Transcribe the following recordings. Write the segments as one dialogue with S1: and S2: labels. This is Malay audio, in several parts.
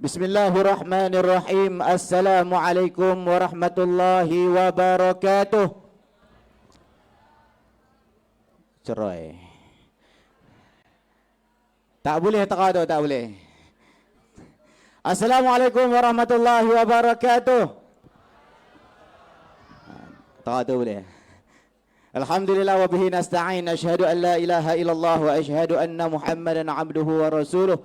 S1: Bismillahirrahmanirrahim. Assalamualaikum warahmatullahi wabarakatuh. Cerai. Tak boleh taqadu, tak boleh. Assalamualaikum warahmatullahi wabarakatuh. Taqadu boleh. Alhamdulillah wa bihi nasta'in. Asyhadu an la ilaha illallah wa asyhadu anna Muhammadan abduhu wa rasuluh.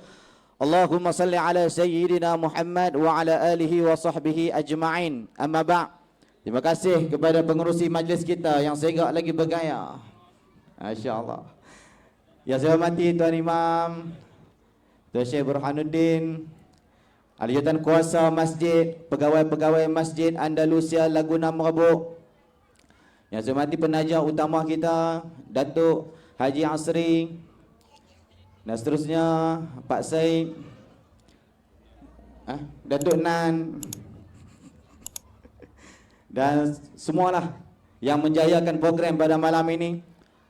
S1: Allahumma salli ala sayyidina Muhammad wa ala alihi wa sahbihi ajma'in. Amma ba'. Terima kasih kepada pengerusi majlis kita yang sehingga lagi bergaya. Masya-Allah. Yang saya hormati Tuan Imam, Tuan Syekh Burhanuddin, ahli jawatan kuasa masjid, pegawai-pegawai Masjid Andalusia Laguna Merbuk. Yang saya hormati penaja utama kita, Datuk Haji Asri, dan seterusnya Pak Said, Datuk Nan, dan semualah yang menjayakan program pada malam ini,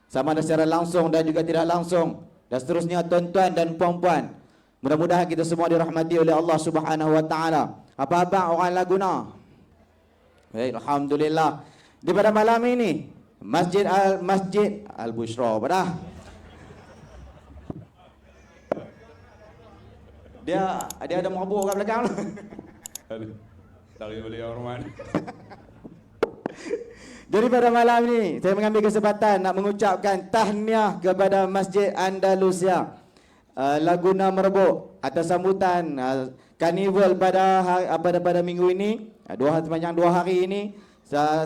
S1: sama ada secara langsung dan juga tidak langsung, dan seterusnya tuan-tuan dan puan-puan. Mudah-mudahan kita semua dirahmati oleh Allah Subhanahu wa taala. Apa-apa orang Laguna? Baik, alhamdulillah. Di pada malam ini Masjid Al-Bushra pada dia ada mabuk kat belakang tu.
S2: Lari boleh orang mana.
S1: Jadi pada malam ini saya mengambil kesempatan nak mengucapkan tahniah kepada Masjid Andalusia Laguna Merbuk atas sambutan karnival pada minggu ini, sepanjang 2 hari ini,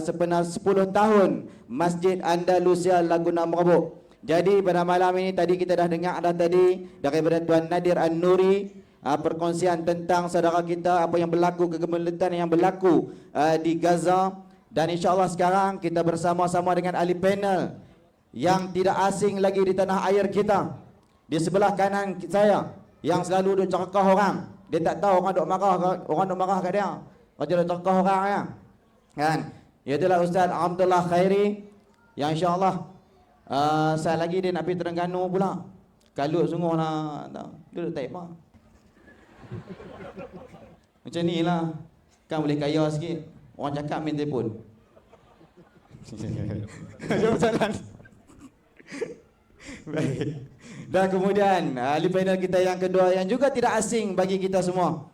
S1: sepenuh 10 tahun Masjid Andalusia Laguna Merbuk. Jadi pada malam ini tadi kita dah dengar tadi daripada Tuan Nadir An-Nuri, perkongsian tentang saudara kita, apa yang berlaku, kegemilangan yang berlaku di Gaza. Dan insya-Allah sekarang kita bersama-sama dengan ahli panel yang tidak asing lagi di tanah air kita. Di sebelah kanan saya yang selalu duk cerkah orang. Dia tak tahu orang duk marah kat dia. Dia duk cerkah orang ya. Kan? Iaitulah Ustaz Abdullah Khairi yang insya-Allah saat lagi dia nak pergi Terengganu pula. Kalut sungguh lah. Duduk tak apa. Macam ni lah. Kan boleh kaya sikit. Orang cakap main telefon. Jom jalan. Baik. Dan kemudian ahli panel kita yang kedua yang juga tidak asing bagi kita semua,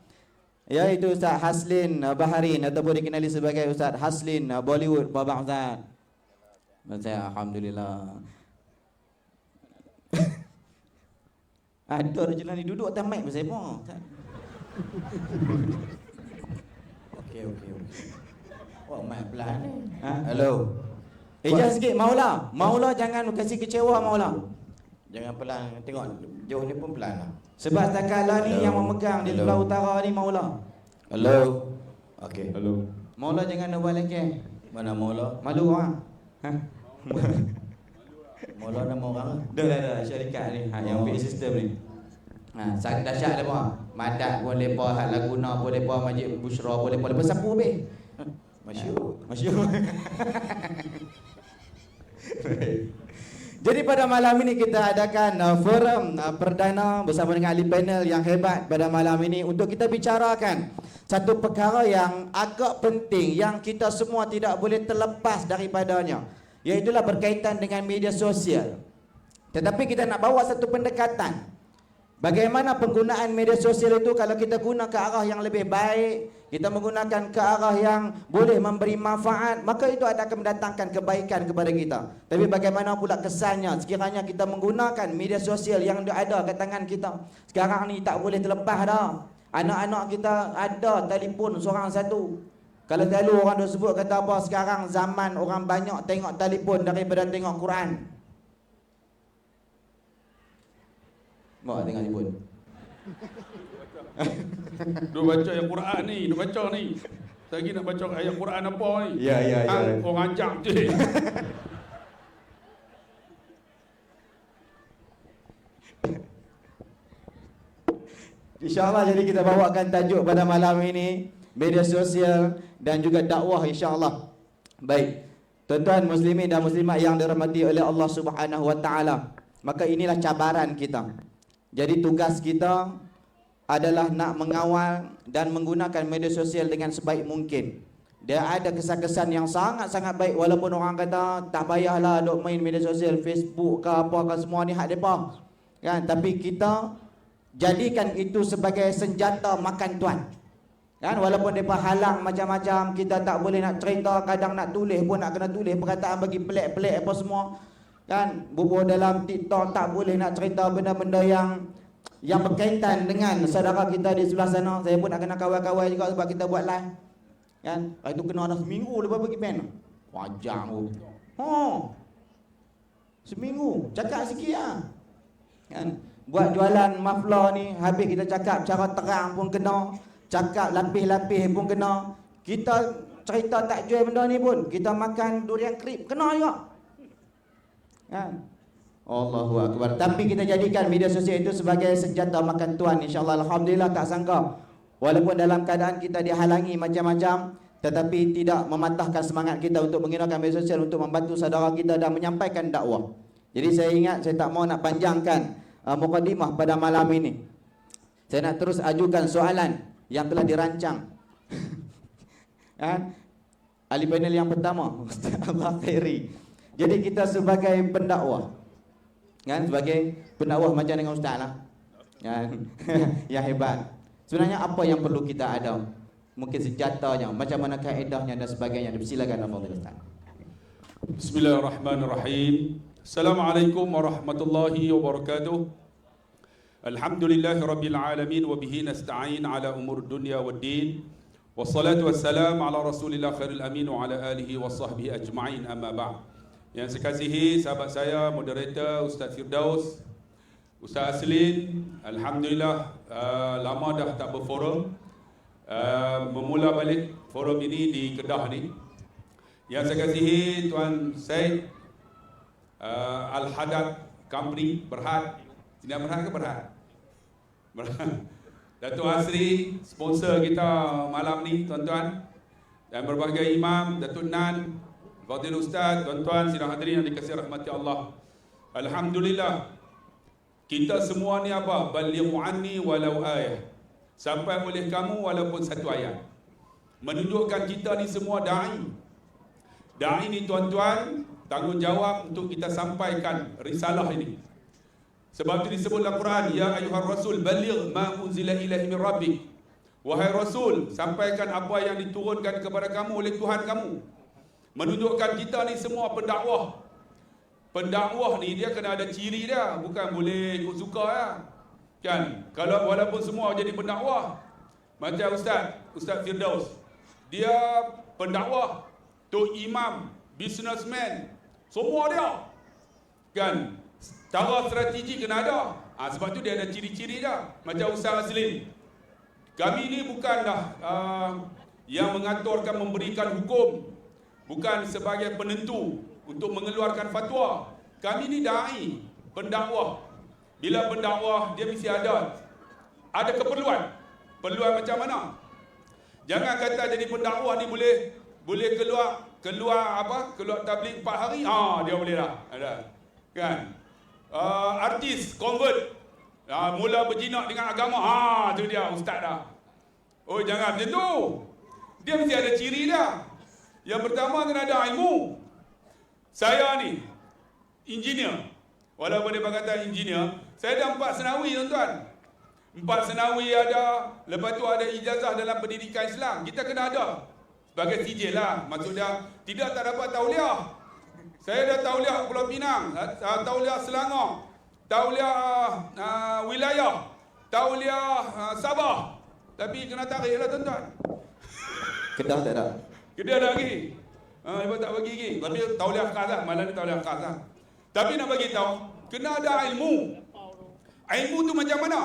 S1: iaitu Ustaz Haslin Baharin ataupun dikenali sebagai Ustaz Haslin Bollywood. Apa Ustaz? Saya alhamdulillah. Ada orang jalan duduk atas mic pasal apa? Okey. Wah, mic pelan ni. Hello. Ejah sikit Maula. Maula jangan kasih kecewa Maula. Jangan pelan. Tengok jauh ni pun pelan lah. Sebab takala ni yang memegang di sebelah utara ni Maula. Hello. Okey.
S2: Hello.
S1: Maula jangan nak buat lagi.
S2: Mana Maula?
S1: Malu orang.
S2: Maula nama orang.
S1: Dah syarikat ni yang big system ni. Sangat dahsyat depa. Madat pun depa, Hak Laguna pun depa, Masjid Bushra pun depa. Lepas sapu be. Masyur. Jadi pada malam ini kita adakan forum perdana bersama dengan ahli panel yang hebat pada malam ini untuk kita bicarakan satu perkara yang agak penting yang kita semua tidak boleh terlepas daripadanya, iaitulah berkaitan dengan media sosial. Tetapi kita nak bawa satu pendekatan. Bagaimana penggunaan media sosial itu kalau kita guna ke arah yang lebih baik, kita menggunakan ke arah yang boleh memberi manfaat, maka itu akan mendatangkan kebaikan kepada kita. Tapi bagaimana pula kesannya sekiranya kita menggunakan media sosial yang ada kat tangan kita. Sekarang ni tak boleh terlepas dah. Anak-anak kita ada telefon seorang satu. Kalau selalu orang dah sebut kata apa, sekarang zaman orang banyak tengok telefon daripada tengok Quran. Bawa tengok telefon.
S2: Duk baca ayat Quran ni, duk baca ni. Lagi nak baca ayat Quran apa ni?
S1: Ya.
S2: Orang ajak je.
S1: InsyaAllah jadi kita bawakan tajuk pada malam ini media sosial dan juga dakwah insyaAllah. Baik, tuan-tuan muslimin dan muslimat yang dirahmati oleh Allah Subhanahu wa taala, maka inilah cabaran kita. Jadi tugas kita adalah nak mengawal dan menggunakan media sosial dengan sebaik mungkin. Dia ada kesan-kesan yang sangat-sangat baik, walaupun orang kata tak payahlah duk main media sosial, Facebook ke apa ke, semua ni hak depa. Kan, tapi kita jadikan itu sebagai senjata makan tuan. Kan, walaupun depa halang macam-macam, kita tak boleh nak cerita, kadang nak tulis pun nak kena tulis perkataan bagi pelik-pelik apa semua. Kan, bubuh dalam TikTok tak boleh nak cerita benda-benda yang berkaitan dengan saudara kita di sebelah sana. Saya pun nak kena kawal-kawal juga sebab kita buat live. Kan, itu kena ada seminggu lepas pergi pen. Wajang tu. Seminggu, cakap sikit lah. Kan, buat jualan mafla ni, habis kita cakap cara terang pun kena, cakap lapis-lapis pun kena. Kita cerita tak jual benda ni pun, kita makan durian krip kena juga. Kan? Allahu Akbar. Tapi kita jadikan media sosial itu sebagai senjata makan tuan, insya-Allah. Alhamdulillah, tak sangka walaupun dalam keadaan kita dihalangi macam-macam, tetapi tidak mematahkan semangat kita untuk menggunakan media sosial untuk membantu saudara kita dan menyampaikan dakwah. Jadi saya ingat, saya tak mau nak panjangkan mukadimah pada malam ini. Saya nak terus ajukan soalan yang telah dirancang. Kan? Ahli panel yang pertama, Ustaz Allah Khairi. Jadi kita sebagai pendakwah, kan, sebagai pendakwah macam dengan Ustaz lah, kan? Yang hebat. Sebenarnya apa yang perlu kita ada? Mungkin senjatanya, macam mana kaedahnya dan sebagainya. Silakan Fadil Ustaz.
S2: Bismillahirrahmanirrahim. Assalamualaikum warahmatullahi wabarakatuh. Alhamdulillahirabbil alamin wa bihi nasta'in ala umur dunya waddin. Wassalatu wassalamu ala Rasulillah khairil amin wa ala alihi washabbihi ajma'in, amma ba'd. Yang saya kasihi sahabat saya, moderator Ustaz Firdaus, Ustaz Aslin, alhamdulillah lama dah tak berforum. Memula balik forum ini di Kedah ni. Yang saya kasihi Tuan Syed Al-Hadad Kamri Berhad. Sini Berhad ke Berhad? Datuk Asri, sponsor kita malam ni tuan-tuan, dan berbagai imam, Datuk Nan, Fadil Ustaz, tuan-tuan sidang hadirin yang dikasihi rahmati Allah. Alhamdulillah, kita semua ni apa? Balighu anni walau ayah. Sampai oleh kamu walaupun satu ayat. Menunjukkan kita ni semua da'i. Da'i ni tuan-tuan, tanggungjawab untuk kita sampaikan risalah ini. Sebab itu disebut dalam Quran, ya ayyuhar rasul baligh ma unzila ilaihi min rabbik. Wahai rasul, sampaikan apa yang diturunkan kepada kamu oleh Tuhan kamu. Menunjukkan kita ni semua pendakwah. Pendakwah ni dia kena ada ciri dia, bukan boleh ikut suka ya. Kan, kalau walaupun semua jadi pendakwah, macam Ustaz Firdaus, dia pendakwah, tu imam, businessman, semua dia. Kan, cara strategi kena ada. Sebab tu dia ada ciri-ciri dia. Macam Ustaz Azlin, kami ni bukanlah yang mengaturkan, memberikan hukum, bukan sebagai penentu untuk mengeluarkan fatwa. Kami ni da'i, pendakwah. Bila pendakwah, dia mesti ada keperluan. Perluan macam mana? Jangan kata jadi pendakwah ni boleh keluar tabligh 4 hari. Dia boleh dah. Ada. Kan? Artis convert, mula berjinak dengan agama. Tu dia ustaz dah. Oh, jangan macam tu. Dia mesti ada ciri dia. Yang pertama kena ada ilmu. Saya ni engineer. Walaupun dia kata engineer, saya dah 4 senawi tuan-tuan. 4 senawi ada, lepas tu ada ijazah dalam pendidikan Islam. Kita kena ada sebagai sijil lah. Maksudnya tak dapat tauliah. Saya dah tauliah Pulau Pinang, tauliah Selangor, tauliah wilayah, tauliah Sabah. Tapi kena tarik lah tuan-tuan.
S1: Kedah tak ada.
S2: Kedah ada lagi. Ibu tak bagi lagi. Tapi tauliah khas lah. Malam ni tauliah khas lah. Tapi nak bagi tahu, kena ada ilmu. Ilmu tu macam mana?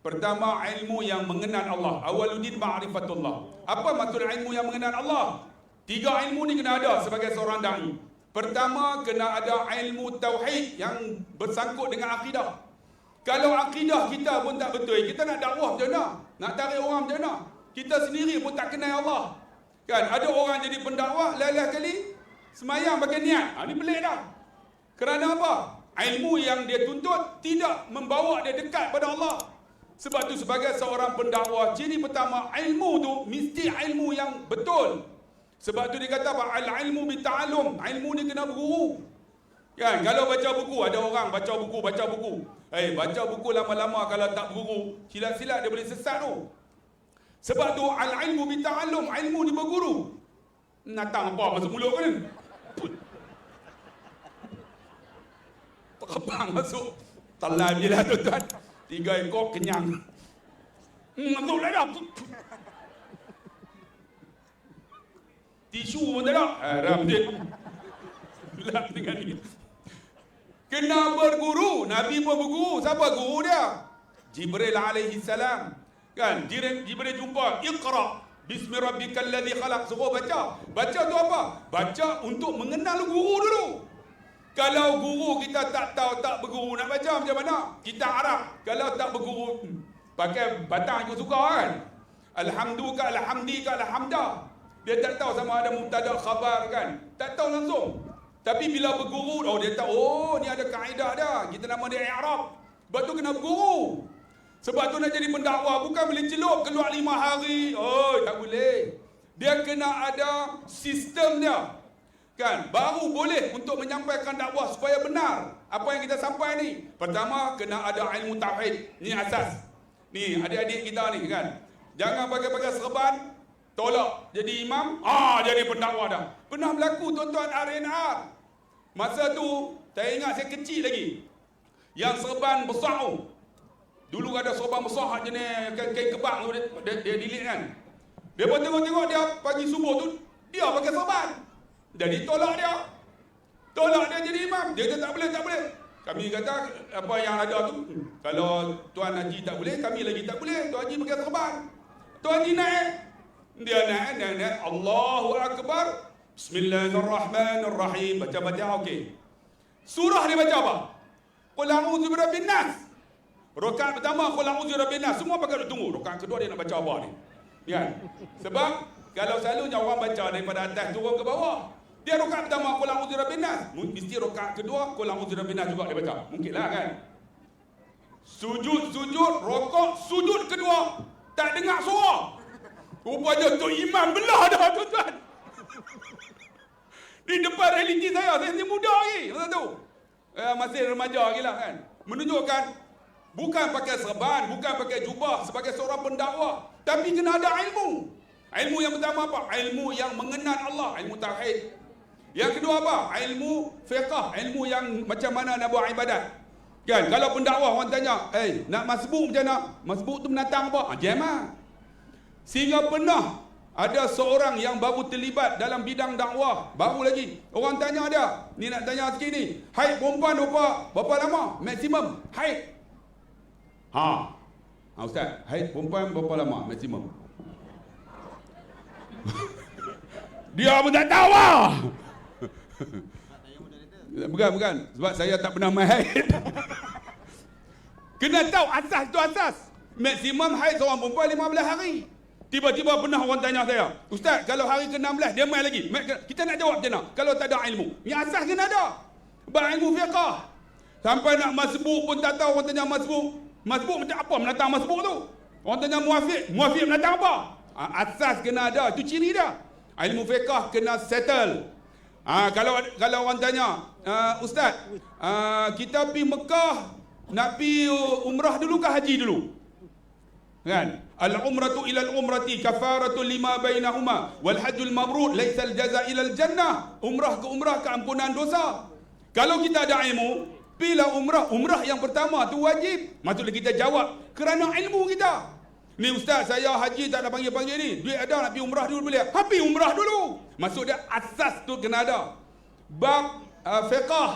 S2: Pertama, ilmu yang mengenal Allah. Awaluddin ma'rifatullah. Apa maksud ilmu yang mengenal Allah? 3 ilmu ni kena ada sebagai seorang da'i. Pertama, kena ada ilmu tauhid yang bersangkut dengan akidah. Kalau akidah kita pun tak betul, kita nak dakwah macam mana? Nak tarik orang macam mana? Kita sendiri pun tak kenal Allah. Kan, ada orang jadi pendakwah, lain-lain kali semayang pakai niat. Ini pelik dah. Kerana apa? Ilmu yang dia tuntut tidak membawa dia dekat pada Allah. Sebab tu sebagai seorang pendakwah, ciri pertama ilmu tu mesti ilmu yang betul. Sebab tu dia kata apa? Al-ilmu bita'allum. Ilmu ni kena berguru. Kan, kalau baca buku, ada orang baca buku. Baca buku lama-lama kalau tak berguru, silat-silat dia boleh sesat tu. Sebab tu al-ilmu bita'allum, ilmu ni berguru. Natang apa masuk mulut kan? Terbang masuk. Telan je lah tuan-tuan. 3 ekor kenyang. Masuk lah dah. Tisu pun tak ada. Haram dia. Gelap dengan ni. Kena berguru. Nabi pun berguru. Siapa guru dia? Jibril alaihi salam. Kan? Jibril jumpa. Iqra. Bismi rabbikal ladzi khalaq. Suruh baca. Baca tu apa? Baca untuk mengenal guru dulu. Kalau guru kita tak tahu, tak berguru, nak baca macam mana? Kita Arab. Kalau tak berguru, pakai batang ikut suka kan? Alhamdu ka alhamdi ka alhamdah. Dia tak tahu sama ada mubtada khabar kan? Tak tahu langsung. Tapi bila berguru, oh dia tahu, oh ni ada kaedah dah. Kita nama dia i'rab. Sebab tu kena berguru. Sebab tu nak jadi pendakwah bukan boleh celup keluar 5 hari. Oh, tak boleh. Dia kena ada sistem dia. Kan? Baru boleh untuk menyampaikan dakwah supaya benar apa yang kita sampai ni. Pertama, kena ada ilmu tauhid. Ni asas. Ni adik-adik kita ni kan. Jangan pakai-pakai serban, tolak jadi imam, jadi pendakwah dah. Pernah berlaku tuan-tuan RNR. Masa tu, saya ingat saya kecil lagi. Yang serban besar tu. Dulu ada serban besar jenis kain kebak tu dia dilit kan. Dia pun tengok-tengok dia pagi subuh tu dia pakai serban. Jadi tolak dia jadi imam. Dia kata tak boleh. Kami kata apa yang ada tu, kalau Tuan Haji tak boleh, kami lagi tak boleh. Tuan Haji pakai serban. Tuan Haji naik. Dia naik. Allahu Akbar. Bismillahirrahmanirrahim. Baca okey. Surah dia baca apa? Qul a'udzu birabbin nas. Rakaat pertama qul a'udzu birabbin nas. Semua pakai duk tunggu. Rakaat kedua dia nak baca apa ni? Kan? Sebab kalau selalunya orang baca daripada atas turun ke bawah. Dia rakaat pertama qul a'udzu birabbin nas. Mesti rakaat kedua qul a'udzu birabbin nas juga dia baca. Mungkinlah kan? Sujud, rokok, sujud kedua tak dengar suara. Rupanya tu imam belah dah tuan-tuan. Di depan religi saya masih muda lagi. Masa tu. Masih remaja lagi lah kan. Menunjukkan bukan pakai serban, bukan pakai jubah sebagai seorang pendakwah. Tapi kena ada ilmu. Ilmu yang pertama apa? Ilmu yang mengenal Allah. Ilmu tauhid. Yang kedua apa? Ilmu fiqh. Ilmu yang macam mana nak buat ibadat. Kan? Kalau pendakwah orang tanya, nak masbuk macam mana? Masbuk tu binatang apa? Jam lah. Sehingga pernah ada seorang yang baru terlibat dalam bidang dakwah. Baru lagi. Orang tanya dia. Ni nak tanya sikit ni. Haid perempuan berapa lama? Maksimum. Haid. Ustaz. Haid perempuan berapa lama? Maksimum. Dia pun tak tahu lah. Bukan. Sebab saya tak pernah main haid. Kena tahu asas tu asas. Maksimum haid seorang perempuan 15 hari. Tiba-tiba pernah orang tanya saya, Ustaz, kalau hari ke-16 dia main lagi. Kita nak jawab macam mana? Kalau tak ada ilmu. Yang asas kena ada. Ilmu fiqh. Sampai nak masbuk pun tak tahu. Orang tanya masbuk. Masbuk macam apa menatang masbuk tu? Orang tanya muafiq. Muafiq menatang apa? Asas kena ada. Itu ciri dia. Ilmu fiqh kena settle. Kalau orang tanya, Ustaz, kita pergi Mekah, nak pergi umrah dulu ke haji dulu? Kan? Al-umratu ila al-umrati kafaratu lima bainahuma wal hajjul mabrur laisa al-jaza ila al-jannah. Umrah ke umrah keampunan dosa. Kalau kita ada ilmu, pilih umrah yang pertama tu wajib. Maksudnya kita jawab kerana ilmu kita. Ni Ustaz, saya haji tak ada panggil-panggil ni. Duit ada nak pergi umrah dulu boleh? Pergi umrah dulu. Maksud dia asas tu kena ada. Bab fiqh.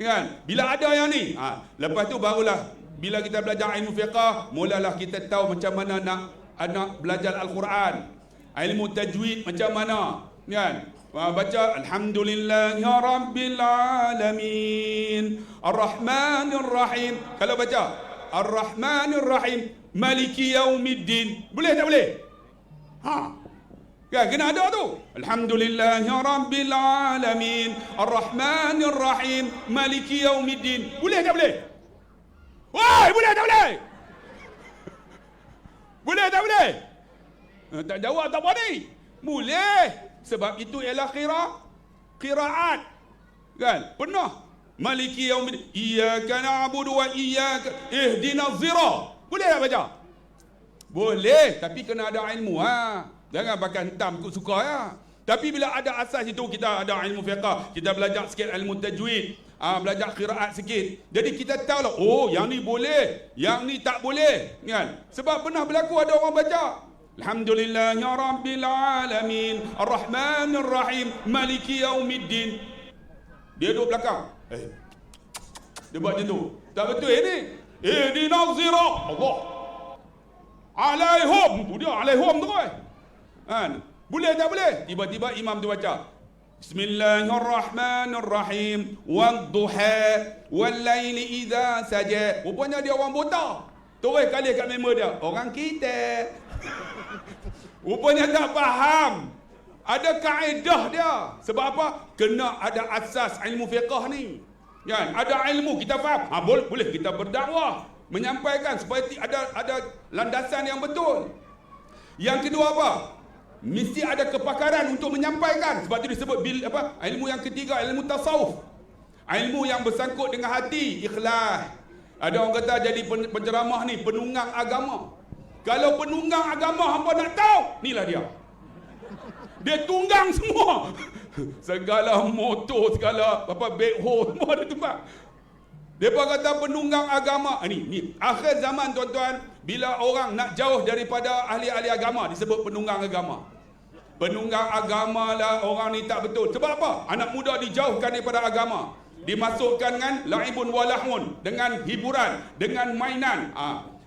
S2: Kan? Bila ada yang ni, lepas tu barulah bila kita belajar ilmu fiqh, mulalah kita tahu macam mana nak belajar Al-Quran. Ilmu tajwid macam mana. Kan? Baca Alhamdulillahirrabbilalamin Ar-Rahmanirrahim. Kalau baca Ar-Rahmanirrahim Maliki Yaumiddin, boleh tak boleh? Kan, kena ada tu. Alhamdulillahirrabbilalamin Ar-Rahmanirrahim Maliki Yaumiddin. Boleh tak boleh? Woi, boleh tak boleh? Boleh tak boleh? Tak jawab tak boleh. Boleh. Sebab itu ialah qiraat. Kan? Pernah. Maliki yaumiddin. Iyyaka na'budu wa iyyaka ihdinas sirat. Boleh tak baca? Boleh, tapi kena ada ilmu. Jangan pakai hentam ikut suka ya. Tapi bila ada asas itu, kita ada ilmu fiqh, kita belajar sikit ilmu tajwid, belajar qiraat sikit. Jadi kita tahu lah, oh yang ni boleh, yang ni tak boleh, kan? Sebab pernah berlaku ada orang baca Alhamdulillah ya Rabbil Alamin Ar-Rahmanir Rahim Maliki Yaumiddin. Dia duduk belakang. Dia buat macam tu. Tak betul ni. Ihdinas sirat. Allah. Alaihim. Tu dia alaihim tu kan. Boleh tak boleh? Tiba-tiba imam tu baca Bismillahirrahmanirrahim Wadduha Wallaili idha saja. Rupanya dia orang buta. Terus kali kat member dia, orang kita rupanya tak faham. Ada kaedah dia. Sebab apa? Kena ada asas ilmu fiqh ni. Kan? Ada ilmu kita faham. Boleh kita berdakwah, menyampaikan supaya ada landasan yang betul. Yang kedua apa? Mesti ada kepakaran untuk menyampaikan. Sebab itu disebut ilmu yang ketiga, ilmu tasawuf. Ilmu yang bersangkut dengan hati, ikhlas. Ada orang kata jadi penceramah ni penunggang agama. Kalau penunggang agama hangpa nak tahu, inilah dia. Dia tunggang semua. Segala motor, segala backhoe semua dia tunggang. Depa kata penunggang agama. Ni akhir zaman tuan-tuan, bila orang nak jauh daripada ahli-ahli agama disebut penunggang agama. Penunggang agama lah orang ni tak betul. Sebab apa? Anak muda dijauhkan daripada agama. Dimasukkan dengan laibun walahun, dengan hiburan, dengan mainan.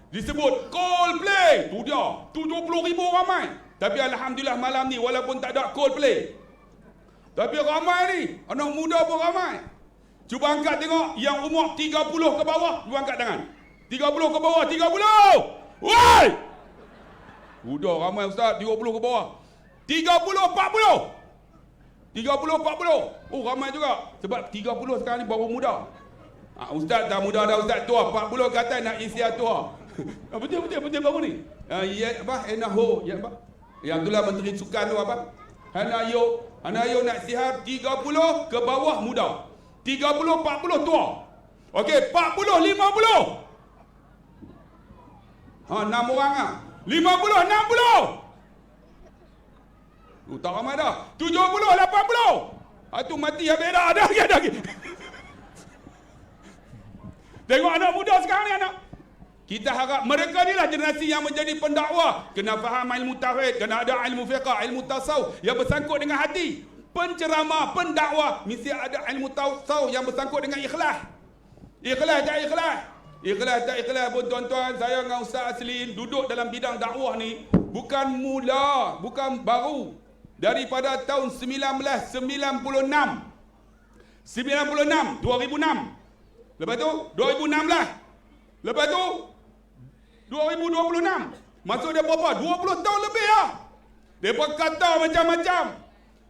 S2: Disebut Coldplay. Tu dia 70,000 ramai. Tapi alhamdulillah malam ni walaupun tak ada Coldplay, tapi ramai ni, anak muda pun ramai. Cuba angkat tengok yang umur 30 ke bawah. Cuba angkat tangan. 30 ke bawah, 30. Woi! Udah ramai ustaz, 30 ke bawah. 30, 40. 30, 40. Oh ramai juga. Sebab 30 sekarang ni baru muda. Ustaz dah muda dah, ustaz tua. 40 kata nak isi tua. Betul baru ni. Ya apa? Enaho, ya apa? Yang itulah menteri sukan tu apa? Hanayo nak sihat 30 ke bawah muda. 30, 40 tua. Okey, 40, 50. 6 orang ah. 50, 60. Tak ramai dah. 70, 80. Tu mati habis dah. Ada lagi. Tengok anak muda sekarang ni anak. Kita harap mereka ni lah generasi yang menjadi pendakwah. Kena faham ilmu tauhid, kena ada ilmu fiqh, ilmu tasawuf yang bersangkut dengan hati. Penceramah, pendakwah mesti ada ilmu tasawuf yang bersangkut dengan ikhlas. Ikhlas tak ikhlas? Ikhlas tak ikhlas pun tuan-tuan, saya dengan Ustaz Aslin duduk dalam bidang dakwah ni bukan mula, bukan baru. Daripada tahun 1996. 2006. Lepas tu 2016. Lepas tu 2026. Maksud dia berapa? 20 tahun lebih lah. Mereka kata macam-macam.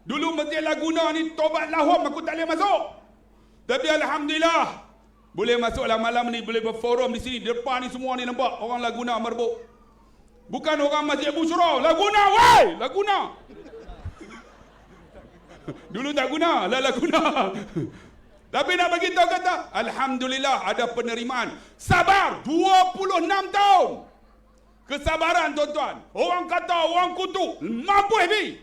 S2: Dulu Masjid Laguna ni tobat lahum, aku tak boleh masuk. Tapi alhamdulillah boleh masuklah malam ni, boleh berforum di sini. Di depan ni semua ni nampak orang Laguna Merbuk. Bukan orang Masjid Bushra. Laguna, woi! Laguna. Dulu tak guna, lah Laguna. Tapi nak bagi tahu kata, alhamdulillah ada penerimaan. Sabar 26 tahun. Kesabaran tuan-tuan. Orang kata, orang kutuk, mampu habis.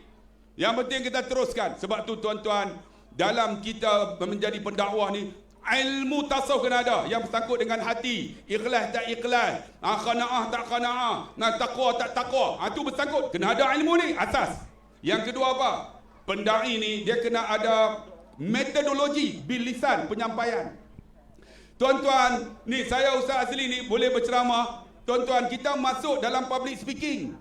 S2: Yang penting kita teruskan. Sebab tu tuan-tuan, dalam kita menjadi pendakwah ni, ilmu tasawuf kena ada yang bersangkut dengan hati. Ikhlas tak ikhlas, qanaah tak qanaah, taqwa tak taqwa. Itu bersangkut. Kena ada ilmu ni, asas. Yang kedua apa? Pendai ni dia kena ada metodologi bilisan penyampaian. Tuan-tuan, ni saya Ustaz Azli ni boleh berceramah. Tuan-tuan, kita masuk dalam public speaking.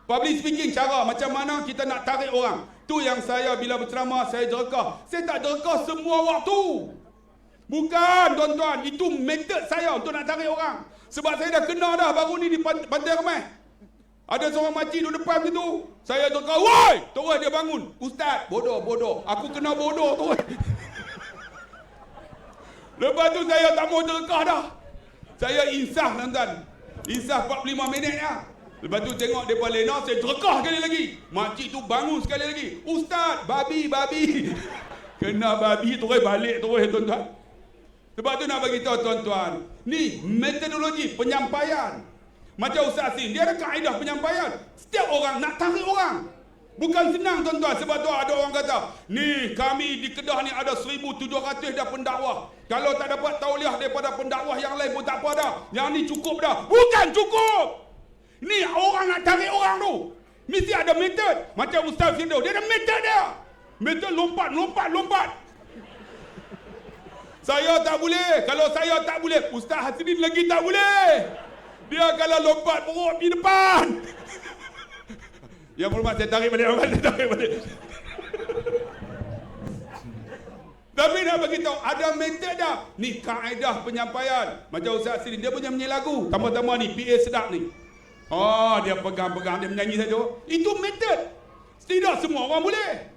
S2: Public speaking cara macam mana kita nak tarik orang. Tu yang saya bila berceramah saya jerakah. Saya tak jerakah semua waktu. Bukan tuan-tuan, itu metod saya untuk nak tarik orang. Sebab saya dah kena dah baru ni di Pantai Remeh. Ada seorang makcik duduk depan gitu. Saya jerakah, woi! Terus dia bangun. Ustaz, bodoh. Aku kena bodoh terus. Lepas tu saya tak mau jerakah dah. Saya insaf tuan-tuan. Insaf 45 minit lah. Lepas tu tengok depa lena, saya terkah sekali lagi. Makcik tu bangun sekali lagi. Ustaz, babi. Kena babi terus balik terus tuan-tuan. Sebab tu nak bagi tahu tuan-tuan, ni metodologi penyampaian. Macam Ustaz Sin, dia ada kaedah penyampaian. Setiap orang nak tarik orang. Bukan senang tuan-tuan. Sebab tu ada orang kata, ni kami di Kedah ni ada 1,700 dah pendakwah. Kalau tak dapat tauliah daripada pendakwah yang lain pun tak apa dah. Yang ni cukup dah. Bukan cukup. Ni orang nak tarik orang tu, mesti ada metod. Macam Ustaz Sin tu, dia ada metod dia. Metod lompat. Saya tak boleh. Kalau saya tak boleh, Ustaz Hasrin lagi tak boleh. Dia kalau lompat perut di depan. Yang hormat saya tarik balik. Tapi nak bagi tahu ada metod dah. Ni kaedah penyampaian. Macam Ustaz Hasrin, dia punya menyanyi lagu. Tambah-tambah ni PA sedap ni. Oh, dia pegang-pegang, dia menyanyi saja. Itu metod. Tidak semua orang boleh.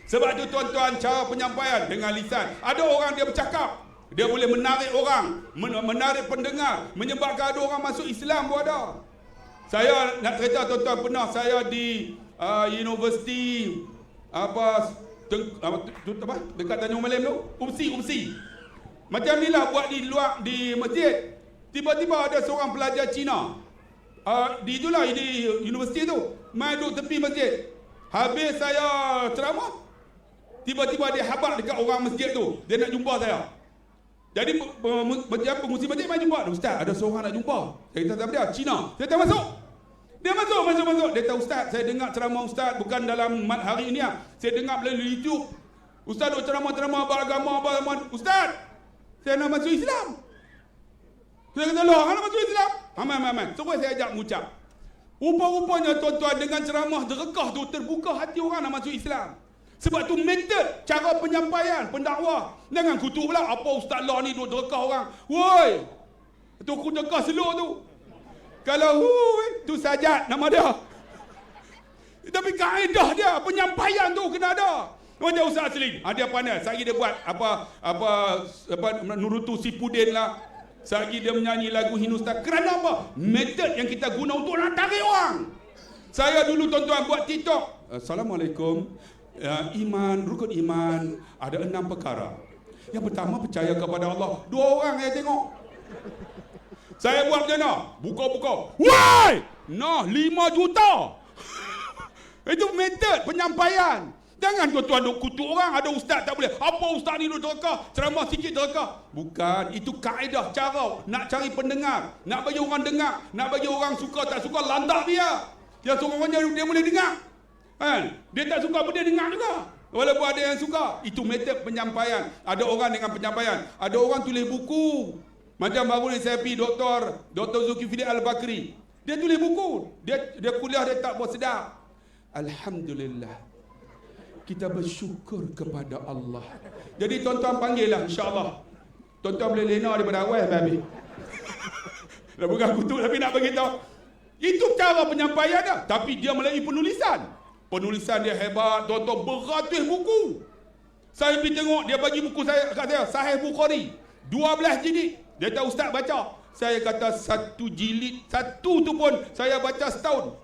S2: Sebab tu tuan-tuan, cara penyampaian dengan lisan. Ada orang dia bercakap, dia boleh menarik orang, menarik pendengar, menyebabkan ada orang masuk Islam pun ada. Saya nak cerita tuan-tuan, pernah saya di universiti dekat Tanjung Malim tu, UMSI. Macam ni lah buat di luar di masjid. Tiba-tiba ada seorang pelajar Cina. Di universiti tu, mai duduk tepi masjid. Habis saya ceramah, tiba-tiba dia habaq dekat orang masjid tu. Dia nak jumpa saya. Jadi pengurusi masjid mai jumpa. Ustaz, ada seorang nak jumpa. Saya kata siapa dia? Cina. Saya kata masuk. Dia masuk. Dia kata, Ustaz, saya dengar ceramah Ustaz bukan dalam hari ini. Saya dengar melalui YouTube. Ustaz duk ceramah beragama. Ustaz, saya nak masuk Islam. Saya kata, loh, nak masuk Islam? Aman. Terus saya ajak mengucap. Rupa-rupanya tuan-tuan, dengan ceramah derekah tu terbuka hati orang nak masuk Islam. Sebab tu metod, cara penyampaian, pendakwah. Jangan kutuk pula, apa Ustaz lah ni duk derekah orang. Woi, tu aku dekah slow tu. Kalau tu Sajat nama dia. Tapi kaedah dia, penyampaian tu kena ada. Macam Ustaz Aslim, dia pandai. Sehari dia buat Nurutu Sipudin lah. Sehari dia menyanyi lagu Hindustan. Kerana apa? Metod yang kita guna untuk nak tarik orang. Saya dulu tuan-tuan buat TikTok. Assalamualaikum. Rukun iman ada 6 perkara. Yang pertama, percaya kepada Allah. 2 orang saya tengok. Saya buat macam mana? Buka. Why? 5 juta. Itu metod penyampaian. Jangan tuan-tuan duk kutuk orang. Ada ustaz tak boleh. Apa ustaz ni duk derekah? Ceramah sikit derekah. Bukan. Itu kaedah cara nak cari pendengar. Nak bagi orang dengar. Nak bagi orang suka tak suka, lantak dia. Yang seorang-orangnya dia boleh dengar. Dia tak suka pun dia dengar juga. Walaupun ada yang suka. Itu metod penyampaian. Ada orang dengan penyampaian. Ada orang tulis buku. Macam baru ni saya pergi Dr. Zulkifli Al-Bakri. Dia tulis buku. Dia kuliah, dia tak buat sedap. Alhamdulillah. Kita bersyukur kepada Allah. Jadi tuan-tuan panggillah, insya-Allah. Tuan-tuan boleh lena daripada awal habis. Dah bukan kutuk tapi nak bagi tahu. Itu cara penyampaian dia. Tapi dia melalui penulisan. Penulisan dia hebat, tuan-tuan, beratus buku. Saya pergi tengok, dia bagi buku saya kat saya, Sahih Bukhari. 12 jilid. Dia kata, Ustaz baca. Saya kata 1 jilid, 1 tu pun saya baca setahun.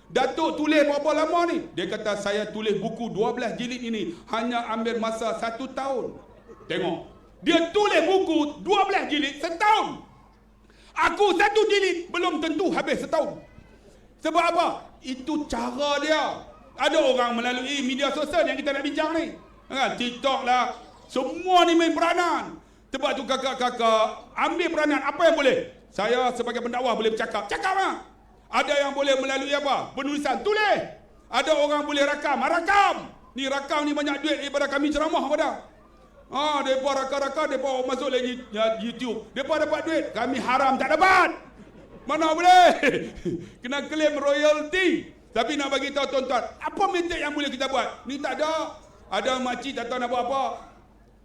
S2: Datuk tulis berapa lama ni? Dia kata saya tulis buku 12 jilid ini hanya ambil masa 1 tahun. Tengok. Dia tulis buku 12 jilid setahun. Aku 1 jilid belum tentu habis setahun. Sebab apa? Itu cara dia. Ada orang melalui media sosial yang kita nak bincang ni. TikTok lah. Semua ni main peranan. Sebab tu kakak-kakak ambil peranan apa yang boleh. Saya sebagai pendakwah boleh bercakap. Cakap lah. Ada yang boleh melalui apa? Penulisan, tulis. Ada orang boleh rakam. Ni rakam ni banyak duit daripada kami ceramah pada. Mereka rakam-rakam, mereka masuk lagi YouTube. Mereka dapat duit. Kami haram tak dapat. Mana boleh? Kena claim royalty. Tapi nak bagi tahu tuan-tuan, apa metod yang boleh kita buat? Ni tak ada. Ada makcik tak tahu nak buat apa.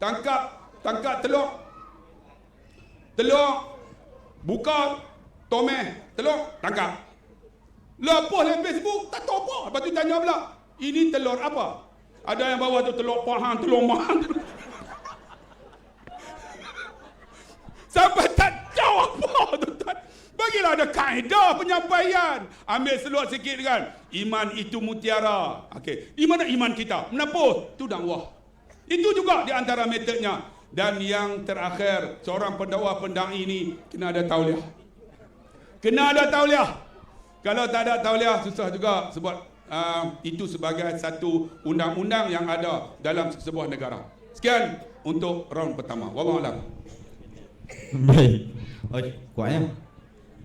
S2: Tangkap telur. Buka tomeh, telur, tangkap. Lepas dalam Facebook, tak tahu apa. Lepas tu tanya pula, ini telur apa? Ada yang bawah tu telur pahang, telur mahang. Sampai tak tahu apa, tuan-tuan. Bagilah kita ada kaedah penyampaian. Ambil seluar sikit kan. Iman itu mutiara. Okey, di mana iman kita? Menepus, itu dakwah. Itu juga di antara metodnya. Dan yang terakhir, seorang pendakwah pendai ini kena ada tauliah. Kena ada tauliah. Kalau tak ada tauliah, susah juga sebab itu sebagai satu undang-undang yang ada dalam sebuah negara. Sekian untuk round pertama. Wallahu a'lam.
S3: Baik. Okey, kuatnya.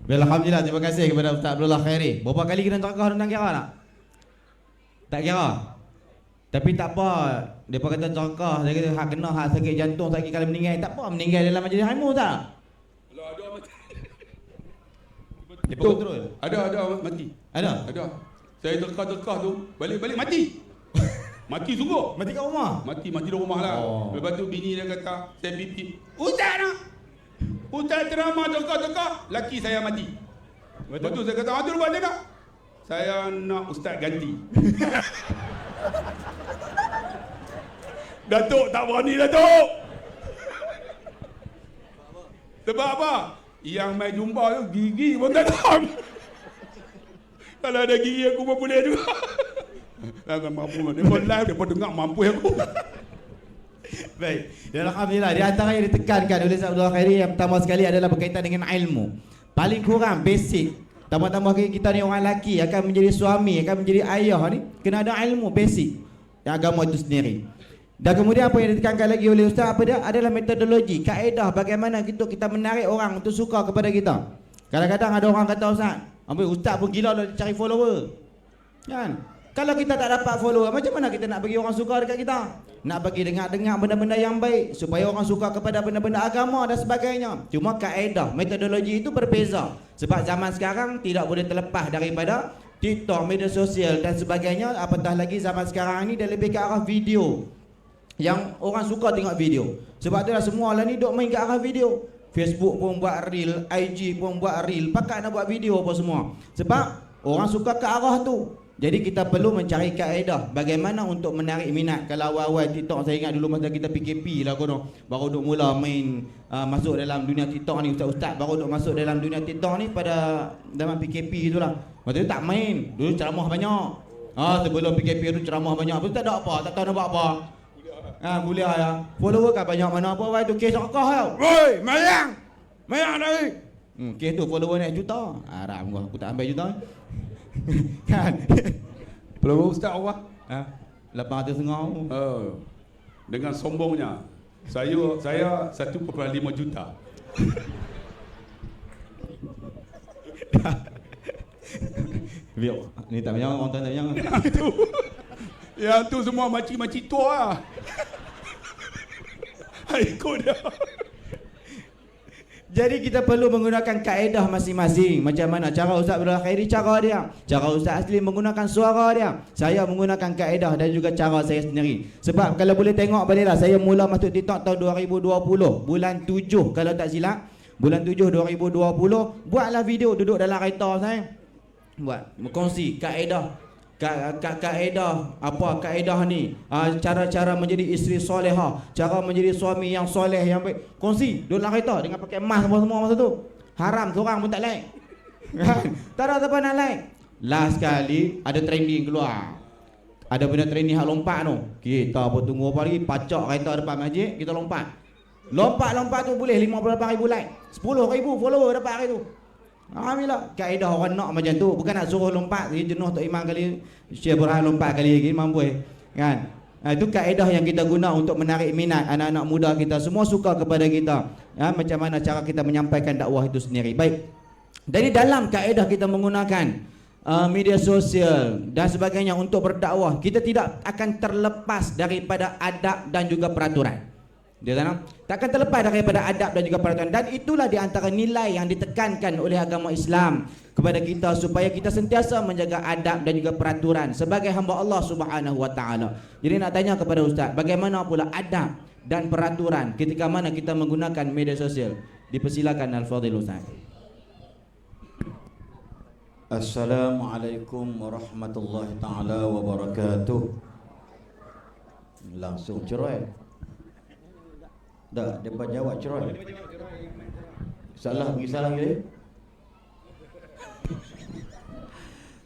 S3: Baik, alhamdulillah, terima kasih kepada Ustaz Abdullah Khairi. Berapa kali kena tangkah tentang kira tak? Tak kira. Tapi tak apa. Depa kata tangkah, dia kata hak kena hak sakit jantung, sakit kalau meninggal, tak apa meninggal dalam majlis ilmu tak?
S2: Kalau ada mati.
S3: Depa kontrol.
S2: Ada mati.
S3: Ada.
S2: Saya terkah tu, balik-balik mati. Mati sungguh.
S3: Mati kat rumah.
S2: Mati di rumah lah.
S3: Oh.
S2: Lepas tu bini dia kata, saya pipip. Ustaz nak. Ustaz ceramah teka-teka, laki saya mati. Lepas tu saya kata, tu buat dia nak. Saya nak ustaz ganti. Datuk tak berani, Datuk. Sebab apa? Yang main jumpa tu gigi pun tak tahu. Kalau ada gigi aku pun boleh juga. Jangan mampu. Dia pun live, dia pun dengar mampu aku.
S3: Baik. Dan alhamdulillah, di antara yang ditekankan oleh Ustaz Abdullah Khairi yang pertama sekali adalah berkaitan dengan ilmu. Paling kurang basic. Tambah-tambah kita ni orang lelaki akan menjadi suami, akan menjadi ayah ni, kena ada ilmu basic yang agama itu sendiri. Dan kemudian apa yang ditekankan lagi oleh Ustaz apa dia adalah metodologi, kaedah bagaimana kita menarik orang untuk suka kepada kita. Kadang-kadang ada orang kata Ustaz pun gila lah cari follower. Kan? Kalau kita tak dapat follower, macam mana kita nak bagi orang suka dekat kita? Nak bagi dengar-dengar benda-benda yang baik supaya orang suka kepada benda-benda agama dan sebagainya. Cuma kaedah, metodologi itu berbeza. Sebab zaman sekarang tidak boleh terlepas daripada TikTok, media sosial dan sebagainya. Apatah lagi zaman sekarang ni dia lebih ke arah video. Yang orang suka tengok video. Sebab itulah semua lah ni duk main ke arah video. Facebook pun buat reel, IG pun buat reel, pakat nak buat video apa semua. Sebab orang suka ke arah tu. Jadi kita perlu mencari kaedah bagaimana untuk menarik minat. Kalau awal-awal TikTok, saya ingat dulu masa kita PKP lah kono, baru duk mula main masuk dalam dunia TikTok ni, ustaz-ustaz baru duk masuk dalam dunia TikTok ni pada zaman PKP itulah. Masa tu tak main, dulu ceramah banyak. Sebelum PKP tu ceramah banyak. Betul tak ada apa, tak tahu nak buat apa. Kuliah ya. Follower kan banyak mana apa wai tu kes akah tau.
S2: Woi, mayang. Mayang dari.
S3: Kes tu follower naik juta. Haram gua, aku tak ambil juta. Kan?
S2: Pelawak ustaz awak.
S3: 800 setengah.
S2: Dengan sombongnya. Saya 1.5 juta.
S3: Biar ni tak banyak orang tak banyak.
S2: Yang tu semua makcik-makcik tua lah. Ikut dia.
S3: Jadi kita perlu menggunakan kaedah masing-masing. Macam mana cara Ustaz Abdullah Khairi, cara dia. Cara Ustaz Asli menggunakan suara dia. Saya menggunakan kaedah dan juga cara saya sendiri. Sebab kalau boleh tengok baliklah, saya mula masuk TikTok tahun 2020, bulan 7 kalau tak silap. Bulan 7 2020, buatlah video duduk dalam kereta saya. Buat berkongsi kaedah. Kaedah apa kaedah ni, cara-cara menjadi isteri soleha, cara menjadi suami yang soleh yang baik. Kongsi duduk dalam kereta dengan pakai mask semua masa tu. Haram, seorang pun tak like. Tak ada siapa nak like. Last sekali ada trending keluar. Ada benda trending hak lompat tu. Kita pun tunggu apa lagi, pacak kereta depan masjid, kita lompat. Lompat tu boleh 58,000 like. 10,000 follower dapat hari tu. Alhamdulillah, kaedah orang nak macam tu. Bukan nak suruh lompat, dia jenuh Tok Imam kali, Syekh Burhan lompat kali lagi mampu kan. Itu kaedah yang kita guna untuk menarik minat anak-anak muda kita. Semua suka kepada kita. Macam mana cara kita menyampaikan dakwah itu sendiri. Baik. Dari dalam kaedah kita menggunakan media sosial dan sebagainya untuk berdakwah, kita tidak akan terlepas daripada adab dan juga peraturan. Dia takkan terlepas daripada adab dan juga peraturan. Dan itulah di antara nilai yang ditekankan oleh agama Islam kepada kita, supaya kita sentiasa menjaga adab dan juga peraturan sebagai hamba Allah Subhanahu wa taala. Jadi nak tanya kepada ustaz, bagaimana pula adab dan peraturan ketika mana kita menggunakan media sosial? Dipersilakan Al-Fadhil Ustaz.
S4: Assalamualaikum warahmatullahi taala wabarakatuh. Langsung cerai. Dah, depa jawab cerai. Salah pergi salah dia.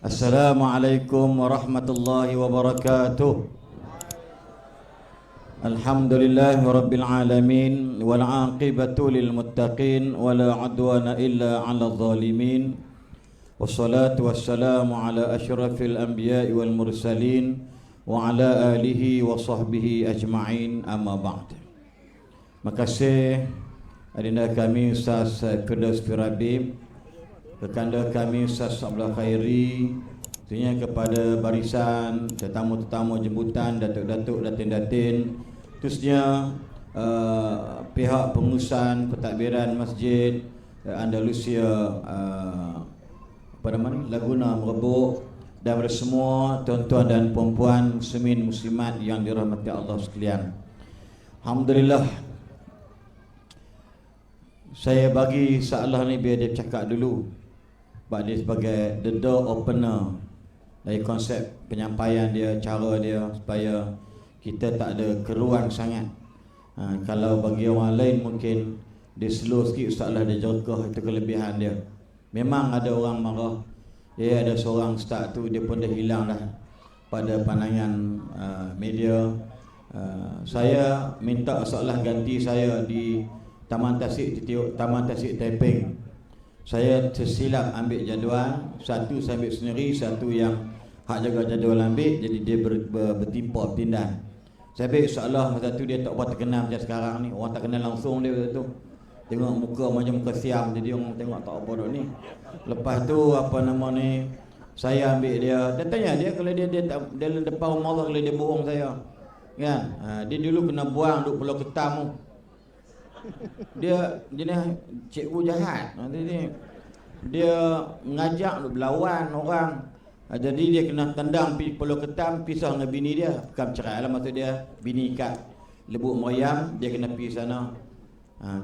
S4: Assalamualaikum warahmatullahi wabarakatuh. Alhamdulillahi rabbil alamin wal aqibatu lil muttaqin wala adwana illa 'alal zalimin. Wassalatu wassalamu ala asyrafil anbiya'i wal mursalin wa ala alihi wa sahbihi ajma'in, amma ba'd. Makasih adinda kami Ustaz Firdaus Firabib, kekanda kami Ustaz Abdullah Khairi, tentunya kepada barisan tetamu-tetamu jemputan, datuk-datuk, datin-datin, khususnya pihak pengurusan pentadbiran Masjid Andalusia Laguna Merbuk, dan kepada semua tuan-tuan dan puan-puan muslimin muslimat yang dirahmati Allah sekalian. Alhamdulillah, saya bagi Sa'lah ni biar dia cakap dulu, sebab dia sebagai the door opener dari konsep penyampaian dia, cara dia, supaya kita tak ada keruan sangat. Kalau bagi orang lain mungkin dia slow sikit, Sa'lah dia jerkah, itu kelebihan dia. Memang ada orang marah. Dia ada seorang ustaz tu, dia pun dah hilang dah pada pandangan media. Saya minta Sa'lah ganti saya di Taman Tasik Taiping. Saya tersilap ambil jadual, satu saya ambil sendiri, satu yang hak jaga jadual ambil, jadi dia bertimpa bertindan. Saya ambil Sa'lah masa tu dia tak apa terkenal macam sekarang ni. Orang tak kenal langsung dia masa tu. Tengok muka macam muka siam, jadi orang tengok tak apa dah ni. Lepas tu apa nama ni, saya ambil dia. Dia tanya dia kalau dia tak dalam depan rumah Allah, kalau dia bohong saya. Kan? Dia dulu kena buang duk Pulau Ketam tu. Dia jenis cikgu jahat. Dia mengajak duk berlawan orang. Jadi dia kena tendang pergi Pulau Ketam, pisah dengan bini dia. Bukan cerai lah, maksud dia bini kat Lebuk Meriam, dia kena pergi sana.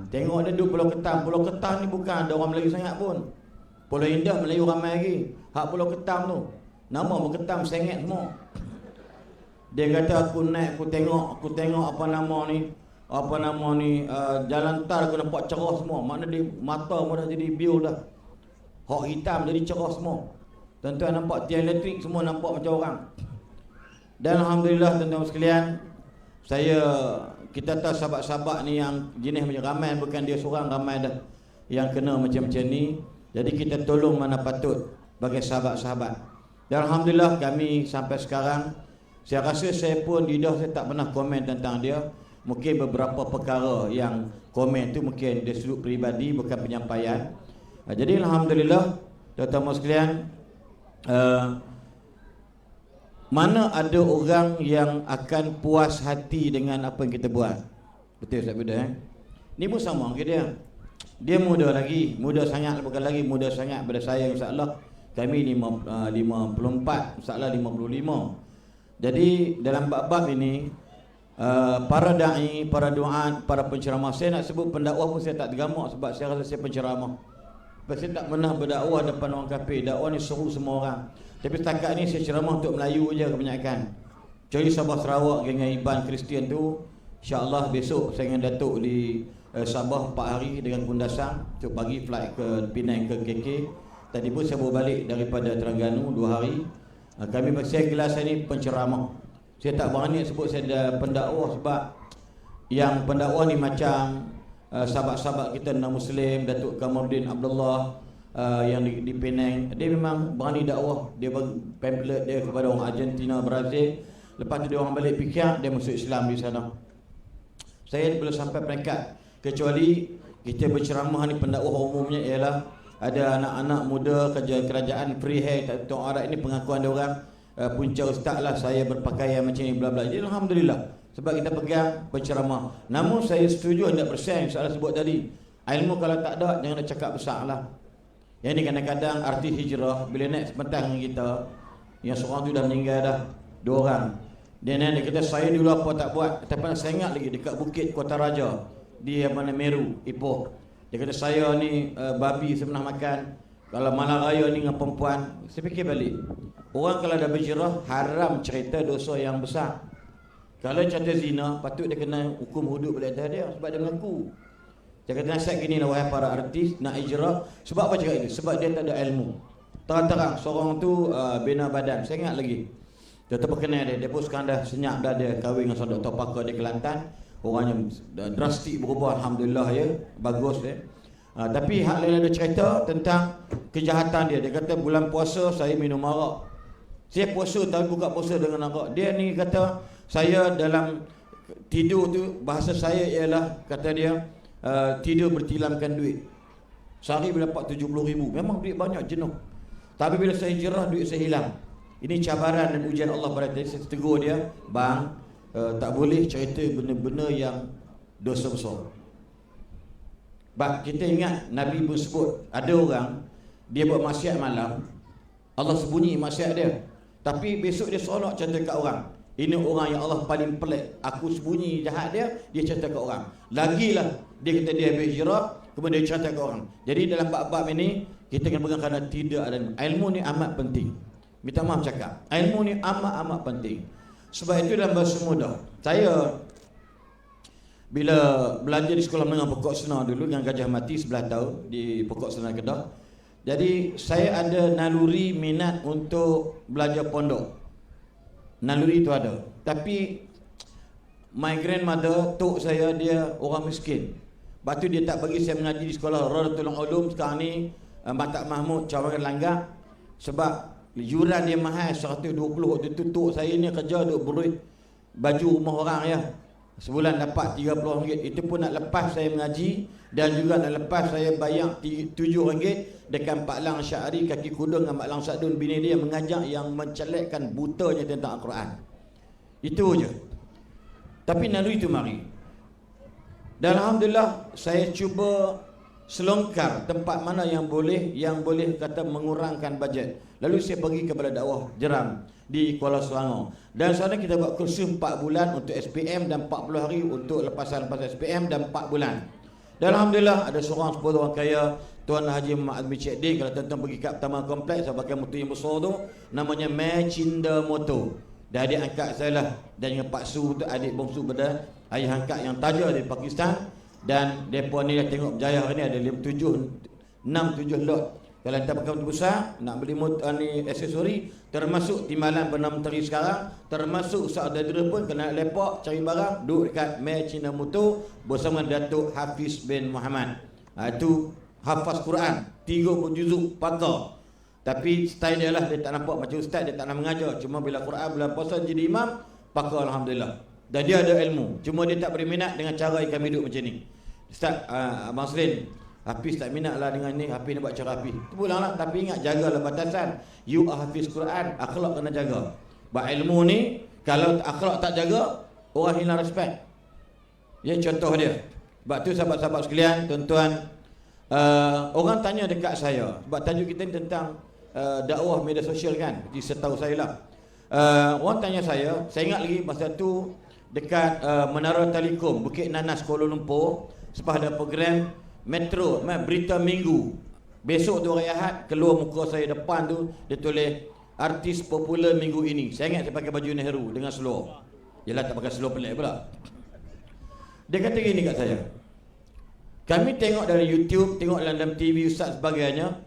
S4: Tengok dia duduk Pulau Ketam. Pulau Ketam ni bukan ada orang Melayu sangat pun. Pulau Indah Melayu ramai lagi. Hak Pulau Ketam tu, nama Pulau Ketam sengit semua. Dia kata aku naik, aku tengok apa nama ni, jalan tar aku nampak cerah semua. Makna dia mata pun dah jadi biru dah. Hak hitam jadi cerah semua. Tuan-tuan nampak tiang elektrik semua nampak macam orang. Dan alhamdulillah tuan-tuan sekalian, kita tahu sahabat-sahabat ni yang jenis macam ramai, bukan dia seorang, ramai dah yang kena macam-macam ni. Jadi kita tolong mana patut bagi sahabat-sahabat. Dan alhamdulillah kami sampai sekarang, saya rasa saya pun lidah saya tak pernah komen tentang dia. Mungkin beberapa perkara yang komen tu mungkin dia sudut peribadi, bukan penyampaian. Jadi alhamdulillah tuan-tuan sekalian, mana ada orang yang akan puas hati dengan apa yang kita buat. Betul Ustaz Buda Ni pun sama ke dia. Dia muda lagi, muda sangat, bukan lagi muda sangat pada saya insya-Allah. Kami 54, insya-Allah 55. Jadi dalam bab-bab ini para dai, para duat, para penceramah, saya nak sebut pendakwah pun saya tak tergamak sebab saya rasa saya penceramah. Sebab saya tak pernah berdakwah depan orang kafir. Dakwah ni seru semua orang. Tapi setakat ni saya ceramah untuk Melayu je kebanyakan. Kecuali Sabah Sarawak dengan Iban Kristian tu, insya-Allah besok saya dengan Datuk di Sabah 4 hari dengan Kundasang. Esok pagi flight ke Penang ke KK. Tadi pun saya baru balik daripada Terengganu 2 hari. Kami saya gelar saya ni penceramah. Saya tak berani sebut saya ada pendakwah sebab yang pendakwah ni macam sahabat-sahabat kita non-Muslim, Datuk Kamarudin Abdullah yang di Penang, dia memang berani dakwah. Dia bagi pamphlet dia kepada orang Argentina, Brazil. Lepas tu dia orang balik fikir, dia masuk Islam di sana. Saya belum sampai peringkat, kecuali kita berceramah ni pendakwah umumnya ialah ada anak-anak muda kerajaan free hair, tak tahu Arab ini pengakuan dia orang punca ustaz lah saya berpakaian macam ni bla bla. Jadi alhamdulillah sebab kita pegang penceramah. Namun saya setuju 100% soalan sebut tadi. Ilmu kalau tak ada jangan nak cakap besarlah. Yang ni kadang-kadang artis hijrah bila naik sebentar dengan kita, yang seorang tu dah meninggal dah, 2 orang. Dia kata saya dulu apa tak buat, tapi saya ingat lagi dekat Bukit Kota Raja di mana Meru, Ipoh. Dia kata saya ni babi saya pernah makan. Kalau malam raya ni dengan perempuan, saya fikir balik. Orang kalau dah berhijrah haram cerita dosa yang besar. Kalau cerita zina, patut dia kena hukum hudud pada atas dia sebab dia mengaku. Dia kata nasihat gini lah wahai para artis nak hijrah. Sebab apa cakap ini? Sebab dia tak ada ilmu. Terang-terang seorang tu bina badan. Saya ingat lagi. Dia terkenal dia pun sekarang dah senyap dah, dia kahwin dengan seorang Dr. Pakar di Kelantan. Orangnya drastik berubah, alhamdulillah ya. Bagus ya. Tapi hak lain ada cerita tentang kejahatan dia. Dia kata bulan puasa saya minum arak. Saya puasa tapi buka puasa dengan arak. Dia ni kata saya dalam tidur tu, bahasa saya ialah kata dia tidur bertilamkan duit. Sehari boleh dapat 70,000. Memang duit banyak, jenuh. Tapi bila saya hijrah, duit saya hilang. Ini cabaran dan ujian Allah pada dia. Saya tegur dia, bang, tak boleh cerita benda-benda yang dosa besar. Kita ingat Nabi pun sebut, ada orang dia buat maksiat malam, Allah sembunyi maksiat dia, tapi besok dia seronok cerita kat orang. Ini orang yang Allah paling pelik, aku sembunyi jahat dia, dia cerita kat orang. Lagilah dia kata dia habis hijrah, kemudian dia cerita kat orang. Jadi dalam bab-bab ini kita kena pegang kerana tidak ada ilmu ni amat penting. Minta maaf cakap, ilmu ni amat-amat penting. Sebab itu dalam bahasa mudah, saya bila belajar di sekolah menengah Pokok Senar dulu dengan Gajah Mati 11 tahun di Pokok Senar Kedah. Jadi saya ada naluri minat untuk belajar pondok. Naluri itu ada. Tapi my grandmother, tok saya, dia orang miskin. Lepas tu dia tak bagi saya mengaji di sekolah Radatul Ulum sekarang ni, Matak Mahmud, Cawangan Langgak. Sebab yuran dia mahal 120. Waktu tu tok saya ni kerja duk beruit baju rumah orang ya. Sebulan dapat RM30. Itu pun nak lepas saya mengaji, dan juga nak lepas saya bayar RM7 dekat Pak Lang Syahri kaki kuda dengan Mak Lang Sadun bini dia mengajak yang mencelekkan butanya tentang Al-Quran. Itu je. Tapi naluri itu mari. Dan alhamdulillah saya cuba selongkar tempat mana yang boleh kata mengurangkan bajet. Lalu saya pergi kepada dakwah Jeram di Kuala Selangor. Dan sana kita buat kursus 4 bulan untuk SPM dan 40 hari untuk lepasan SPM dan 4 bulan. Dan alhamdulillah ada seorang 10 orang kaya, Tuan Haji Muhammad Azmi Cik D. Kalau tuan-tuan pergi kat Taman Kompleks, saya pakai motor yang besar tu, namanya Mecinda Motor. Dan adik angkat saya lah, dan dengan Pak Su tu adik bongsu pada ayah angkat yang tajam di Pakistan. Dan mereka ni dah tengok berjaya hari ni ada 6-7 lot. Kalau anda pakai motor besar, nak beli motor ni aksesori, termasuk timbalan Perdana Menteri sekarang, termasuk Ustaz Adadra pun kena lepak cari barang, duduk dekat Mecinda Motor bersama Datuk Hafiz bin Muhammad. Itu hafaz Quran 30 juzuk pakar. Tapi style dia lah, dia tak nampak macam ustaz, dia tak nak mengajar. Cuma bila Quran, bila puasa jadi imam, pakar alhamdulillah. Dan dia ada ilmu. Cuma dia tak berminat dengan cara yang kami duduk macam ni. Ustaz, Abang Selin, Hafiz tak minat lah dengan ni, Hafiz nak buat cara Hafiz. Itu pulang lah, tapi ingat jagalah batasan. You are Hafiz Quran, akhlak kena jaga. Sebab ilmu ni, kalau akhlak tak jaga, orang hilang respect. Ya, contoh dia. Sebab tu sahabat-sahabat sekalian, tuan-tuan, orang tanya dekat saya, sebab tajuk kita ni tentang dakwah media sosial kan, jadi setahu saya lah. Orang tanya saya ingat lagi masa tu dekat Menara Telekom Bukit Nanas Kuala Lumpur, sebab ada program Metro, berita minggu. Besok tu hari Ahad, keluar muka saya depan tu, dia tulis artis popular minggu ini. Saya ingat saya pakai baju Nehru dengan seluar. Yalah, tak pakai seluar pelik pula. Dia kata gini kat saya, kami tengok dari YouTube, tengok dalam TV ustaz sebagainya,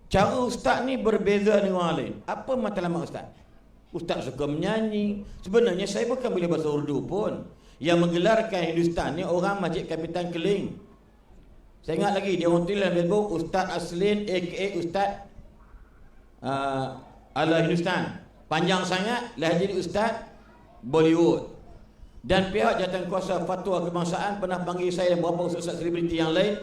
S4: cara ustaz ni berbeza dengan orang lain. Apa matlamat ustaz? Ustaz suka menyanyi. Sebenarnya saya bukan boleh bahasa Urdu pun. Yang menggelarkan Hindustan ni orang Masjid Kapitan Keling. Saya ingat lagi, dia orang tulis dalam Facebook, Ustaz Aslin aka Ustaz ala Hindustan. Panjang sangat, lah jadi Ustaz Bollywood. Dan pihak Jawatankuasa Fatwa Kebangsaan pernah panggil saya dan beberapa ustaz selebriti yang lain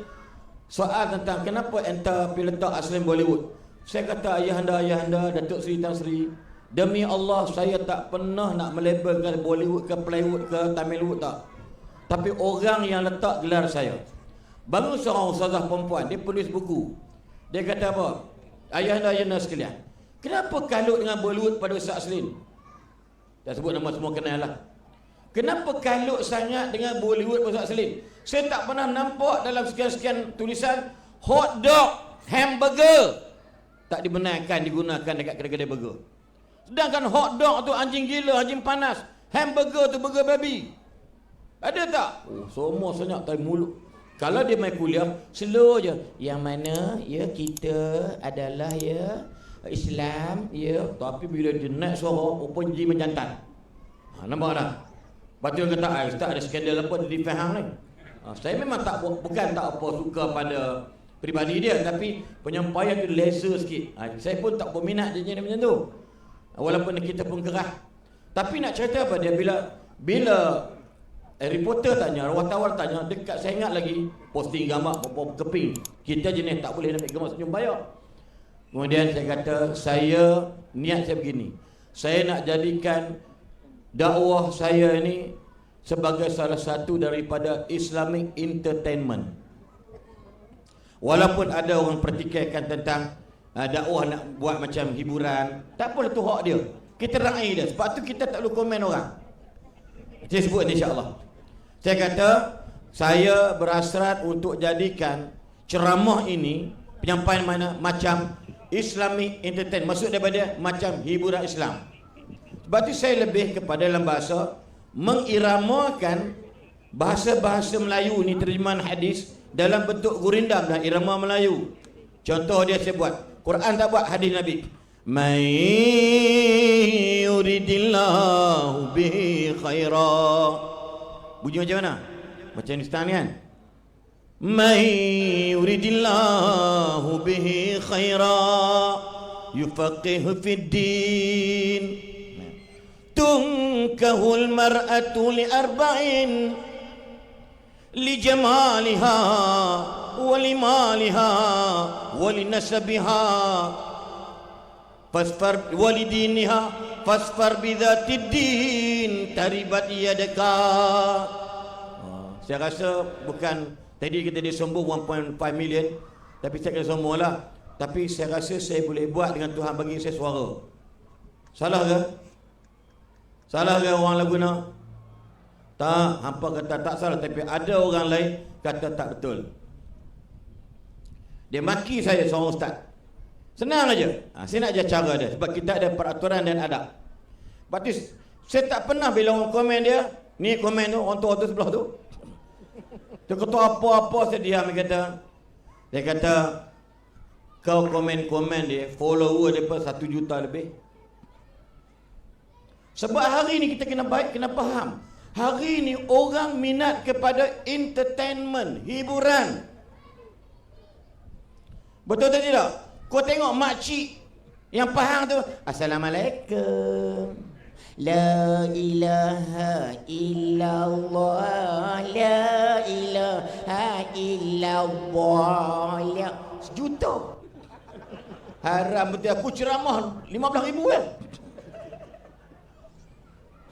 S4: soal tentang kenapa enter pilih letak Aslin Bollywood. Saya kata ayahanda Datuk Seri Tan Sri, demi Allah saya tak pernah nak melabelkan Bollywood ke Playwood ke Tamilwood tak. Tapi orang yang letak gelar saya, baru seorang ustazah perempuan, dia tulis buku. Dia kata apa? Ayahanda sekalian, kenapa kalut dengan Bollywood pada Ustaz Aslin? Dah sebut nama semua kenal lah. Kenapa kalut sangat dengan Bollywood Ustaz Aslin? Saya tak pernah nampak dalam sekian-sekian tulisan hot dog, hamburger tak dibenarkan digunakan dekat kedai-kedai burger. Sedangkan hot dog tu anjing gila, anjing panas. Hamburger tu burger babi. Ada tak? Oh, semua senyap tai mulut. Kalau dia main kuliah, slow je. Yang mana ya kita adalah ya Islam, ya, tapi bila dia naik suara rupa jadi menjantan. Nampak tak? Lepas tu dia kata, ustaz ada skandal apa di faham ni? Saya memang bukan tak apa suka pada peribadi dia, tapi penyampaian tu laser sikit. Saya pun tak berminat dia macam tu. Walaupun kita pun gerah. Tapi nak cerita apa dia, bila reporter tanya, wartawan tanya, dekat saya ingat lagi posting gambar berapa keping. Kita jenis tak boleh nak ambil gambar senyum bayar. Kemudian saya kata, niat saya begini. Saya nak jadikan dakwah saya ini sebagai salah satu daripada Islamic entertainment. Walaupun ada orang pertikaikan tentang dakwah nak buat macam hiburan, tak apa, itu hak dia. Kita raih dia. Sebab tu kita tak perlu komen orang. Saya sebut ni insya-Allah. Saya kata, saya berhasrat untuk jadikan ceramah ini penyampaian mana macam Islamic entertainment, maksud daripada macam hiburan Islam. Sebab tu saya lebih kepada dalam bahasa mengiramakan bahasa-bahasa Melayu ni, terjemahan hadis dalam bentuk gurindam dan irama Melayu. Contoh dia saya buat, Quran tak buat, hadis Nabi. Man yuridillahu bihi khaira. Bunyi macam mana? Macam Hindustan kan? Man yuridillahu bihi khaira yufaqihu fid din. Tunkahul mar'atu li arba'in li jamaliha wa li maliha wa li nasabiha fasfar wa li diniha fasfar bidzatid din taribat yadaka. Saya rasa bukan tadi kita disombong 1.5 million, tapi saya kena sombong lah. Tapi saya rasa saya boleh buat dengan Tuhan bagi saya suara. Salah ke? Salah ke orang lagu nak? Tak, hampa kata tak salah, tapi ada orang lain kata tak betul. Dia maki saya seorang ustaz. Senang aja. Saya nak ajar cara dia, sebab kita ada peraturan dan adab. Berarti saya tak pernah bila orang komen dia, ni komen tu, orang tu sebelah tu. Dia kata apa-apa saya diam. Dia kata kau komen-komen dia, follower dia pun 1 juta lebih. Sebab hari ni kita kena baik, kena faham. Hari ni orang minat kepada entertainment, hiburan. Betul tak tidak? Kau tengok makcik yang faham tu, Assalamualaikum, la ilaha illallah, la ilaha illallah, la. 1 juta. Haram betul, aku ceramah 15,000 kan.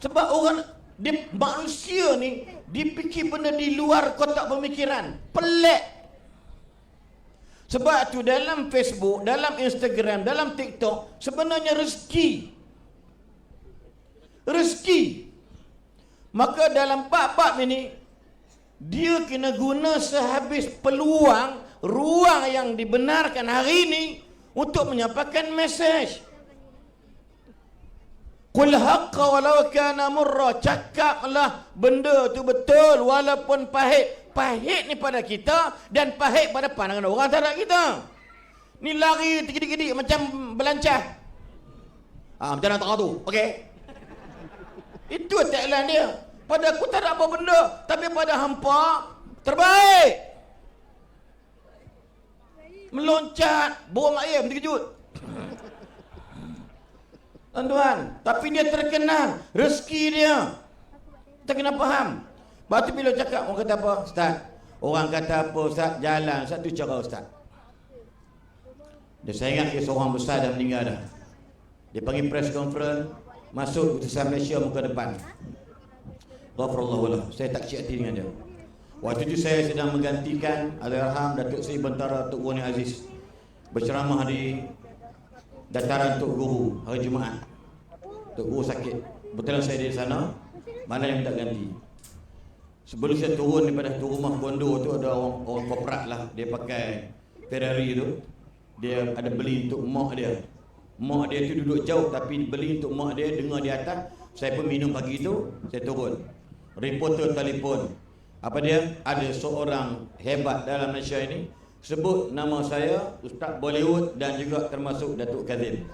S4: Sebab orang, manusia ni dipikir benda di luar kotak pemikiran. Pelik. Sebab tu dalam Facebook, dalam Instagram, dalam TikTok, sebenarnya rezeki. Maka dalam bab-bab ini, dia kena guna sehabis peluang, ruang yang dibenarkan hari ini untuk menyampaikan mesej. Qul haqqa walau kana murra. Cakaplah benda tu betul walaupun pahit. Pahit ni pada kita dan pahit pada pandangan orang terhadap kita. Ni lari tidik-tidik macam belancah. Macam mana tak tu? Okey. Itu tagline dia. Pada aku tak ada apa benda, tapi pada hampa terbaik. Meloncat, buang air, terkejut. Tuan-tuan, tapi dia terkenal, rezeki dia. Kita kena faham. Lepas tu bila cakap, orang kata apa? Ustaz, orang kata apa Ustaz? Jalan, satu cara Ustaz. Dia saya ingat dia seorang besar dah meninggal dah. Dia panggil press conference, masuk utusan Malaysia muka depan. Ghafurullah, saya tak cik hati dengan dia. Waktu itu saya sedang menggantikan Allahyarham Datuk Seri Bentara Tok Guru Aziz berceramah di dataran Tok Guru hari Jumaat. Tok Guru sakit. Betulan saya di sana, mana yang minta ganti. Sebelum saya turun daripada rumah kondo tu, ada orang korporat lah. Dia pakai Ferrari tu. Dia ada beli untuk mak dia. Mak dia tu duduk jauh, tapi beli untuk mak dia, dengar di atas. Saya pun minum pagi tu, saya turun. Reporter telefon. Apa dia? Ada seorang hebat dalam Malaysia ini, sebut nama saya Ustaz Bollywood dan juga termasuk Datuk Kazim.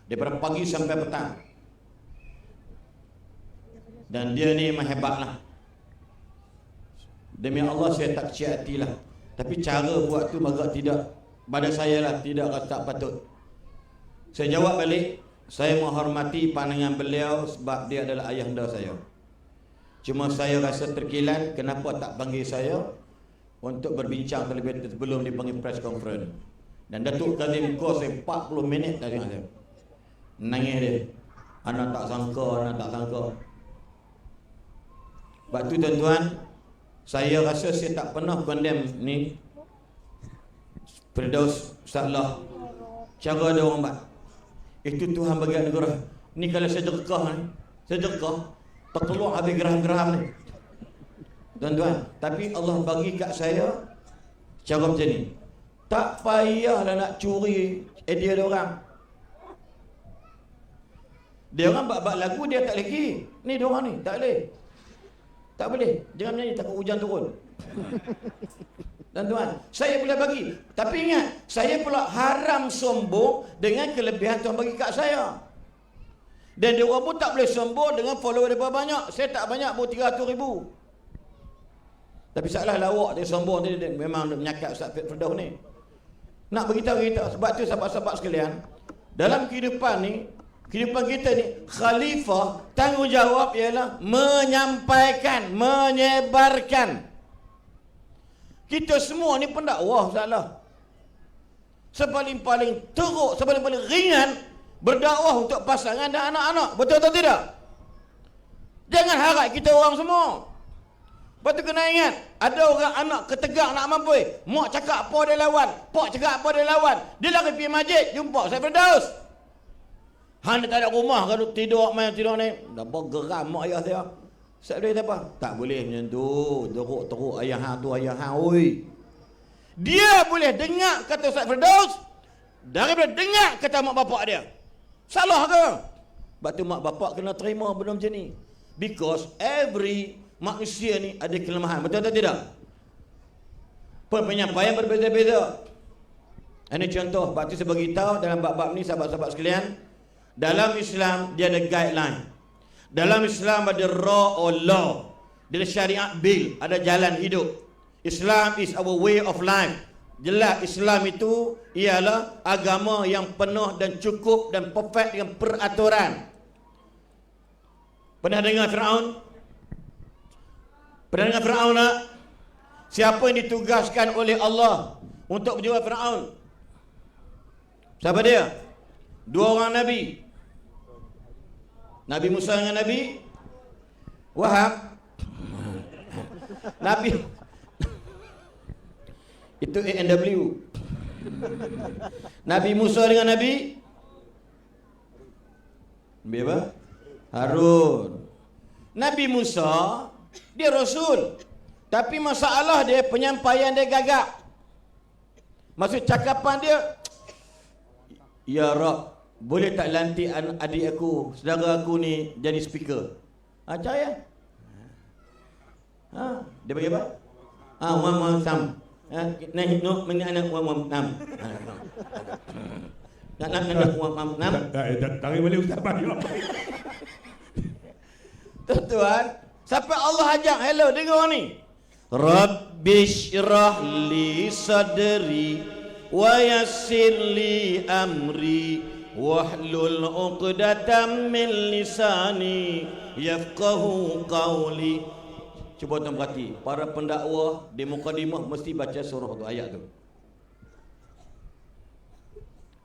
S4: Daripada pagi sampai petang. Dan dia ni memang hebat lah. Demi Allah saya tak kecil hati lah. Tapi cara buat tu agak tidak, pada saya lah, tidak tak patut. Saya jawab balik, saya menghormati pandangan beliau sebab dia adalah ayahanda saya. Cuma saya rasa terkilan kenapa tak panggil saya untuk berbincang terlebih sebelum dipanggil press conference. Dan Datuk Kazim kau saya 40 minit tadi saya. Nangis dia. Anak tak sangka. Sebab tu tuan-tuan, saya rasa saya tak pernah condemn ni Firdaus Ustazlah cara dia orang buat. Itu Tuhan bagi anugerah. Ni kalau saya sedekah tak keluar habis geram-geram ni. Tuan-tuan, tapi Allah bagi kat saya cara macam ni. Tak payahlah nak curi idea dia orang. Dia orang buat lagu dia tak lagi. Ni dia orang ni tak boleh. Tak boleh. Jangan menyanyi takut hujan turun. Tuan-tuan, saya boleh bagi. Tapi ingat, saya pula haram sombong dengan kelebihan Tuhan bagi kat saya. Dan dia orang pun tak boleh sombong dengan follower dia banyak. Saya tak banyak, pun 300,000. Tapi salah lawak dia sombong dia memang menyakat Ustaz Firdaus ni. Nak beritahu kita, sebab tu sahabat-sahabat sekalian, dalam kehidupan kita ni, khalifah tanggungjawab ialah menyampaikan, menyebarkan. Kita semua ni pendakwah salah. Sepaling-paling teruk, sepaling-paling ringan berdakwah untuk pasangan dan anak-anak. Betul atau tidak? Jangan harap kita orang semua. Lepas tu kena ingat, ada orang anak ketegak nak mampu. Mak cakap apa dia lawan, pak cakap apa dia lawan. Dia lagi pergi masjid, jumpa Ustaz Firdaus. Han dia tak ada rumah, kalau tidur main tidur ni. Dapat geram mak ayah dia. Ustaz Firdaus apa? Tak boleh macam tu. Teruk ayah hang tu, ayah hang. Oi. Dia boleh dengar kata Ustaz Firdaus daripada dengar kata mak bapak dia. Salah ke? Sebab tu mak bapak kena terima benda macam ni. Because every manusia ni ada kelemahan. Betul atau tidak? Penyampaian berbeza-beza. Ini contoh. Sebab tu saya beritahu dalam bab-bab ni sahabat-sahabat sekalian. Dalam Islam dia ada guideline. Dalam Islam ada law. Dia ada syariat bill. Ada jalan hidup. Islam is our way of life. Jelas Islam itu ialah agama yang penuh dan cukup dan perfect dengan peraturan. Pernah dengar Firaun? Pernah dengar Firaun tak? Siapa yang ditugaskan oleh Allah untuk berjumpa Firaun? Siapa dia? Dua orang Nabi. Nabi Musa dengan Nabi Wahab. Nabi itu ANW. Nabi Musa dengan Nabi apa? Harun. Nabi Musa dia Rasul. Tapi masalah dia penyampaian dia gagap. Maksud cakapan dia, ya Rab, boleh tak lantik adik aku, saudara aku ni jadi speaker? Macam ya? Dia bagi apa? Wan sam. Naik no anak wan nam. Nak wan nam.
S2: Tak boleh ustaz banyak.
S4: Tuan, sampai Allah ajak, hello dengar ni. Rabbi syrah li sadri wa yassir li amri wahlul 'uqdatam min lisani yafqahu qawli. Cuba tuan perhati, para pendakwah di mukadimah mesti baca surah tu, ayat tu.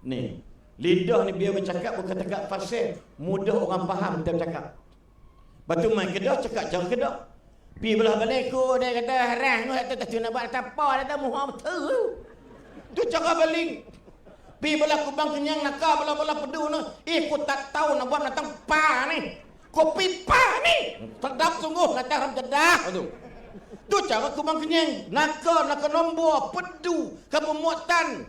S4: Ni, lidah ni biar bercakap bukan cakap fasih, mudah orang faham kita bercakap. Lepas tu main Kedah cakap cara Kedah. Pi belah baliku dia kata harang tu nak buat apa dia tak muha betul. Tu cara baling. Pi belah Kubang Kenyang nakal belah Pedu ni. Aku tak tahu nak buat datang pa ni. Kopi pa ni. Sedap sungguh kata orang Kedah tu. Tu cara Kubang Kenyang nakal nombor Pedu Kampung Muatan.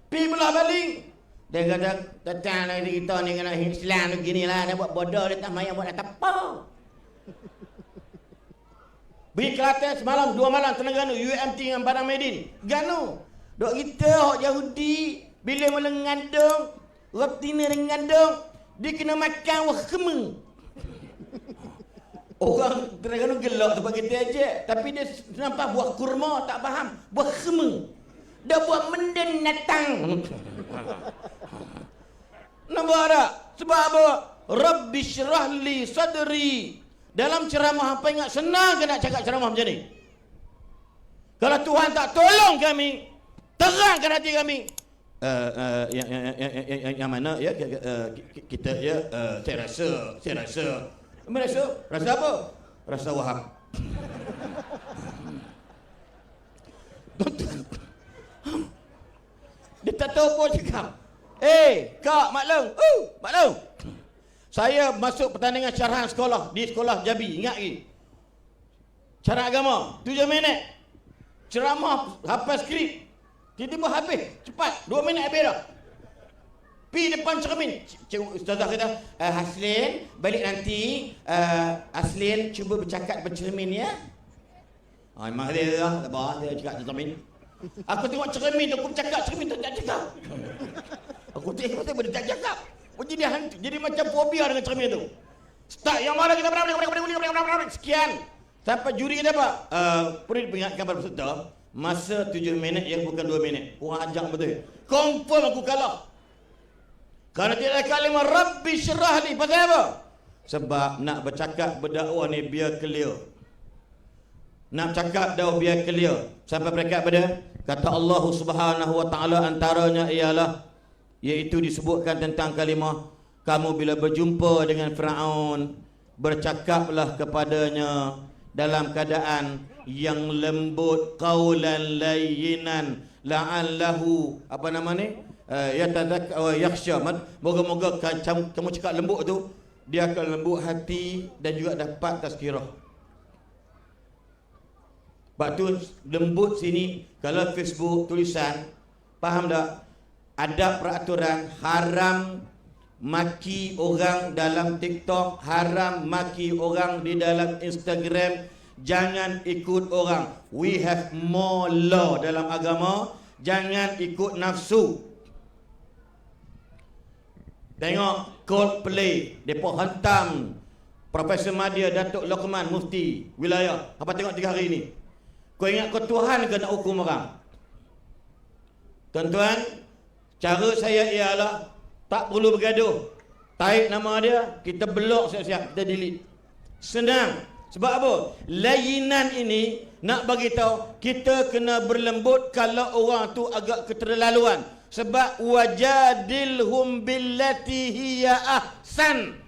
S4: Pi belah baling. Dia kata, datang lagi kita ni kena Islam tu gini lah. Dia buat bodoh, dia tak mayak buat apa. Pergi Kelantan semalam 2 malam Terengganu, UMT dengan Padang Medin. Ganu. Dok kita hok Yahudi bila mula ngandung, retina ngandung, dia kena makan wah kemeng. Orang Terengganu gelak sebab kita aja, tapi dia nampak buah kurma tak faham, buah kemeng. Dah buat menden natang. Nampak tak? Sebab apa? Rabbi syrahli sadri. Dalam ceramah apa ingat senang ke nak cakap ceramah macam ni? Kalau Tuhan tak tolong kami, terangkan hati kami. Yang mana ya kita ya saya rasa apa? Rasa Wahab. Dia tak tahu apa cakap. Kak maklum. Maklum. Saya masuk pertandingan syarahan sekolah di sekolah Jabi, ingat lagi. Syarah agama 7 minit. Ceramah hafal skrip. Tiba-tiba habis, cepat 2 minit habis dah. Pergi depan cermin. Ustazah kata, Haslin balik nanti, Haslin cuba bercakap bercermin ya. Memang dia lah, tak apa, dia cakap cermin. Aku tengok cermin tu, aku bercakap cermin tu tak cakap. Aku tengok dia tak cakap. Jadi macam fobia dengan cermin tu. Start yang mana kita sekian. Sampai juri kata apa? Perlu diperingatkan pada peserta, masa 7 minit yang bukan 2 minit. Kurang ajar betul. Confirm aku kalah. Kerana tidak ada kalimah Rabbi syirahli. Pasal apa? Sebab nak bercakap berdakwah ni biar clear. Nak cakap dakwah biar clear. Sampai berdekat pada kata Allah Subhanahu wa taala antaranya ialah, iaitu disebutkan tentang kalimah, kamu bila berjumpa dengan Firaun, bercakaplah kepadanya dalam keadaan yang lembut, qaulan layyinan la'allahu apa nama ni, yakhsha. Moga-moga kamu cakap lembut tu, dia akan lembut hati dan juga dapat tazkirah. Sebab tu lembut sini, kalau Facebook tulisan, faham tak? Ada peraturan haram maki orang dalam TikTok, haram maki orang di dalam Instagram, jangan ikut orang. We have more law dalam agama, jangan ikut nafsu. Tengok Coldplay, depa hantam Profesor Madya Datuk Lokman Mufti wilayah. Apa tengok 3 hari ni? Kau ingat kau Tuhan ke nak hukum orang? Tuan-tuan, cara saya ialah tak perlu bergaduh. Tarik nama dia, kita blok siap-siap, kita delete. Senang. Sebab apa? Layinan ini nak bagi tahu kita kena berlembut kalau orang tu agak keterlaluan. Sebab wajadilhum billati hiya ahsan.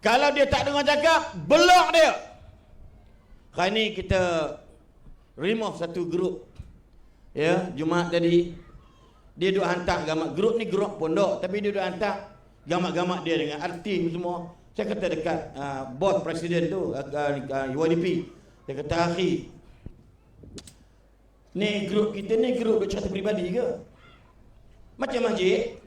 S4: Kalau dia tak dengar cakap, blok dia. Hari ni kita remove satu grup. Ya, Jumaat tadi dia duk hantar gamak. Grup ni grup pondok, tapi dia duk hantar gamak-gamak dia dengan artis semua. Saya kata dekat bos presiden tu, UNDP, dia kata, akhi, ni grup kita ni grup duk cerita peribadi ke? Macam masjid.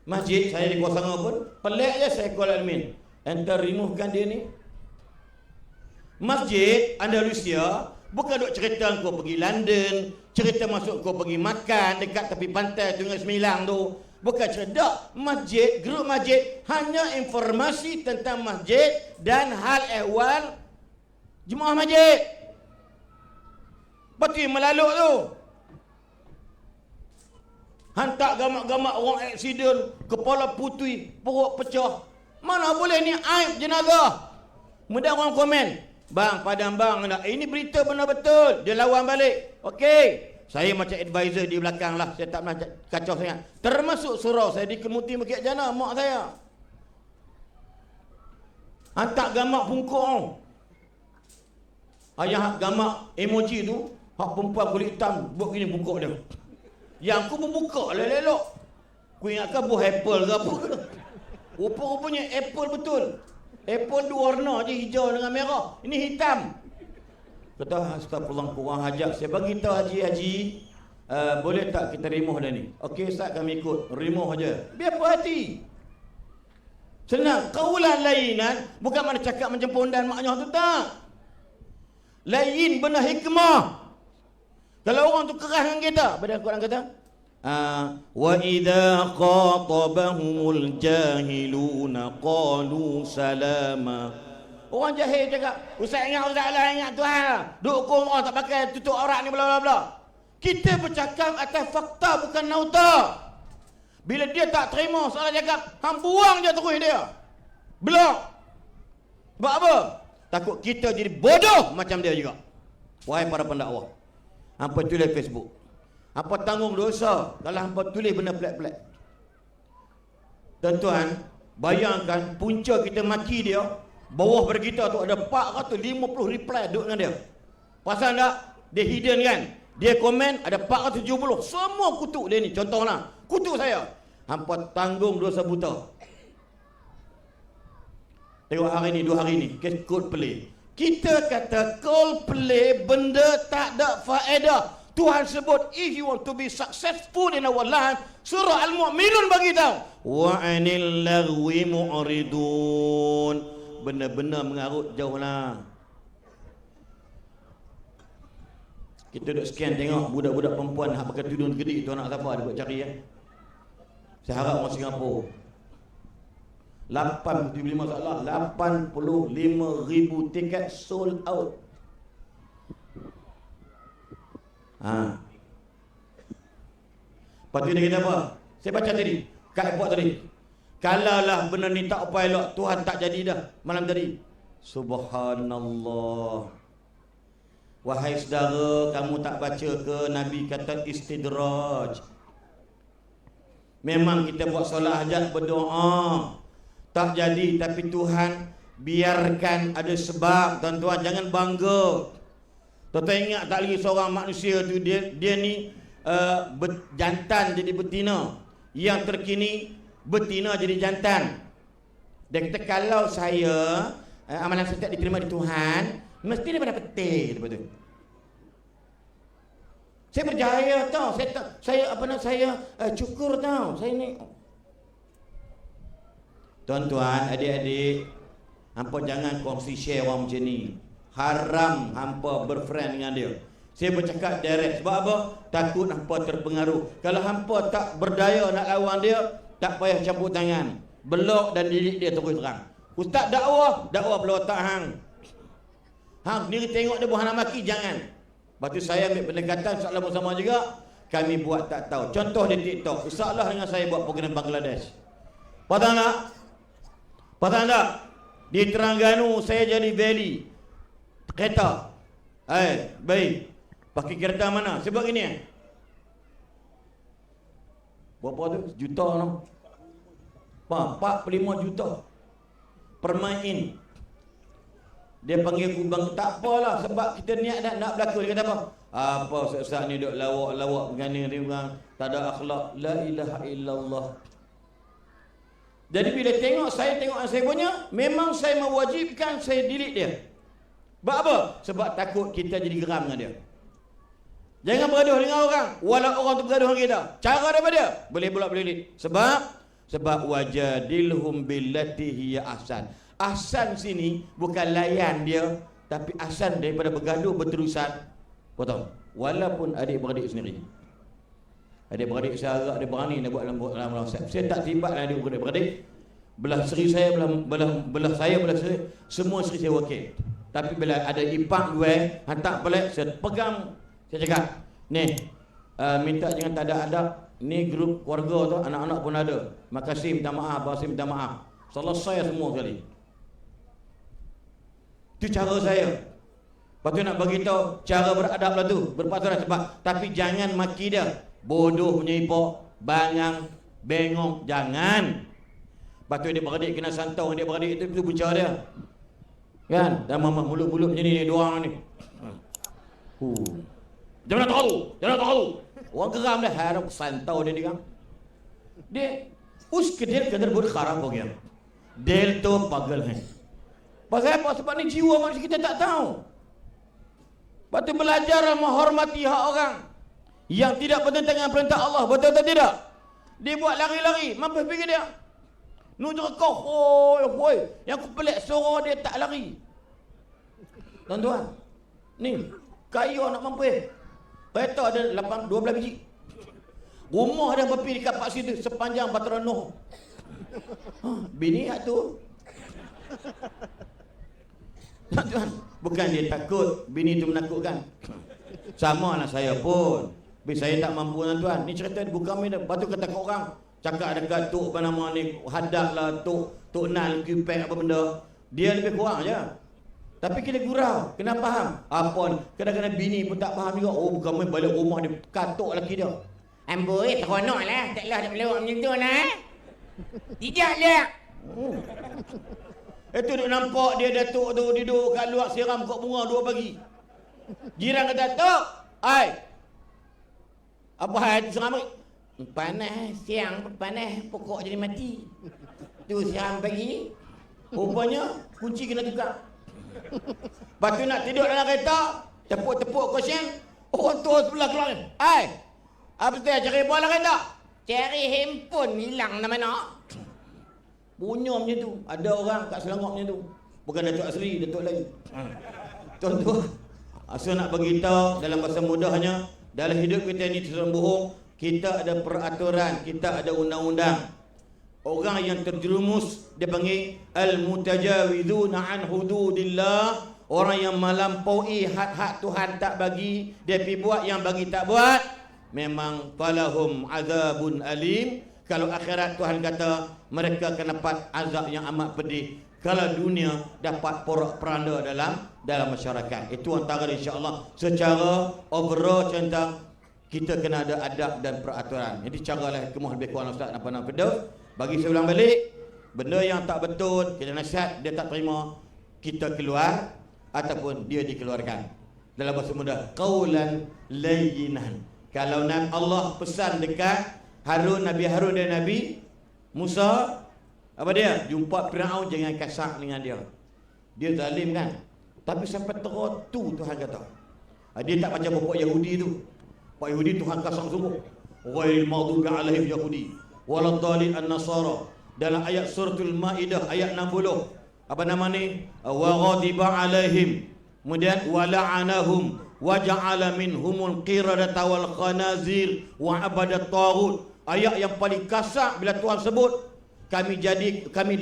S4: Masjid saya di Kuala Selangor pun pelik je saya call admin. Enter removekan dia ni. Masjid Andalusia bukan duk cerita kau pergi London, cerita masuk kau pergi makan dekat tepi pantai Sungai Semilang tu. Bukan cerita. Masjid, grup masjid hanya informasi tentang masjid dan hal ehwal jemaah masjid. Betul melaluk tu. Hantar gamak-gamak orang aksiden, kepala putih, perut pecah. Mana boleh ni aib jenazah. Mudah orang komen, bang, padam bang, ini berita benar betul. Dia lawan balik. Okey. Saya macam advisor di belakang lah. Saya tak pernah kacau sangat. Termasuk surau saya di Kemuti Bukit Jana, mak saya. Hantar gamak pungkong. Ayah gamak emoji tu, hak perempuan kulit hitam, buat gini pungkok dia. Yang aku membuka lelok. Aku ingatkan buah apple ke apa ke. Rupa-rupanya apple betul. Apple dua warna je, hijau dengan merah. Ini hitam. Kata, astagfirullah, kurang hajat. Saya bagi tahu haji-haji, boleh tak kita remove dah ni? Okey Ustaz, kami ikut. Remove aja. Biar puas hati. Senang. Kaulan lainan bukan mana cakap macam pondan maknya tu tak. Lain benda hikmah. Kalau orang tu keras dengan kita, pada Quran kata, wa idza khatabahumul jahiluna qalu salama. Orang jahil cakap, Ustaz lah, ingat Tuhan. Duk hukum orang tak pakai tutup aurat ni bla bla bla. Kita bercakap atas fakta bukan nauta. Bila dia tak terima soalan cakap, hang buang je terus dia. Blok. Sebab apa? Takut kita jadi bodoh macam dia juga. Wahai para pendakwah, hampa tulis Facebook, hampa tanggung dosa kalau hampa tulis benda pelik-pelik. Tuan-tuan, bayangkan punca kita maki dia, bawah pada kita tu ada 450 reply duduk dengan dia. Pasal tak? Dia hidden kan? Dia komen ada 470. Semua kutuk dia ni. Contohlah, kutuk saya. Hampa tanggung dosa buta. Tengok hari ni, 2 hari ni, kes Coldplay. Kita kata Coldplay benda tak ada faedah. Tuhan sebut, if you want to be successful in our life, surah Al-Mu'minun bagi tahu, wa 'anil lagwi mu'ridun. Benda-benda mengarut jauhlah. Kita duduk scan tengok budak-budak perempuan hak pakai tudung gedik tu, anak siapa dia buat cari ya. Saya harap orang Singapura 85 salah 85,000 tiket sold out. Lepas tu dia kata apa? Saya baca tadi kat airport tadi, kalaulah benda ni tak apa elok, Tuhan tak jadi dah malam tadi. Subhanallah. Wahai saudara, kamu tak baca ke Nabi kata istidraj? Memang kita buat solat hajat, berdoa tak jadi, tapi Tuhan biarkan ada sebab. Tuan-tuan jangan bangga. Tuan-tuan ingat tak lagi seorang manusia tu dia ni jantan jadi betina. Yang terkini betina jadi jantan. Dia kata kalau saya amalan saya tak diterima di Tuhan, mesti dia pada petik lepas tu. Saya berjaya tau. Saya cukur tau. Saya ni. Tuan-tuan, adik-adik, hampa jangan kongsi share orang macam ni. Haram hampa berfriend dengan dia. Saya bercakap direct. Sebab apa? Takut hampa terpengaruh. Kalau hampa tak berdaya nak lawan dia, tak payah campur tangan. Blok dan didik dia terus terang. Ustaz dakwah belah otak hang. Hang sendiri tengok dia buah nak maki, jangan. Lepas tu saya ambil pendekatan soalan bersama juga. Kami buat tak tahu. Contoh di TikTok. Ustazlah dengan saya buat program Bangladesh. Patah tak? Patah tak? Di Terengganu saya jadi valley kereta. Baik. Pakai kereta mana? Sebab gini berapa tu? Juta no? 45 juta permain. Dia panggil aku bang, tak apalah sebab kita niat nak berlaku. Dia kata apa? Apa Ustaz ni duk lawak-lawak begini ni orang tak ada akhlak. La ilaha illallah. Jadi bila tengok saya punya, memang saya mewajibkan saya delete dia. Sebab apa? Sebab takut kita jadi geram dengan dia. Jangan bergaduh dengan orang, walau orang tu bergaduh dengan kita. Cara daripada dia, boleh pula delete. Sebab wajadilhum billati hiya ahsan. Ahsan sini bukan layan dia, tapi ahsan daripada bergaduh berterusan. Potong. Walaupun adik-beradik sendiri. Adik-beradik saya agak dia berani nak buat dalam WhatsApp. Saya tak tibat lah adik-beradik. Belah seri saya, belah saya, belah seri, semua seri saya okey. Tapi bila ada ipar dua, hantar pelik, saya pegang. Saya cakap, ni minta jangan tak ada adab. Ni grup keluarga tu, anak-anak pun ada. Makasih, minta maaf, Basim minta maaf. Selesai semua sekali. Itu cara saya. Lepas tu nak bagi tahu cara beradab lah tu, berpaturan sebab. Tapi jangan maki dia. Bodoh punya ipok, bangang, bengong, jangan. Lepas tu dia beradik kena santau, dia beradik itu punca dia. Kan? Dan mama mulut-mulut macam ni, dua orang ni. Jangan tahu. Orang geram dah, harap santau dia ni kan. Dia, उसके दिल के अंदर बहुत खराब हो गया. दिल तो पागल है. Pasal apa? Sebab ni jiwa manusia kita tak tahu. Lepas tu belajar menghormati hak orang yang tidak bertentangan perintah Allah. Betul atau tidak? Dia buat lari-lari, mampu fikir dia. Nujur kau, hoi. Yang aku pelik suara dia tak lari. Tuan-tuan, Ni, kaya nak mampu. Kereta ada 12 biji. Rumah ada berapa dekat Pak Situ sepanjang Bataran Noh. Bini tu. Tuan, bukan dia takut, bini tu menakutkan. Sama lah saya pun. Bila saya tak mampu tuan. Ni cerita bukan main. Lepas tu kata orang cakap dekat tok apa nama ni, hadap lah, tok nal, kupek apa benda. Dia lebih kurang je. Tapi kena gurau, kena faham. Apa kadang-kadang bini pun tak faham juga. Oh, bukan main balik rumah dia katuk lelaki dia.
S5: Amboi, teronok lah. Taklah dia melawak macam tu lah. Tidak lah.
S4: Itu duk nampak dia datuk tu duduk kat luar siram kok bunga 2 pagi. Jiran kata, "Tok, ai. Apa hal siram?
S5: Panas, siang pun panas. Pokok jadi mati. Tu siram pagi.
S4: Rupanya kunci kena tukar. Lepas tu nak tidur dalam kereta, tepuk-tepuk kosen, orang tua sebelah keluar. Ai. Apa tu cari bola kereta?
S5: Cari handphone hilang nama mana?
S4: Punya macam tu. Ada orang kat Selangor macam tu. Bukan Datuk Asri, Datuk lain. Tuan-tuan, asal nak beritahu dalam bahasa mudahnya, dalam hidup kita ni terus bohong, kita ada peraturan, kita ada undang-undang. Orang yang terjerumus dia panggil al-mutajawizuna an hududillah, orang yang melampaui had-had Tuhan tak bagi, dia pergi buat yang bagi tak buat, memang falahum azabun alim. Kalau akhirat Tuhan kata mereka akan dapat azab yang amat pedih. Kalau dunia dapat porak-peranda dalam masyarakat. Itu antara insya-Allah secara overall tentang kita kena ada adab dan peraturan. Jadi caralah kemuh lebih kurang Ustaz apa nak Firdaus. Bagi saya ulang balik, benda yang tak betul, kita nasihat dia tak terima, kita keluar ataupun dia dikeluarkan. Dalam bahasa mudah, qaulan layyinan. Kalau Allah pesan dekat Harun, Nabi Harun dan Nabi Musa, apa dia? Jumpa Firaun jangan kasar dengan dia. Dia zalim kan? Tapi sampai terotu Tuhan kata. Dia tak macam bapak Yahudi tu. Pak Yahudi Tuhan kasar sungguh. Ghairil maghdubi alaihim Yahudi waladhdallin an-nasara. Dalam ayat suratul Maidah ayat 60. Apa nama ni? Wa ghadiba alaihim. Kemudian wa la'anahum wa ja'ala minhumul qiradata wal khanazir wa abadat taghut. Ayat yang paling kasar bila Tuhan sebut kami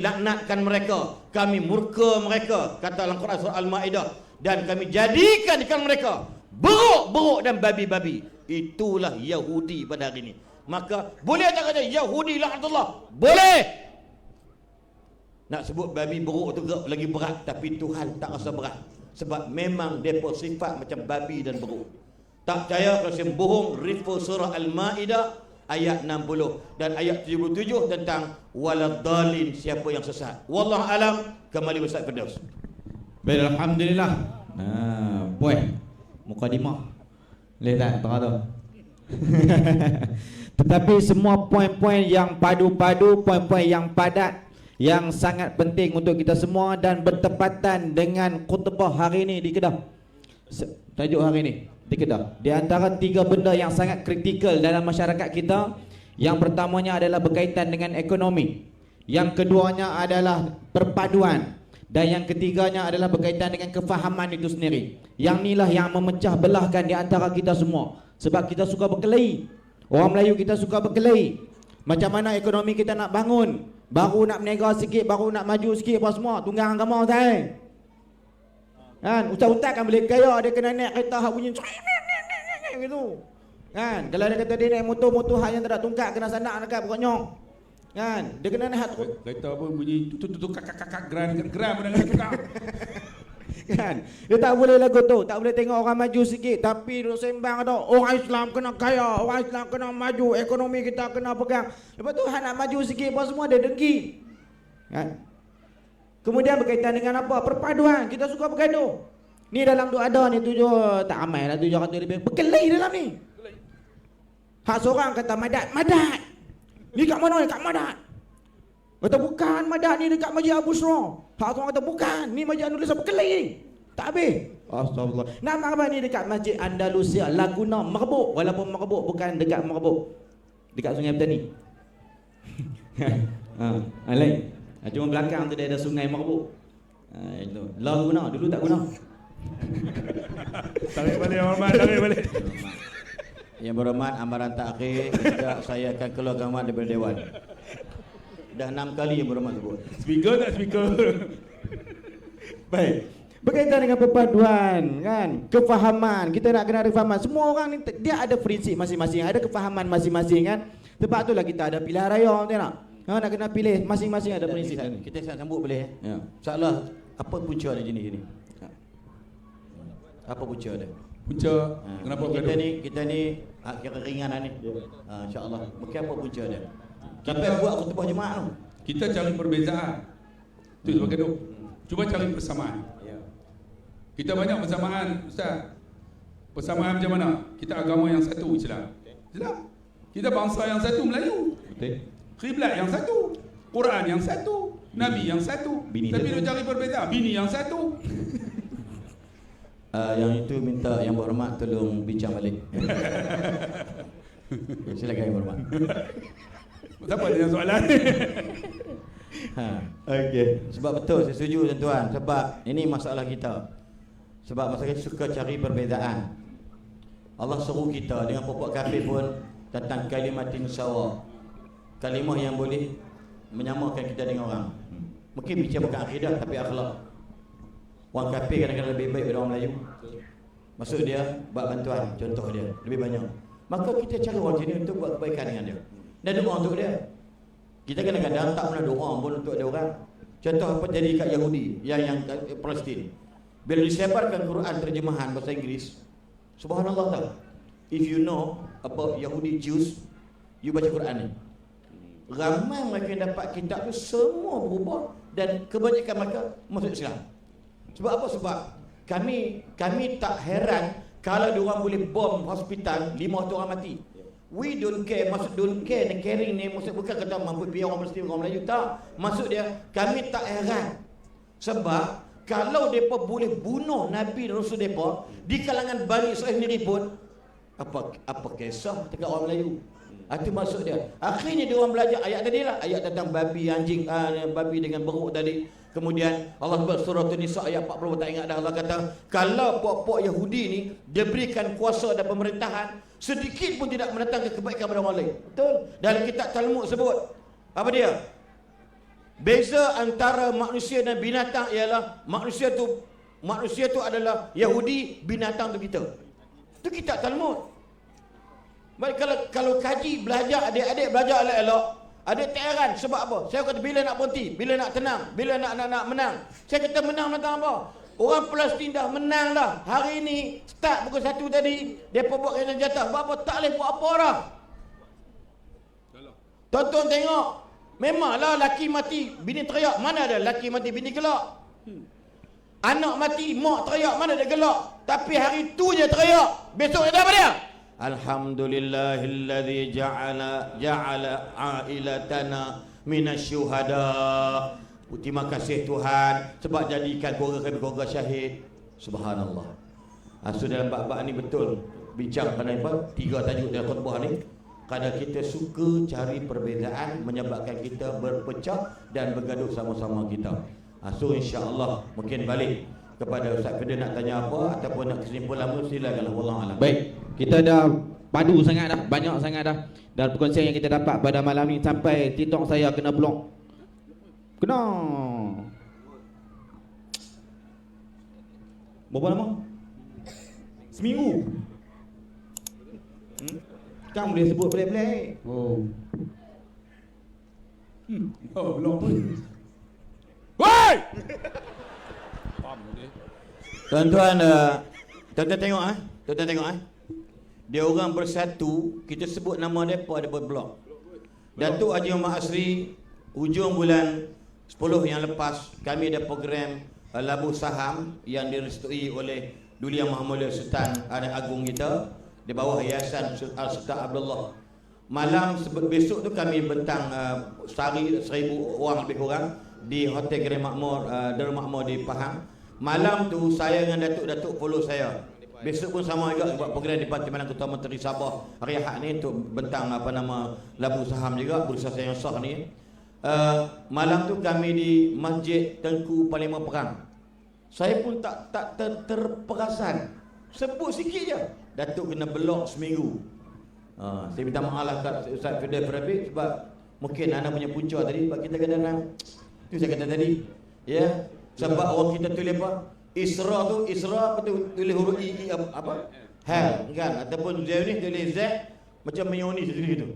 S4: laknatkan mereka, kami murka mereka, kata dalam Quran surah Al-Maidah, dan kami jadikan mereka beruk-beruk dan babi-babi. Itulah Yahudi pada hari ini. Maka boleh tak kata Yahudi laknatullah? Boleh. Nak sebut babi beruk tu lagi berat, tapi Tuhan tak rasa berat. Sebab memang depa sifat macam babi dan beruk. Tak percaya kalau saya bohong, refer surah Al-Maidah ayat 60 dan ayat 77 tentang waladhdallin, siapa yang sesat. Wallahu alam. Kembali Ustaz Firdaus.
S3: Baik, alhamdulillah. Boy. Mukadimah. Lihat tak tu. Tetapi semua poin-poin yang padu-padu, poin-poin yang padat, yang sangat penting untuk kita semua dan bertepatan dengan khutbah hari ini di Kedah. Tajuk hari ini di Kedah. Di antara 3 benda yang sangat kritikal dalam masyarakat kita, yang pertamanya adalah berkaitan dengan ekonomi, yang keduanya adalah perpaduan, dan yang ketiganya adalah berkaitan dengan kefahaman itu sendiri. Yang inilah yang memecah belahkan di antara kita semua. Sebab kita suka berkelahi. Orang Melayu kita suka berkelahi. Macam mana ekonomi kita nak bangun, baru nak berniaga sikit, baru nak maju sikit apa semua, tunggang agama saya. Kan, ustaz-ustaz kan boleh kaya, dia kena naik kereta hak bunyi gitu. Kan, kalau dia kata dia naik motor hak yang tak ada tungkat, kena sandak dekat pokoknya. Kan, dia kena naik
S2: kereta pun bunyi tu kakak geran pada tukar.
S3: Kan, dia tak boleh lagu tu, tak boleh tengok orang maju sikit, tapi duk sembang tu, orang Islam kena kaya, orang Islam kena maju, ekonomi kita kena pegang. Lepas tu hak nak maju sikit apa semua dia dengki. Kan? Kemudian berkaitan dengan apa? Perpaduan. Kita suka bergaduh. Ni dalam tu ada ni 7, tak ramai lah 700 lebih. Berkelahi dalam ni. Hak seorang kata madat. Ni kat mana ni? Kat madat. Kata bukan madat ni dekat Masjid Abu Surah. Hak seorang kata bukan. Ni Masjid Andalusia berkelahi. Tak habis. Astagfirullah. Nama apa ni dekat Masjid Andalusia, Laguna Merbuk. Walaupun Merbuk bukan dekat Merbuk. Dekat Sungai Petani. Lain. Cuma belakang tu dia ada Sungai Merbuk. Itu. Laguna dulu tak guna.
S2: Tarik balik Yang Berhormat, tarik balik.
S4: Yang Berhormat amaran takhir juga saya akan keluarkan Ahmad daripada Dewan. Dah 6 kali Yang Berhormat sebut.
S2: Speaker tak speaker?
S3: Baik. Berkaitan dengan perpaduan kan, kefahaman, kita nak kena ada kefahaman. Semua orang ni dia ada prinsip masing-masing, ada kefahaman masing-masing kan. Sebab itulah kita ada pilihan raya, betul tak? Nak kena pilih masing-masing ada prinsip.
S4: Kita sambut boleh
S3: Ya.
S4: Soalan apa punca dia jenis ni? Apa punca dia?
S2: Punca, kenapa
S4: kita ni kira ringan ni. Insya-Allah. Mungkin apa punca dia? Kita buat khutbah Jumaat tu.
S2: Kita cari perbezaan. Itu sebab gaduh. Cuba cari persamaan. Kita banyak persamaan, Ustaz. Persamaan macam mana? Kita agama yang satu, Islam. Islam. Kita bangsa yang satu, Melayu.
S3: Betul.
S2: Kiblat yang satu, Quran yang satu, Nabi yang satu.
S3: Bini
S2: Tapi
S3: satu.
S2: dia cari perbezaan. Bini yang satu.
S4: Yang itu minta Yang Berhormat tolong bincang balik. Silakan Yang Berhormat.
S2: Siapa ada yang soalan?
S3: Okey.
S4: Sebab betul saya setuju tuan-tuan. Sebab ini masalah kita. Sebab masalah kita suka cari perbezaan. Allah suruh kita dengan pokok kafir pun tentang kalimatin sawa. Kalimah yang boleh menyamakan kita dengan orang. Mungkin bicara bukan akidah tapi akhlak. Orang kafir kadang-kadang lebih baik daripada orang Melayu. Maksud dia buat bantuan, contoh dia lebih banyak. Maka kita cari orang sini untuk buat kebaikan dengan dia. Dan doa untuk dia. Kita kadang-kadang tak pernah doa pun untuk dia orang. Contoh apa jadi kat Yahudi yang Palestin. Bila disebarkan Quran terjemahan bahasa Inggeris, subhanallah tau. If you know about Yahudi Jews, you baca Quran ni. Ramai mereka yang dapat kitab tu semua berubah dan kebanyakan mereka masuk Islam. Sebab apa? Sebab kami tak heran kalau diorang boleh bom hospital 500 orang mati. We don't care. Maksud don't care dan caring ni maksud bukan kata mampu biar orang Palestin orang Melayu tak. Maksud dia kami tak heran. Sebab kalau depa boleh bunuh Nabi dan Rasul depa di kalangan Bani Israel sendiri pun apa kisah dekat orang Melayu. Itu maksud dia. Akhirnya dia orang belajar ayat tadi lah, ayat tentang babi anjing babi dengan beruk tadi. Kemudian Allah surah An-Nisa ayat 40 tak ingat dah, Allah kata kalau puak-puak Yahudi ni diberikan kuasa dan pemerintahan sedikit pun tidak mendatangkan kebaikan pada orang lain. Betul? Dalam kitab Talmud sebut apa dia? Beza antara manusia dan binatang ialah manusia tu adalah Yahudi, binatang tu kita. Itu kitab Talmud. Baik, kalau kaji belajar adik-adik belajar elok-elok, adik tak heran sebab apa? Saya kata bila nak berhenti, bila nak tenang, bila nak menang. Saya kata menang apa? Orang Palestin dah menang dah. Hari ni start pukul 1 tadi, depa buat kena jatah. Sebab apa? Tak boleh buat apa dah. Tonton tengok. Memanglah laki mati, bini teriak. Mana ada laki mati, bini gelak? Anak mati, mak teriak, mana ada gelak? Tapi hari tu je teriak. Besok ada apa dia? Alhamdulillahilladzi ja'ala ailatana minasyuhada. Terima kasih Tuhan sebab jadikan keluarga syahid. Subhanallah. So dalam bab-bab ni betul bincang pada apa? 3 tajuk dalam khutbah ni. Kadang kita suka cari perbezaan menyebabkan kita berpecah dan bergaduh sama-sama kita. So insya-Allah mungkin balik kepada Ustaz Kedah nak tanya apa ataupun nak kesimpulan apa silakan, wallahu alam.
S3: Baik, kita dah padu sangat dah, banyak sangat dah. Dan perkongsian yang kita dapat pada malam ni sampai TikTok saya kena blok. Kena. Berapa lama? Seminggu. Kan boleh sebut pelik-pelik.
S2: Oh. Oh, belum pun. Woi!
S4: Tuan-tuan, tuan-tuan tengok tuan-tuan tengok dia orang bersatu, kita sebut nama depa ada berblok. Datuk Haji Muhammad Asri hujung bulan 10 yang lepas kami ada program labuh saham yang direstui oleh Duli Yang Maha Mulia Sultan Agung kita di bawah Yayasan Sultan Abdullah. Malam besok tu kami bentang sehari 1,000 orang lebih kurang di Hotel Grand Makmur, Darul Makmur di Pahang. Malam tu saya dengan Datuk follow saya. Besok pun sama juga buat program di Parlimen Ketua Menteri Sabah hari Ahad ni untuk bentang labu saham juga bursa yang sah ni. Malam tu kami di Masjid Tengku Parlimen Perang. Saya pun tak terperasan. Sebut sikit je. Datuk kena blok seminggu. Saya minta maaf lah kat Ustaz Fidel Rabi sebab mungkin anak punya punca tadi sebab kita kadang-kadang tu saya kata tadi ya, sebab orang kita tulis apa? Isra apa tu tulis huruf I apa? Hal kan, ataupun Z ni tulis Z macam mayonnaise gitu.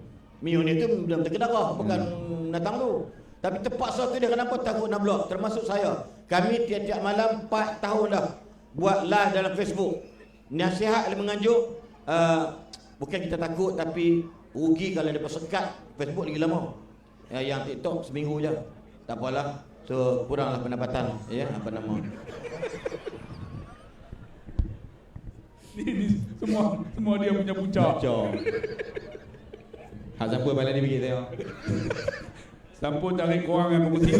S4: Mayonnaise tu belum terkedarah, bukan datang tu. Tapi terpaksa tu dia kenapa takut nak blok, termasuk saya. Kami tiap-tiap malam 4 tahun dah buat live dalam Facebook. Nasihat dan menganjuk, bukan kita takut tapi rugi kalau dia sekat Facebook lagi lama. Yang TikTok seminggu je. Tak apalah. So kuranglah pendapatan ya, apa nama.
S2: Ni semua dia punya punca.
S3: Hak siapa balik ni pergi tengok.
S2: Sampun tarik korang yang bermusik.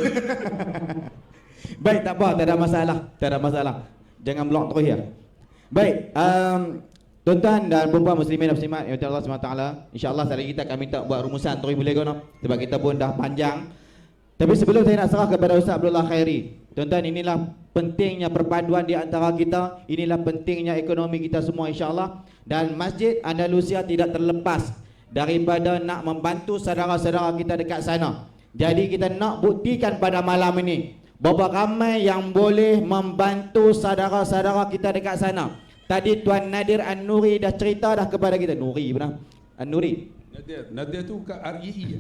S3: Baik, tak apa, tak ada masalah. Jangan blok terus ya. Baik, tuan-tuan dan puan-puan muslimin dan muslimat yang Allah SWT, insya-Allah sekali kita akan minta buat rumusan terus boleh kono sebab kita pun dah panjang. Tapi sebelum saya nak serah kepada Ustaz Abdullah Khairi, tuan-tuan, inilah pentingnya perpaduan di antara kita, inilah pentingnya ekonomi kita semua insya-Allah, dan Masjid Andalusia tidak terlepas daripada nak membantu saudara-saudara kita dekat sana. Jadi kita nak buktikan pada malam ini berapa ramai yang boleh membantu saudara-saudara kita dekat sana. Tadi Tuan Nadir An-Nuri dah cerita dah kepada kita. Nuri benar? An-Nuri.
S2: Nadir tu kat REE.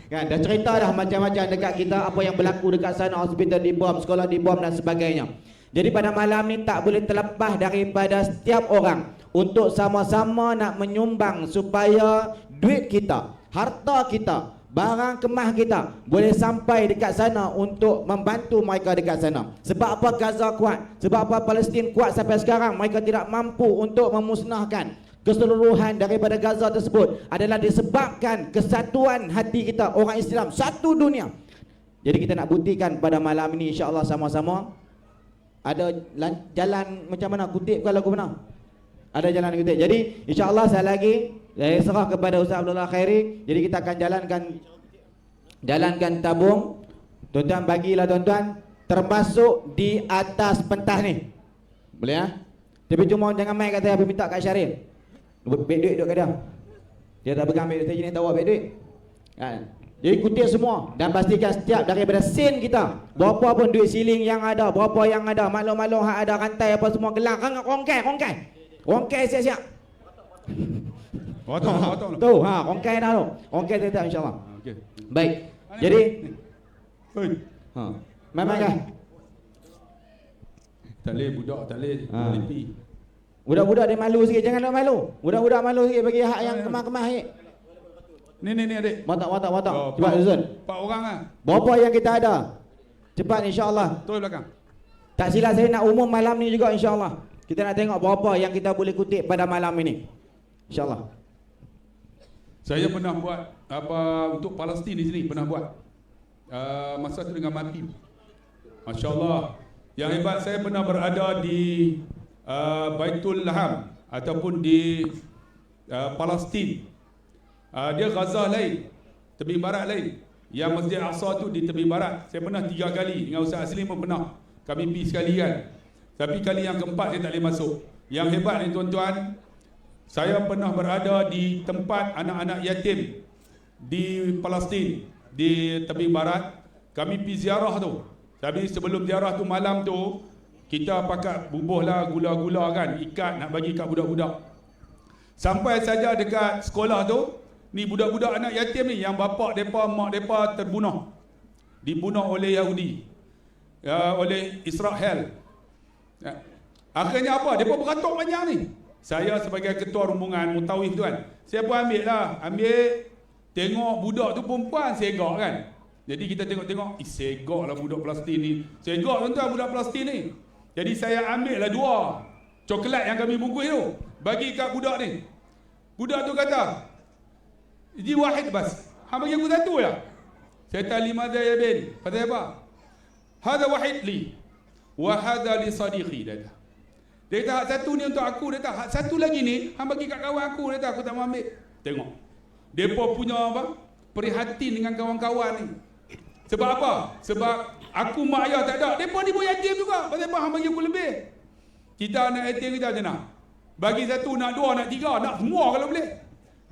S3: Kan dah cerita dah macam-macam dekat kita apa yang berlaku dekat sana, hospital dibom, sekolah dibom dan sebagainya. Jadi pada malam ni tak boleh terlepas daripada setiap orang untuk sama-sama nak menyumbang supaya duit kita, harta kita, barang kemah kita boleh sampai dekat sana untuk membantu mereka dekat sana. Sebab apa Gaza kuat? Sebab apa Palestin kuat sampai sekarang? Mereka tidak mampu untuk memusnahkan keseluruhan daripada Gaza tersebut adalah disebabkan kesatuan hati kita orang Islam satu dunia. Jadi kita nak buktikan pada malam ini insya-Allah sama-sama. Ada jalan macam mana kutip kalau aku benar? Ada jalan kutip. Jadi insya-Allah saya serah kepada Ustaz Abdullah Khairi. Jadi kita akan jalankan tabung. Tuan-tuan bagilah tuan-tuan termasuk di atas pentas ni. Boleh ya? Tapi cuma jangan main kata apa minta kat Syaril. Beg duit duduk kat dia. Dia tak pegang beg duit, saya jenis tahu beg duit. Kan? Jadi kutip semua dan pastikan setiap daripada sen kita, berapa pun duit siling yang ada, berapa yang ada, maklum-maklum hak ada rantai apa semua gelang, rongkai siap-siap.
S2: Potong.
S3: Tu, rongkai dah tu. Rongkai tetap insya-Allah.
S2: Okey.
S3: Baik. Jadi
S2: Oi.
S3: memang kan
S2: Tak boleh budak, tak boleh lipi.
S3: budak-budak dia malu sikit, jangan nak malu. Budak-budak malu sikit bagi hak yang kemah-kemah sikit.
S2: Ni adik.
S3: Watak.
S2: Oh,
S3: Cepat susun.
S2: 4 orang ah.
S3: Berapa yang kita ada? Cepat insya-Allah.
S2: Terus belakang.
S3: Tak silap saya nak umum malam ni juga insya-Allah. Kita nak tengok berapa yang kita boleh kutip pada malam ini. Insya-Allah.
S2: Saya pernah buat apa untuk Palestin di sini, pernah buat. Masa tu dengan mati. Masya-Allah. Yang hebat saya pernah berada di Baitul Laham ataupun di Palestin. Dia Gaza lain, tepi barat lain. Yang Masjid Aqsa tu di tepi barat. Saya pernah 3 kali dengan Ustaz Aslim pun pernah. Kami pergi sekali kan. Tapi kali yang keempat saya tak boleh masuk. Yang hebat ni tuan-tuan, saya pernah berada di tempat anak-anak yatim di Palestin, di tepi barat. Kami pergi ziarah tu. Tapi sebelum ziarah tu malam tu, kita pakat bubuhlah gula-gula kan, ikat nak bagi kat budak-budak. Sampai saja dekat sekolah tu, ni budak-budak anak yatim ni yang bapak depa, mak depa terbunuh. Dibunuh oleh Yahudi. Oleh Israel. Akhirnya apa? Depa beratuk banyak ni. Saya sebagai ketua rombongan Mutawif tu kan, saya pun ambil tengok budak tu perempuan segak kan. Jadi kita tengok, segak lah budak Palestin ni. Segak tuan-tuan budak Palestin ni. Jadi saya ambil lah 2 coklat yang kami bungkus tu, bagi kat budak ni. Budak tu kata, "Ji wahid bas." Hang bagi aku satu ya. Saya kata, "Limadha ya bin?" Kata apa? "Hadha wahid li wa hadha li sadiqi." Dia kata, "Hak satu ni untuk aku." Dia kata, "Hak satu lagi ni hang bagi kat kawan aku." Dia kata, "Aku tak mau ambil." Tengok. Depa punya apa? Prihatin dengan kawan-kawan ni. Sebab apa? Sebab aku mak ayah tak ada. Depa ni pun yatim juga. Pasal apa hang bagi aku lebih? Kita nak ATM kita macam mana? Bagi satu, nak dua, nak tiga, nak semua kalau boleh.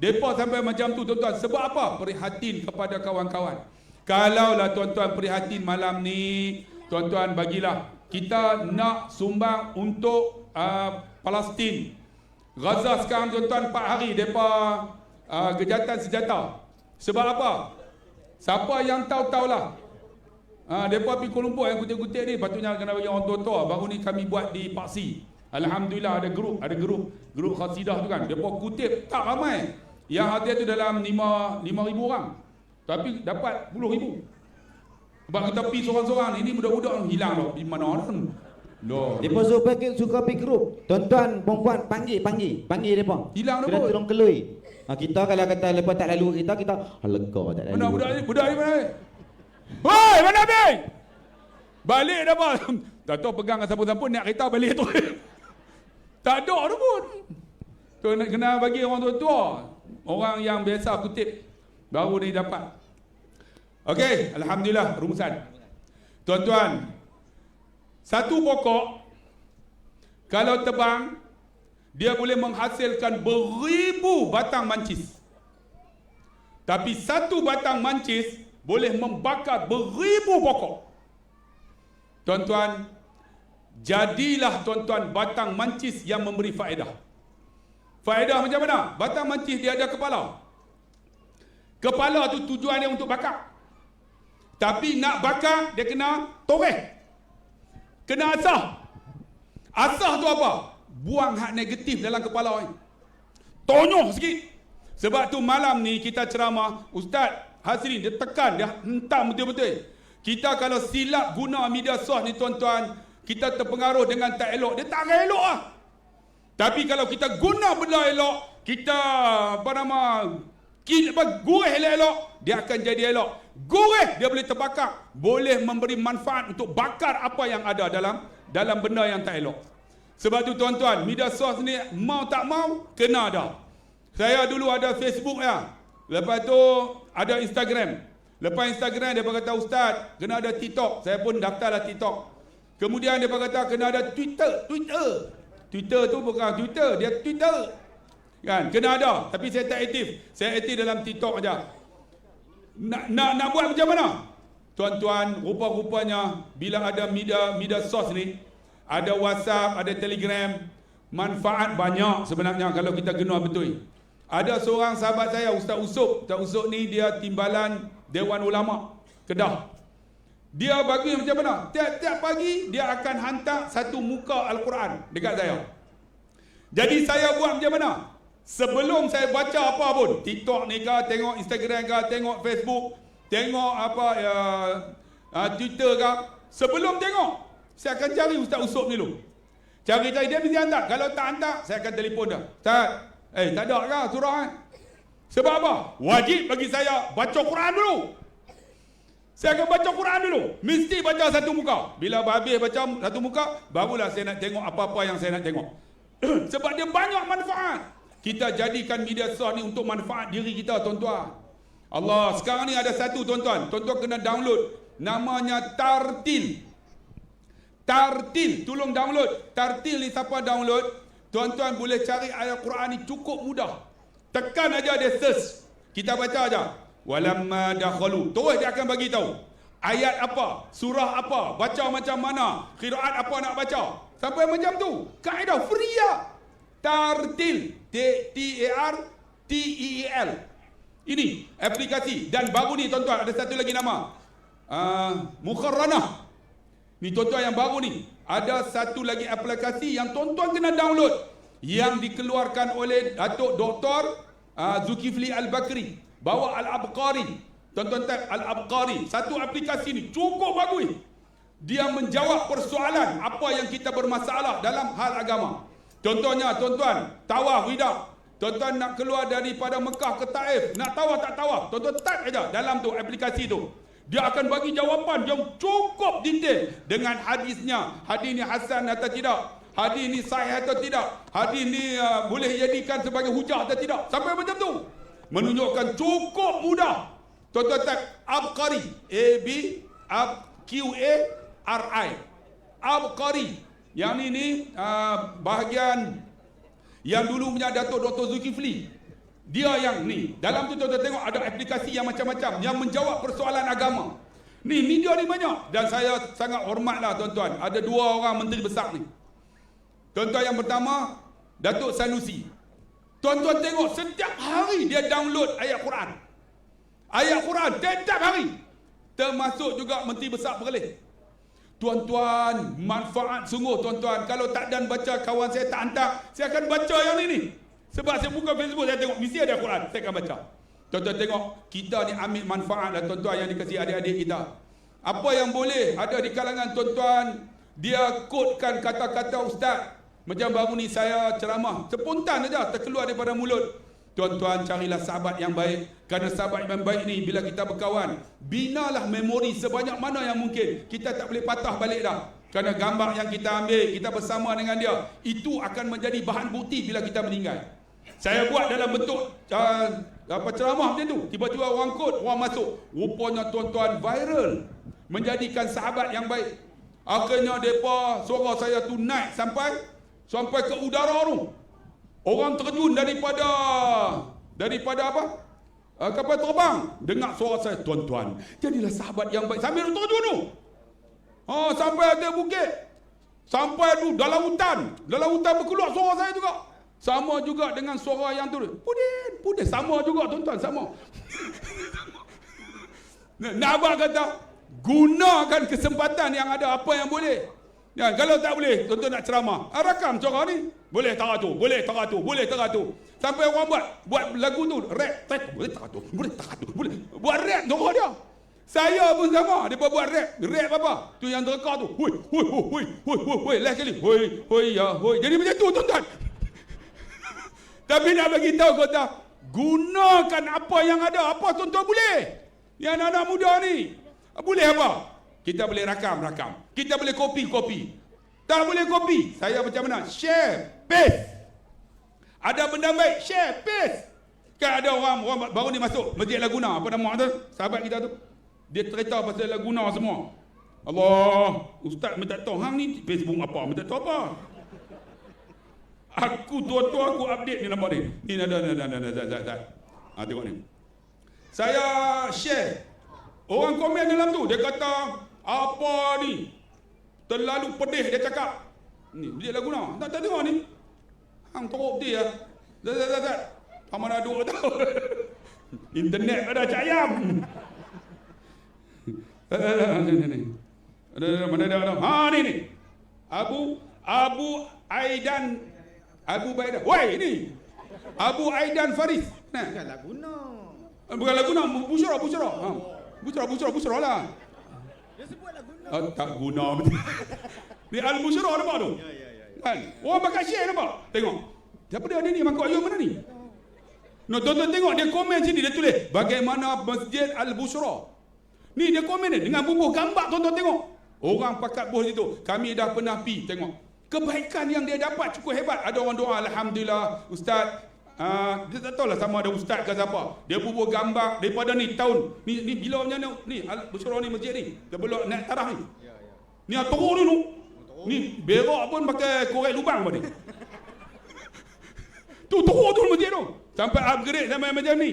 S2: Mereka sampai macam tu tuan-tuan. Sebab apa? Prihatin kepada kawan-kawan. Kalaulah tuan-tuan prihatin malam ni, tuan-tuan bagilah. Kita nak sumbang untuk Palestin. Gaza sekarang tuan-tuan 4 hari mereka gejatan senjata. Sebab apa? Siapa yang tahu-tahulah. Mereka pergi Kuala Lumpur yang kutip-kutip ni, patutnya kena bagi orang tua-tua. Baru ni kami buat di Paksi. Alhamdulillah ada grup khasidah tu kan. Mereka kutip tak ramai. Yang hadir tu dalam 5,000 orang. Tapi dapat 10,000. Sebab kita pergi seorang-seorang, ini budak-budak hilang dah. Di mana dah?
S3: Depa suka pergi grup. Tuan-tuan, perempuan panggil depa.
S2: Hilang dah
S3: Kena
S2: pun.
S3: tolong kelui. Kita kalau kata lepas tak lalu kita lega tak lalu.
S2: Mana budak ni mana? Hoi, mana Abi? Balik dah apa? Tak tahu pegang dengan sampun-sampun naik kereta balik tu. Tak ada tu pun. Tu nak kena bagi orang tua-tua. Orang yang biasa kutip baru ni dapat. Okey, alhamdulillah rumusan. Tuan-tuan, satu pokok kalau tebang dia boleh menghasilkan beribu batang mancis. Tapi satu batang mancis boleh membakar beribu pokok. Tuan-tuan, jadilah tuan-tuan batang mancis yang memberi faedah. Faedah macam mana? Batang mancis dia ada kepala. Kepala tu tujuan dia untuk bakar. Tapi nak bakar dia kena toreh. Kena asah. Asah tu apa? Buang hak negatif dalam kepala ni. Tonyoh sikit. Sebab tu malam ni kita ceramah, Ustaz Hasrin dia tekan, dia hentam betul-betul. Kita kalau silap guna media sos ni tuan-tuan, kita terpengaruh dengan tak elok. Dia tak elok lah. Tapi kalau kita guna benda elok, kita gurih elok-elok, dia akan jadi elok. Gurih dia boleh terbakar, boleh memberi manfaat untuk bakar apa yang ada dalam benda yang tak elok. Sebab tu tuan-tuan, media sos ni mau tak mau kena ada. Saya dulu ada Facebook ya. Lepas tu ada Instagram. Lepas Instagram dia kata Ustaz kena ada TikTok. Saya pun daftarlah TikTok. Kemudian dia kata kena ada Twitter. Twitter tu bukan Twitter, dia Twitter. Kan, kena ada, tapi saya tak aktif. Saya aktif dalam TikTok aja. Nak buat macam mana? Tuan-tuan, rupa-rupanya bila ada media sos ni, ada WhatsApp, ada Telegram, manfaat banyak sebenarnya kalau kita guna betul. Ada seorang sahabat saya, Ustaz Usop ni dia timbalan Dewan Ulama Kedah. Dia bagi macam mana? Tiap-tiap pagi dia akan hantar satu muka Al-Quran dekat saya. Jadi saya buat macam mana? Sebelum saya baca apa pun, TikTok ni ke, tengok Instagram ke, tengok Facebook, tengok Twitter ke, sebelum tengok, saya akan cari Ustaz Usop ni dulu. Cari dia mesti hantar. Kalau tak hantar, saya akan telefon dia. Ustaz, tak ada ke surah kan? Sebab apa? Wajib bagi saya baca Quran dulu. Saya akan baca Quran dulu. Mesti baca satu muka. Bila habis baca satu muka, barulah saya nak tengok apa-apa yang saya nak tengok. Sebab dia banyak manfaat. Kita jadikan media sos ni untuk manfaat diri kita tuan-tuan. Allah, sekarang ni ada satu tuan-tuan. Tuan-tuan kena download. Namanya Tartil. Tartil, tolong download. Tartil ni siapa download? Tuan-tuan boleh cari ayat Quran ni cukup mudah. Tekan aja dia search. Kita baca aja. Walamma dakhalu. Terus dia akan bagi tahu ayat apa, surah apa, baca macam mana, qiraat apa nak baca. Sampai macam tu. Kaedah free ya. Tartil, T-A-R-T-E-E-L. Ini aplikasi dan baru ni tuan-tuan ada satu lagi nama. Mukharranah. Ni tuan-tuan yang baru ni. Ada satu lagi aplikasi yang tuan-tuan kena download yang dikeluarkan oleh Datuk Dr. Zulkifli Al-Bakri. Bawa Al-Abqari. Tuan-tuan type Al-Abqari. Satu aplikasi ni cukup bagus. Dia menjawab persoalan apa yang kita bermasalah dalam hal agama. Contohnya tuan-tuan, tawaf tidak. Tuan-tuan nak keluar daripada Mekah ke Taif, nak tawaf tak tawaf, tuan-tuan type aja dalam tu aplikasi tu. Dia akan bagi jawapan yang cukup detail dengan hadisnya. Hadis ni hasan atau tidak? Hadis ni sahih atau tidak? Hadis ni boleh dijadikan sebagai hujah atau tidak? Sampai macam tu. Menunjukkan cukup mudah. Tuan-tuan type Abqari, A-B-Q-A-R-I. Abqari. Yang ni bahagian yang dulu punya Datuk Dr. Zulkifli. Dia yang ni. Dalam tu tuan-tuan tengok ada aplikasi yang macam-macam yang menjawab persoalan agama. Ni media ni banyak dan saya sangat hormatlah tuan-tuan. Ada 2 orang menteri besar ni. Tuan-tuan yang pertama Datuk Sanusi. Tuan-tuan tengok setiap hari dia download ayat Quran. Ayat Quran setiap hari. Termasuk juga menteri besar Perlis. Tuan-tuan, manfaat sungguh tuan-tuan. Kalau tak dan baca kawan saya tak hantar, saya akan baca yang ni. Sebab saya buka Facebook, saya tengok mesti ada Quran, saya akan baca. Tuan-tuan tengok, kita ni ambil manfaat lah tuan-tuan yang dikasih adik-adik kita. Apa yang boleh ada di kalangan tuan-tuan, dia kodkan kata-kata ustaz. Macam baru ni saya ceramah, spontan saja terkeluar daripada mulut. Tuan-tuan carilah sahabat yang baik. Kerana sahabat yang baik ni bila kita berkawan, binalah memori sebanyak mana yang mungkin. Kita tak boleh patah balik dah. Kerana gambar yang kita ambil, kita bersama dengan dia, itu akan menjadi bahan bukti bila kita meninggal. Saya buat dalam bentuk ceramah macam tu. Tiba-tiba orang kod, orang masuk. Rupanya tuan-tuan viral. Menjadikan sahabat yang baik. Akhirnya mereka, suara saya tu naik sampai ke udara tu. Orang terjun daripada apa? Kapal terbang. Dengar suara saya, tuan-tuan, jadilah sahabat yang baik. Sambil terjun tu. Sampai ada bukit. Sampai tu dalam hutan. Dalam hutan berkeluar suara saya juga. Sama juga dengan suara yang tu. Pudin. Sama juga tuan-tuan, sama. Nabak kata, gunakan kesempatan yang ada apa yang boleh. Ya, kalau tak boleh, tuan-tuan nak ceramah, rakam suara ni. Boleh teratur. Sampai orang buat lagu tu, rap, boleh teratur. Buat rap suara dia. Saya pun sama, dia buat rap apa? Tu yang terka tu. Hoi, last kali. Hoi. Jadi macam tu tuan-tuan. Tapi nak bagi tahu kata, gunakan apa yang ada. Apa tuan-tuan boleh? Yang anak muda ni boleh apa? Kita boleh rakam. Kita boleh copy. Tak boleh copy. Saya macam mana? Share, paste. Ada benda baik, share, paste. Kan ada orang baru ni masuk Masjid Laguna. Apa nama tu? Sahabat kita tu. Dia cerita pasal Laguna semua. Allah, ustaz minta tahu hang ni Facebook apa? Minta tahu apa? Aku tua-tua aku update ni nama dia. Ni ada. Tengok ni. Saya share. Orang komen dalam tu, dia kata, apa ni? Terlalu pedih dia cakap. Ni, dia Laguna. Tak tengok ni. Hang teruk dia. Zat. Sama dah duk tahu. Internet ada cak ayam. Mana ada. Ni. Abu Aidan. Woi ni. Abu Aidan Faris. Nah. Bukan Laguna. Busyara. Busyara lah.
S6: Dia sebut Laguna.
S2: Tak guna betul. Ni Al-Busyara nampak tu? Kan? Orang pakai share nampak? Tengok. Siapa dia ni? Mangkuk ayam mana ni? Tuan-tuan tengok dia komen sini, dia tulis bagaimana Masjid Al-Busyara. Ni dia komen ni dengan bubuh gambar, tuan-tuan tengok. Orang pakat buh situ. Kami dah pernah pi tengok. Kebaikan yang dia dapat cukup hebat. Ada orang doa, alhamdulillah ustaz. Dia tak tahulah sama ada ustaz ke siapa. Dia bubuh gambar daripada ni tahun. Ni bila macam ni Al-Busyara ni masjid ni. Dia belok naik tarah ni. Ni teruk dulu. Ni berak pun pakai korek lubang apa ni. Tu teruk tu masjid tu. Sampai upgrade sampai macam ni.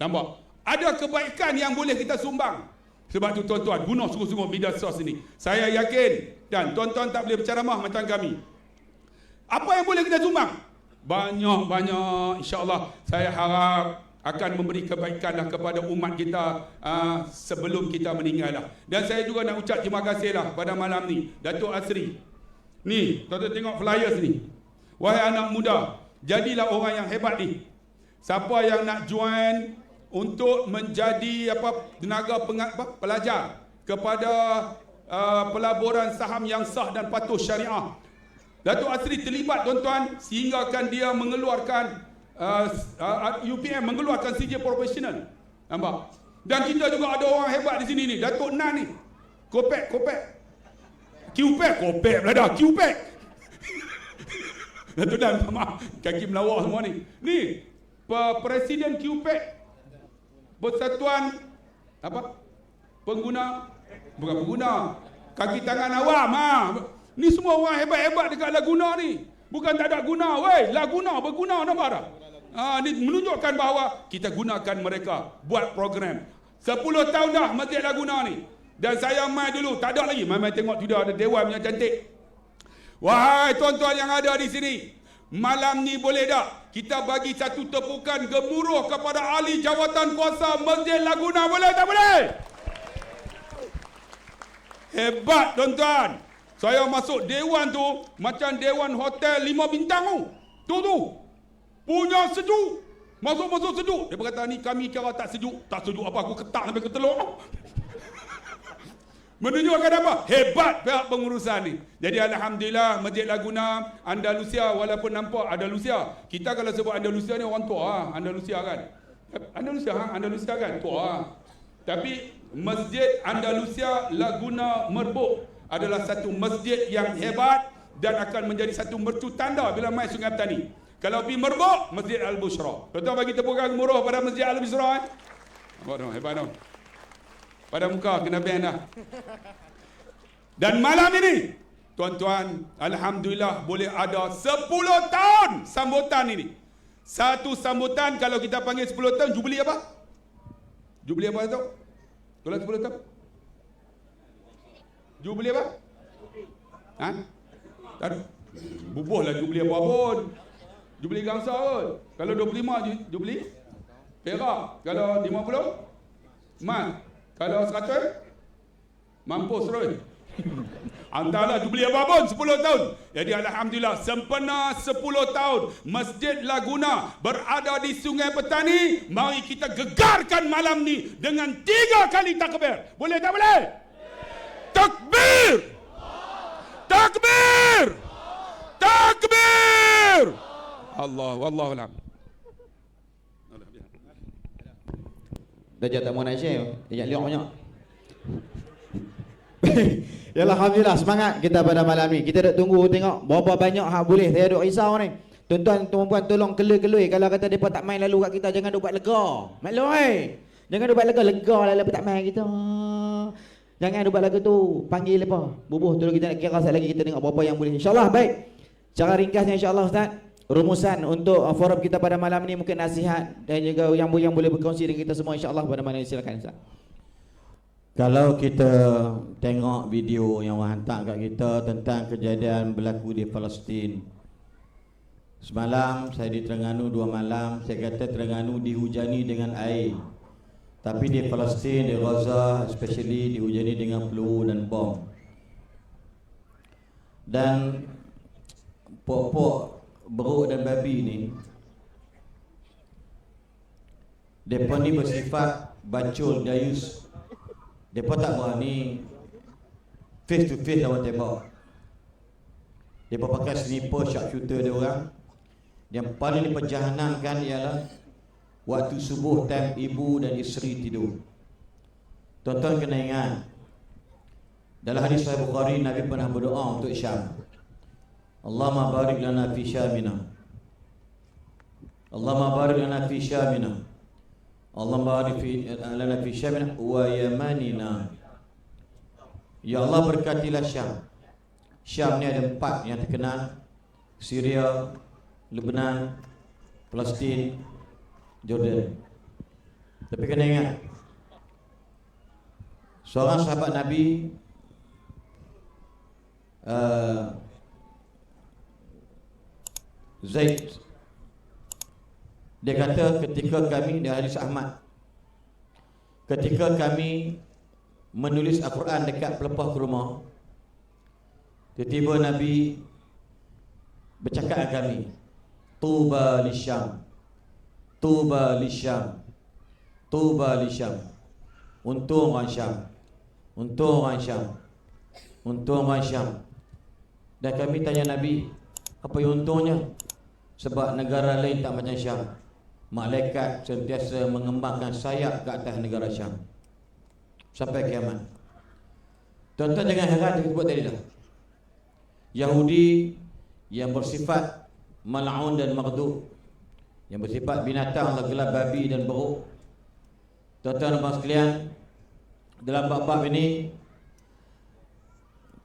S2: Nampak? Ada kebaikan yang boleh kita sumbang. Sebab tu tuan-tuan, guna sungguh-sungguh media sos ini. Saya yakin dan tuan-tuan tak boleh berceramah macam kami. Apa yang boleh kita sumbang? Banyak insya-Allah. Saya harap akan memberi kebaikan kepada umat kita sebelum kita meninggal lah. Dan saya juga nak ucap terima kasih lah pada malam ni Datuk Asri. Ni, tuan-tuan tengok flyers ni. Wahai anak muda, jadilah orang yang hebat ni. Siapa yang nak join untuk menjadi tenaga pelajar kepada pelaburan saham yang sah dan patuh syariah. Datuk Asri terlibat tuan-tuan sehinggakan dia mengeluarkan UPM mengeluarkan CJ profesional. Nampak? Dan kita juga ada orang hebat di sini ni, Datuk Nan ni. Kopek. QPEC pula QPEC. Datuk Nan, maaf, kaki melawak semua ni. Ni Presiden QPEC. Persatuan bukan pengguna kaki tangan awam. Ni semua orang hebat-hebat dekat Laguna ni. Bukan tak ada guna, weh. Laguna berguna, nampak tak? Ni menunjukkan bahawa kita gunakan mereka buat program. 10 tahun dah Masjid Laguna ni. Dan saya mai dulu, tak ada lagi. Mai tengok sudah ada dewan yang cantik. Wahai tuan-tuan yang ada di sini, malam ni boleh tak kita bagi satu tepukan gemuruh kepada ahli jawatan kuasa Masjid Laguna, boleh tak boleh? Hebat tuan-tuan. Saya masuk dewan tu macam dewan hotel 5 bintang tu. Tu. Punya sejuk. Masuk sejuk. Dia berkata ni kami kira tak sejuk. Tak sejuk apa, aku ketak sampai ke telur. Menunjukkan apa? Hebat pihak pengurusan ni. Jadi alhamdulillah Masjid Laguna Andalusia, walaupun nampak Andalusia. Kita kalau sebut Andalusia ni orang tua Andalusia kan. Andalusia kan tua. Tapi Masjid Andalusia Laguna Merbuk adalah satu masjid yang hebat dan akan menjadi satu mercu tanda bila mai Sungai Petani. Kalau pergi Merbuk, Masjid Al-Bushra. Tuan-tuan bagi tepukan gemuruh pada Masjid Al-Bushra. Hebat dong. Pada muka kena ban dah. Dan malam ini, tuan-tuan, alhamdulillah boleh ada 10 tahun sambutan ini. Satu sambutan kalau kita panggil 10 tahun, jubili apa? Jubili apa tu? Kalau 10 tahun? Jubili apa? Tak. Bubuhlah jubili apa pun. Jubili gangsa pun. Kalau 25 jubili perak. Kalau 50 emas. Kalau 100 mampus terus. Antara jubili apa pun 10 tahun. Jadi alhamdulillah sempena 10 tahun Masjid Laguna berada di Sungai Petani. Mari kita gegarkan malam ni dengan 3 kali takbir. Boleh tak boleh? Takbir! Takbir! Takbir! Wallahu a'lam.
S3: Dah tak mau nak share. Dia liok banyak. Ya alhamdulillah, semangat kita pada malam ni. Kita duk tunggu tengok berapa banyak hak boleh. Saya duk risau ni. Tuan-tuan tuan-puan tolong kelui-kelui kalau kata depa tak main lalu kat kita, jangan duk buat lega. Maklum jangan duk buat lega lah lepas tak main kita. Jangan duk buat lagu tu. Panggil depa. Bubuh tolong kita nak kira sekali lagi kita tengok berapa yang boleh. Insya-Allah baik. Cara ringkasnya insya-Allah Ustaz. Rumusan untuk forum kita pada malam ini mungkin nasihat dan juga yang boleh berkongsi dengan kita semua insya-Allah pada malam ini. Silakan Ustaz.
S4: Kalau kita tengok video yang orang hantar kat kita tentang kejadian berlaku di Palestin. Semalam saya di Terengganu 2 malam, saya kata Terengganu dihujani dengan air. Tapi di Palestin, di Gaza especially dihujani dengan peluru dan bom. Dan pokok beruk dan babi ni depa ni bersifat bacul dayus. Depa tak berani face to face lawan tembak. Depa pakai sniper sharpshooter dia orang. Yang paling diperjahanamkan ialah waktu subuh time ibu dan isteri tidur. Tuan-tuan kena ingat, dalam hadis Sahih Bukhari Nabi pernah berdoa untuk Syam. Allahumma barik lana fi Syamina. Allahumma barik lana fi Syamina. Allahumma barik lana fi Syamina wa Yamanina. Ya Allah berkatilah Syam. Syam ni ada 4 yang terkenal: Syria, Lebanon, Palestin, Jordan. Tapi kena ingat, seorang sahabat Nabi Zaid, dia kata ketika kami, di hadis Ahmad, ketika kami menulis Al-Quran dekat pelepah ke rumah, tiba-tiba Nabi bercakap dengan kami, Tuba li Syam, Tuba li Syam, Tuba li Syam. Untung orang Syam, untung orang Syam, untung orang Syam. Dan kami tanya Nabi, apa yang untungnya? Sebab negara lain tak macam Syam. Malaikat sentiasa mengembangkan sayap ke atas negara Syam sampai kiamat. Tuan-tuan jangan heran dia sebut tadi dah. Yahudi yang bersifat mal'un dan maghdub, yang bersifat binatang, Allah gelar babi dan beruk. Tuan-tuan dan puan sekalian, dalam bab-bab ini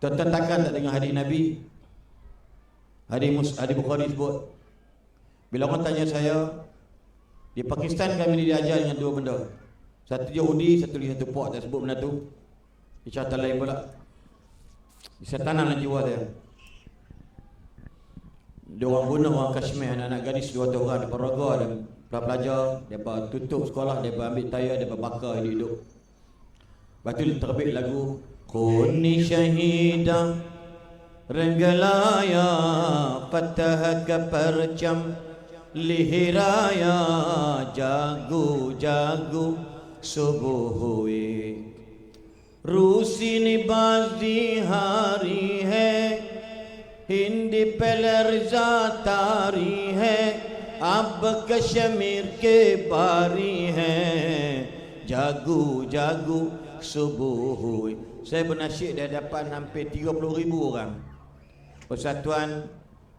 S4: Tuan-tuan takkan tak dengar hadis Nabi. Hadis Bukhari sebut, bila orang tanya saya, di Pakistan kami diajar dengan dua benda. Satu Yahudi, satu puak tak sebut benda tu. Dia cerita lain pula. Setanan dalam jiwa dia. Dia orang bunuh orang Kashmir, anak-anak gadis 200 orang, dia roga, dia pelajar, dia tutup sekolah, dia ambil tayar, dia bakar hidup. Lepas tu dia terbit lagu Kuni syahidah Renggalaya Fatah ke percam Lihiraya Jagu Subuh hui Rusi ni bazi hari hai Hindi peler zatari hai Ab Kashmir ke bari hai Jagu subuh hui. Saya bernasyid di hadapan hampir 30,000 orang.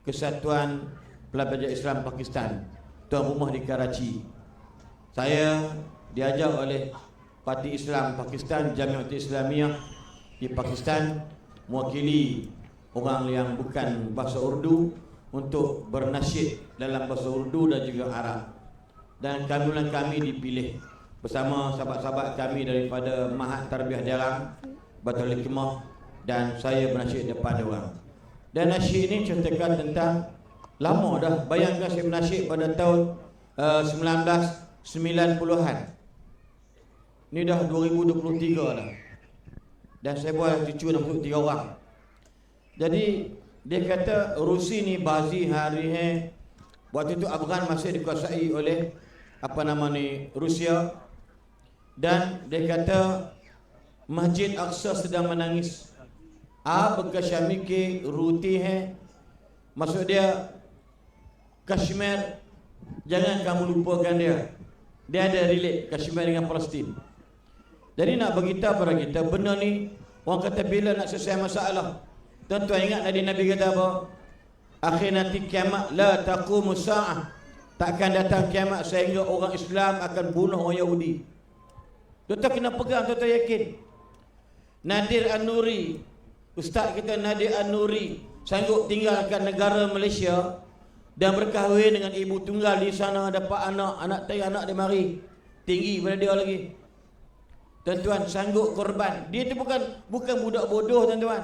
S4: Kesatuan Pelajar Islam Pakistan, tuan rumah di Karachi. Saya diajak oleh Parti Islam Pakistan, Jamiat Islamiyah di Pakistan, mewakili orang yang bukan bahasa Urdu untuk bernasyid dalam bahasa Urdu dan juga Arab. Dan kami dipilih bersama sahabat-sahabat kami daripada Mahat Tarbiyah Jarang, Batul Hikmah, dan saya bernasyid depan orang. Dan nasyid ini ceritakan tentang lama dah. Bayangkan saya bernasyid pada tahun 1990-an. Ini dah 2023 dah. Dan saya buat cucu nak masuk 3 orang. Jadi dia kata Rusi ni bazi hari hai. Waktu itu Afghan masih dikuasai oleh Rusia. Dan dia kata Masjid Aqsa sedang menangis. Ab Kashmir ke ruti hai. Maksud dia Kashmir, jangan kamu lupakan dia. Dia ada relate Kashmir dengan Palestin. Jadi nak beritahu pada kita, benda ni orang kata bila nak selesai masalah. Tuan-tuan ingat Nabi kata apa? Akhir nanti kiamat, la taqumu sa'ah. Takkan datang kiamat sehingga orang Islam akan bunuh orang Yahudi. Tuan-tuan kena pegang, tuan-tuan yakin. Nadir An-Nuri, Ustaz kita Nadir An-Nuri sanggup tinggalkan negara Malaysia dan berkahwin dengan ibu tunggal di sana, dapat anak dia mari tinggi pada dia lagi. Tuan-tuan sanggup korban. Dia tu bukan budak bodoh, tuan-tuan.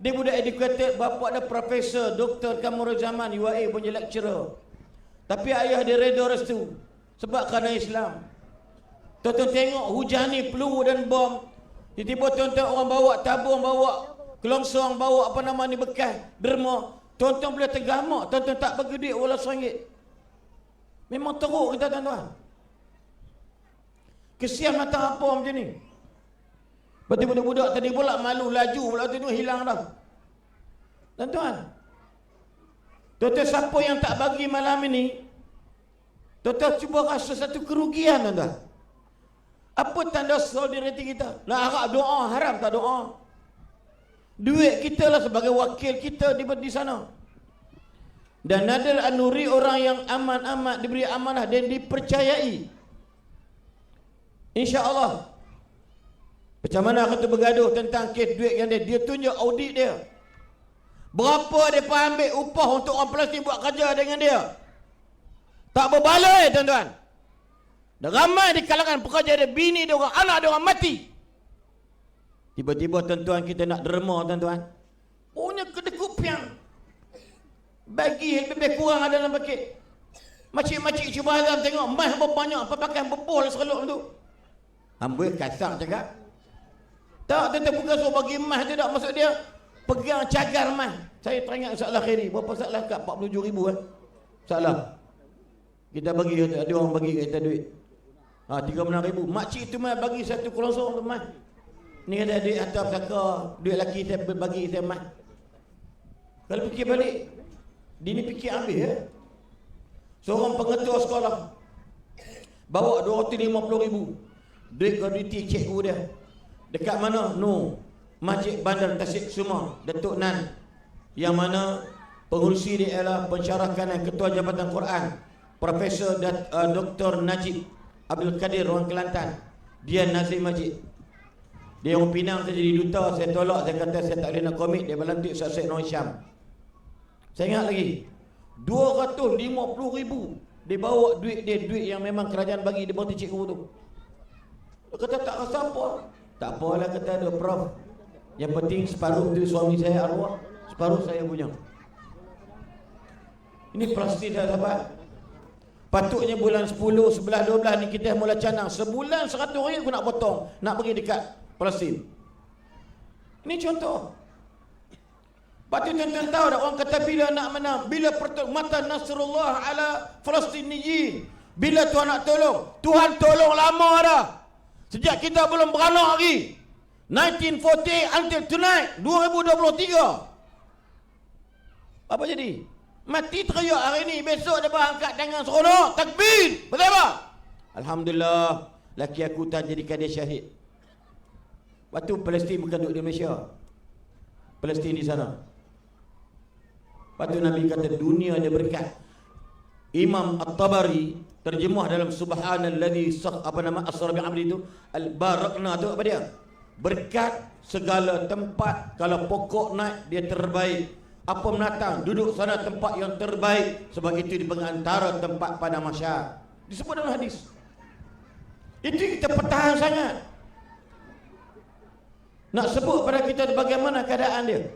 S4: Dia budak educated, bapa dia profesor, Dr. Kamaruzzaman UAE punya lecturer. Tapi ayah dia reda restu sebab kerana Islam. Tuan-tuan tengok hujan ni, peluru dan bom. Tiba-tiba tuan-tuan orang bawa tabung, bawa kelongsong, bawa bekas derma. Tuan-tuan boleh tergamak, tuan-tuan tak bagi duit walau RM1. Memang teruk kita, tuan-tuan. Kesian mata apa macam ni. Berarti budak-budak tadi pula malu laju pula tu hilang dah. Tuan-tuan. Tuan-tuan siapa yang tak bagi malam ini? Tuan-tuan cuba rasa satu kerugian, tuan-tuan. Apa tanda solidariti kita? Nak harap doa, haram tak doa? Duit kita lah sebagai wakil kita di sana. Dan Nadir An-Nuri orang yang aman-aman, diberi amanah dan dipercayai. InsyaAllah. Macam mana kita bergaduh tentang kes duit yang dia tunjuk audit dia. Berapa dia ambil upah untuk orang Palestin buat kerja dengan dia? Tak berbaloi, tuan-tuan. Dan ramai di kalangan pekerja dia, bini dia orang, anak dia orang mati. Tiba-tiba tuan-tuan kita nak derma, tuan-tuan. Punya kedekup piang. Bagi lebih kurang ada dalam paket. Makcik-makcik cuba alam tengok emas berapa banyak, apa pakai bepol seluk tu. Hamba kasar cakap. Tak, tuan-tuan bukan suruh bagi emas tu tak. Maksud dia pegang cagar emas. Saya teringat salah kiri. Berapa salah kat 47,000 Salah. Kita bagi, ada orang bagi kita duit. 36,000. Makcik tu mah bagi satu kelongsong tu emas. Ni ada duit hantar saka, duit lelaki saya bagi saya emas. Kalau fikir balik, dia ni fikir ambil ya. Seorang pengetua sekolah bawa 250,000 duit gratuiti cikgu dia. Dekat mana? No. Masjid Bandar Tasik Suma, Datuk Nan. Yang mana pengurusi dia ialah pensyarah kanan Ketua Jabatan Quran Profesor Dr. Najib Abdul Kadir orang Kelantan. Dia Nazim Masjid. Dia orang Pinang, saya jadi duta, saya tolak, saya kata saya tak boleh nak komit, dia berlantik Syed Nur Syam. Saya ingat lagi, 250,000 dia bawa duit dia, duit yang memang kerajaan bagi, dia berhenti cikgu tu. Dia kata tak rasa apa. Tak apalah kata dia, Prof. Yang penting separuh tu suami saya arwah, separuh saya punya. Ini plastik dah dapat. Patutnya bulan 10, 11, 12 ni kita mula canang. Sebulan 100 ringgit aku nak potong, nak bagi dekat Palestin. Ini contoh. Patut tuan-tuan tahu dah, orang kata bila nak menang, bila mata Nasrullah ala Palestiniyin, bila Tuhan nak tolong, Tuhan tolong lama dah. Sejak kita belum beranak lagi. 1948 until tonight, 2023. Apa jadi? Mati teriak hari ni, besok dia angkat tangan seronok, takbir. Betul apa? Alhamdulillah, laki aku tak jadikan dia syahid. Waktu Palestin bukan duduk di Malaysia, Palestin di sana. Waktu Nabi kata dunia dia berkat. Imam At-Tabari terjemah dalam Subhanalladzi asra bi 'abdi itu, al-barakna tu apa dia? Berkat segala tempat, kalau pokok naik dia terbaik. Apa menatang duduk sana tempat yang terbaik, sebab itu di antara tempat pada mahsyar. Disebut dalam hadis. Itu kita pertahan sangat. Nak sebut pada kita bagaimana keadaan dia.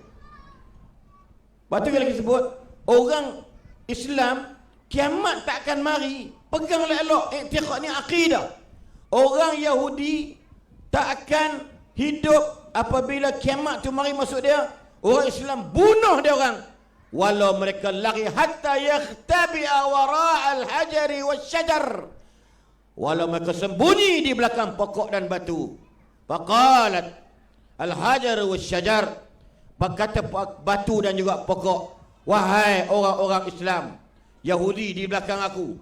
S4: Waktu kita lagi sebut orang Islam kiamat tak akan mari, pegang elok i'tiqad ni akidah. Orang Yahudi tak akan hidup apabila kiamat tu mari masuk dia. Orang Islam bunuh dia orang. Walau mereka lari hatta yakhtabi'a wara'al hajari wasyajar. Walau mereka sembunyi di belakang pokok dan batu. Faqalat al-hajar wasyajar. Kata batu dan juga pokok, wahai orang-orang Islam, Yahudi di belakang aku,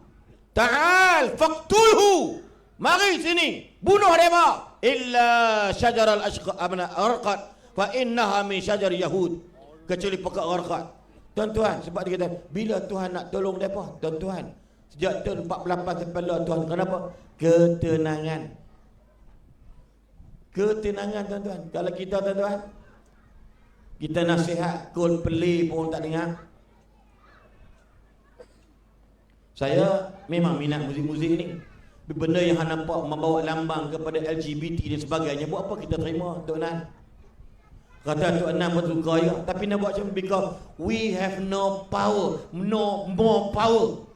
S4: ta'al faqtulhu, mari sini bunuh dia, illa syajar al-arqad fa innaha min syajar Yahud, kecuali pokok arqad. Tuan-tuan, sebab dia kata bila Tuhan nak tolong depa, tuan-tuan, sejak tahun 48 kepala Tuhan. Kenapa? Ketenangan. Ketenangan tuan-tuan. Kalau kita tuan-tuan, kita nasihat Coldplay pun tak dengar. Saya memang minat muzik-muzik ni. Benda yang nampak membawa lambang kepada LGBT dan sebagainya, buat apa kita terima, Tok Nan? Kata Tok Nan betul kaya, tapi nak buat macam because we have no power, no more power.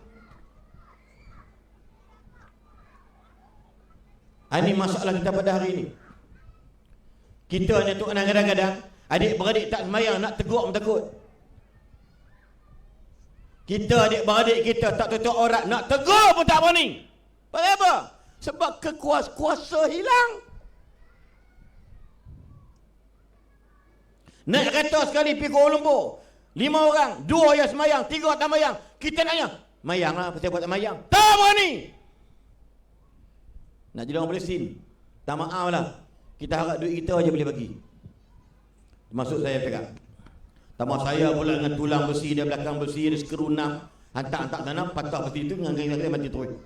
S4: Ini masalah kita pada hari ini. Kita hanya Tok Nan kadang-kadang adik-beradik tak semayang, nak tegur pun takut. Kita adik-beradik kita tak tutup aurat, nak tegur pun tak berani. Kenapa? Sebab kuasa hilang. Naik kereta sekali pergi Kuala Lumpur, 5 orang, 2 yang semayang, 3 tak semayang. Kita naknya, mayang lah, pasal buat tak mayang. Tak berani. Nak jadi orang Palestin, tak maaf lah. Kita harap duit kita aja boleh bagi. Maksud saya cakap, tambah saya pula dengan tulang besi dia, belakang besi dia, skru 6, hantar-hantar sana, patah besi itu dengan kaki mati terus.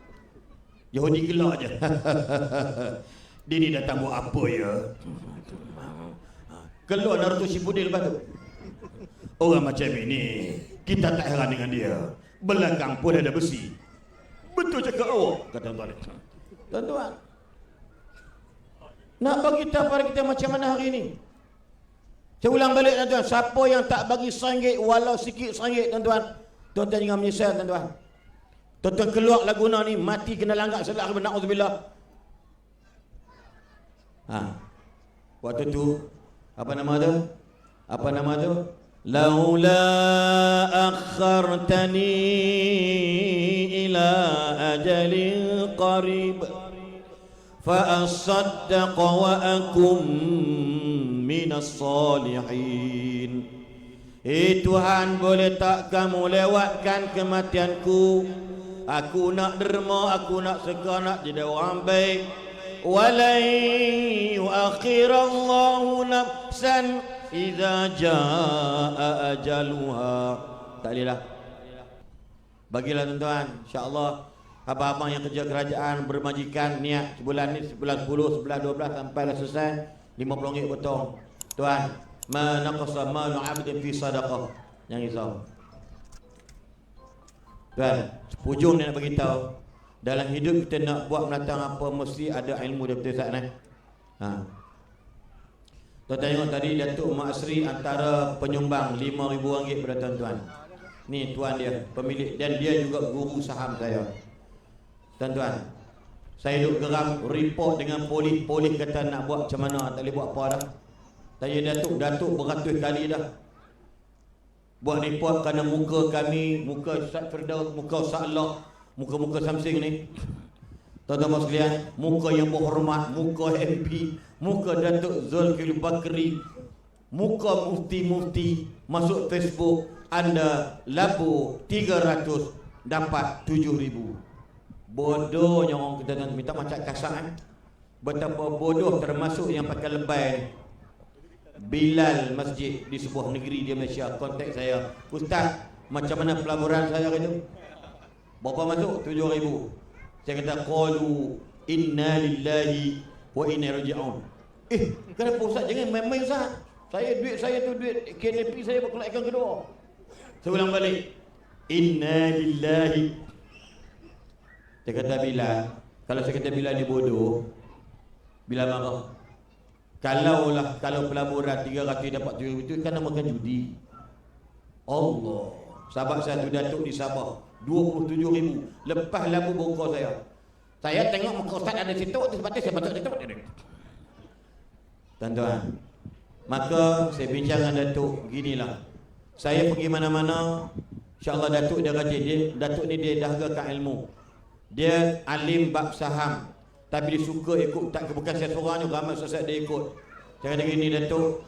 S4: Yahudi gelak je. Dia ni datang buat apa ya? Keluar Naruto Shippuden lepas tu. Orang macam ini kita tak heran dengan dia. Belakang pun ada besi. Betul cakap awak, kata tuan. Tuan-tuan, nak bagi tahu pada kita macam mana hari ini. Saya ulang balik tuan-tuan, siapa yang tak bagi RM1 walau sikit RM1 tuan-tuan, tuan-tuan jangan menyesal tuan-tuan. Tuan-tuan keluar Laguna ni mati kena langgak selak na'udzubillah. Waktu tu apa nama tu? Laula akhartani ila ajalin qarib fa asaddaq wa akum minas salihin. Tuhan, boleh tak kamu lewatkan kematianku? Aku nak derma, aku nak seka, nak jadi orang baik. Walai yuakhirallahu nafsan idza jaa ajaluha. Tak bolehlah. Bagilah tuan-tuan, insya-Allah abang-abang yang kerja kerajaan bermajikan niat sebulan ni, sebulan 10, sebulan 12 sampailah selesai. RM50 potong. Tuan, ma naqasa malu 'abdin fi sadaqah. Jangan risau. Tuan, hujung dia nak beritahu, dalam hidup kita nak buat menatang apa mesti ada ilmu dia, betul tak ni? Tuan tengok tadi Datuk Mak Asri antara penyumbang RM5,000 pada tuan-tuan. Ni tuan dia, pemilik, dan dia juga guru saham saya. Tuan-tuan, saya duduk geram report dengan polis kata nak buat macam mana, tak boleh buat apa dah. Tanya Datuk beratus kali dah buat report kerana muka kami, muka Ustaz Firdaus, muka Ustaz Allah, muka-muka Samsing ni. Tuan-tuan sekalian, muka yang berhormat, muka MP, muka Datuk Zulkifli Bakri, muka mufti-mufti masuk Facebook, anda labur 300 dapat 7,000. Bodohnya orang kita minta macam kasar. Betapa bodoh termasuk yang pakai lebay ni. Bilal masjid di sebuah negeri di Malaysia kontak saya, Ustaz, macam mana pelaburan saya itu? Berapa masuk? 7,000. Saya kata qalu inna lillahi wa inna ilaihi raji'un. Kenapa Ustaz? Jangan main-main Ustaz. Duit saya tu duit KNP saya berkelakkan kedua. Saya ulang balik, inna lillahi. Saya kata Bilal, kalau saya kata Bilal ni bodoh, Bilal marah. Kalau pelaburan 300 dapat 7,000 itu kan namakan judi. Allah, sahabat saya tu Datuk di Sabah 27,000. Lepas labu bongkar saya tengok muka Ustaz ada situ, sebab tu saya baca situ. Tuan-tuan, maka saya bincang dengan Datuk beginilah. Saya pergi mana-mana, insya-Allah Datuk dia rajin. Datuk ni dia dahagakan ilmu. Dia alim bab saham, tapi dia suka ikut, tak bukan saya seorang je, ramai ustaz dia ikut. Saya kata gini, Datuk,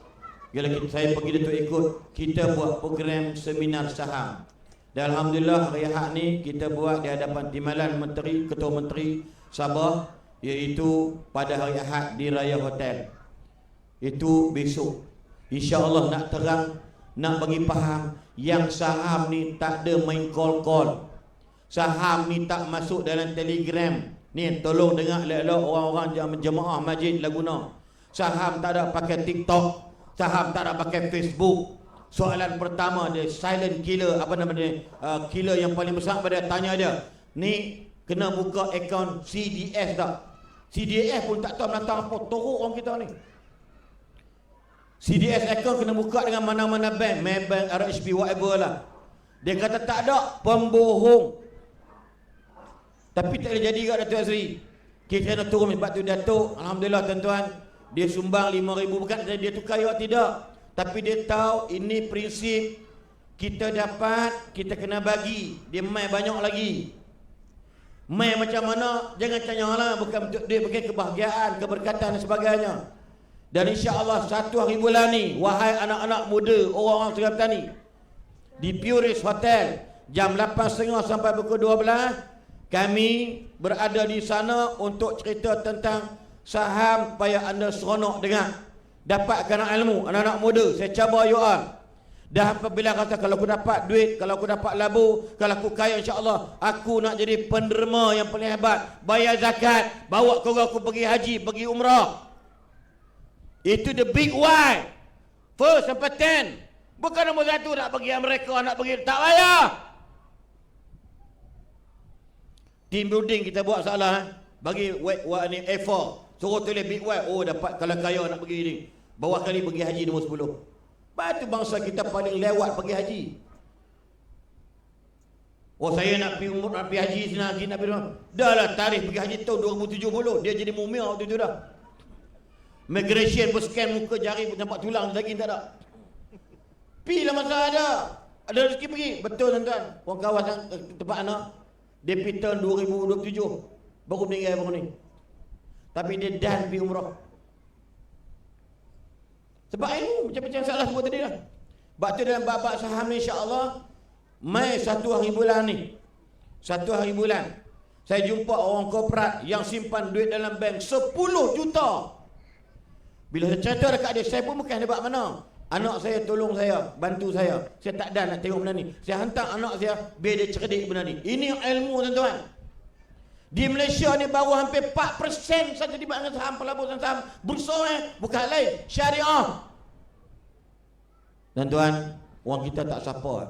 S4: bila saya pergi Datuk ikut, kita buat program seminar saham. Dan alhamdulillah hari Ahad ni kita buat di hadapan timbalan menteri, ketua menteri Sabah, iaitu pada hari Ahad di Raya Hotel. Itu besok. Insya-Allah nak terang, nak bagi faham yang saham ni tak ada main call-call. Saham ni tak masuk dalam Telegram. Ni tolong dengar elok-elok orang-orang jemaah Masjid Laguna. Saham tak ada pakai TikTok, saham tak ada pakai Facebook. Soalan pertama dia silent killer, apa nama dia? Killer yang paling besar pada tanya dia, ni kena buka akaun CDS tak? CDS pun tak tahu menatang apa, teruk orang kita ni. CDS akaun kena buka dengan mana-mana bank, Maybank, RHB, whatever lah. Dia kata tak ada, pembohong. Tapi tak boleh jadi kat Datuk Azri. Kita kena turun sebab tu Datuk, alhamdulillah tuan-tuan, dia sumbang 5,000, bukan dia tu kaya tidak, tapi dia tahu ini prinsip kita dapat, kita kena bagi. Dia mai banyak lagi. Mai macam mana, jangan tanyalah, bukan untuk dia, bukan kebahagiaan, keberkatan dan sebagainya. Dan insya-Allah satu hari bulan ni, wahai anak-anak muda, orang-orang Sungai Petani, di Puris Hotel jam 8.30 sampai pukul 12, kami berada di sana untuk cerita tentang saham supaya anda seronok dengar, dapatkan ilmu. Anak-anak muda, saya cabar you all. Dah apabila kata kalau aku dapat duit, kalau aku dapat labu, kalau aku kaya, insya-Allah aku nak jadi penderma yang paling hebat, bayar zakat, bawa keluarga aku pergi haji, pergi umrah. Itu the big why. First sampai 10. Bukan nombor 1 nak pergi Amerika, nak pergi, tak payah. Team building kita buat salah, bagi ni A4, suruh tulis big why. Oh dapat, kalau kaya nak pergi ni, bawah kali pergi haji nombor 10. Batu bangsa kita paling lewat pergi haji. Oh saya nak pergi umrah, nak pergi haji senang, nak pergi umrah. Dah lah tarikh pergi haji tahun 2070, dia jadi mumia waktu tu dah. Migration pun scan muka jari pun nampak tulang lagi tak ada. Pi lah masa ada rezeki pergi. Betul tuan-tuan, orang kawasan tempat anak dia pergi tahun 2027 baru meninggal baru ni, tapi dia dah pergi umrah. Sebab ilmu macam-macam salah sebut tadi lah. Sebab tu dalam bab saham ni insya-Allah mai satu hari bulan ni, satu hari bulan saya jumpa orang korporat yang simpan duit dalam bank 10 juta. Bila saya cerita dekat dia, saya pun bukan hebat mana. Anak saya tolong saya, bantu saya. Saya tak ada nak tengok benda ni. Saya hantar anak saya biar dia cerdik benda ni. Ini ilmu tuan-tuan. Di Malaysia ni baru hampir 4% saja dibangun saham pelaburan saham bursa bukan lain syariah. Tuan-tuan, orang kita tak support.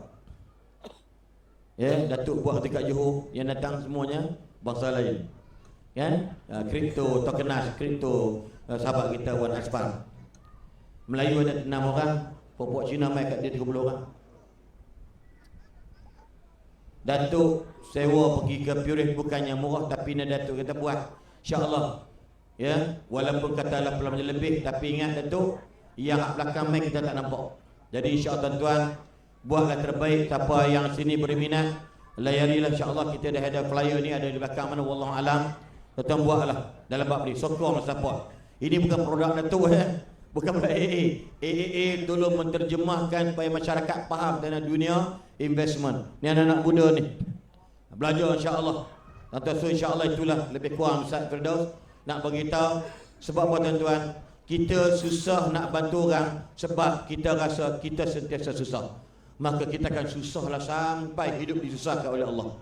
S4: Ya, Datuk buat dekat Johor, yang datang semuanya bangsa lain. Kan? Kripto, tokenas, kripto, sahabat kita Wan Asfar. Melayu ada 6 orang, popok Cina mai kat dia 30 orang. Datuk sewa pergi ke Purif bukannya murah, tapi ni Datuk kita buat. InsyaAllah. Ya, walaupun katalah pelan lebih, tapi ingat Datuk, yang belakang mai kita tak nampak. Jadi insya-Allah tuan-tuan, buatlah terbaik. Siapa yang sini berminat, layarilah insya-Allah. Kita dah ada flyer ni, ada di belakang mana wallahu alam. Tuan-tuan buatlah dalam bab ni, sokong support. Ini bukan produk Datuk bukan produk AAA tolong menterjemahkan supaya masyarakat faham tentang dunia investment. Ni anak-anak muda ni belajar insya-Allah. Tuan-tuan, so insya-Allah itulah lebih kurang Ustaz Firdaus nak bagi tahu. Sebab apa tuan-tuan, kita susah nak bantu orang sebab kita rasa kita sentiasa susah. Maka kita akan susahlah sampai hidup disusahkan oleh Allah.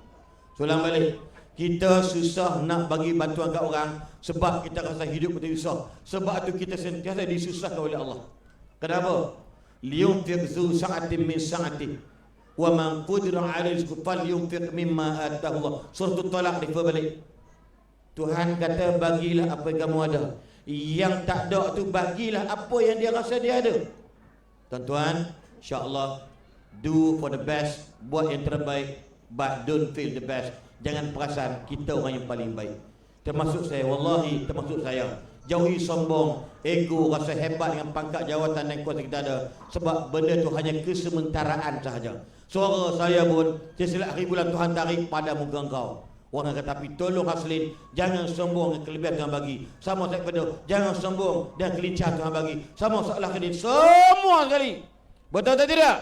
S4: Ulang balik, kita susah nak bagi bantuan kat orang sebab kita rasa hidup kita susah. Sebab tu kita sentiasa disusahkan oleh Allah. Kenapa? Liyunfiq zu sa'atin min sa'atih wa man qudira 'alaihi rizquhu falyunfiq mimma ataahu Allah. Surah Talaq refer balik. Tuhan kata bagilah apa yang kamu ada. Yang tak ada tu bagilah apa yang dia rasa dia ada. Tuan-tuan, insya-Allah do for the best, buat yang terbaik, but don't feel the best. Jangan perasan kita orang yang paling baik. Termasuk saya, wallahi termasuk saya. Jauhi sombong, ego, rasa hebat dengan pangkat jawatan dan kuasa kita ada. Sebab benda tu hanya kesementaraan sahaja. Suara saya pun setiap hari bulan Tuhan tarik pada muka engkau. Orang kata, tapi tolong Haslin, jangan sombong dengan kelebihan Tuhan bagi. Sama saya pada, jangan sombong dan kelincah Tuhan bagi. Sama seolah kini semua sekali. Betul atau tidak?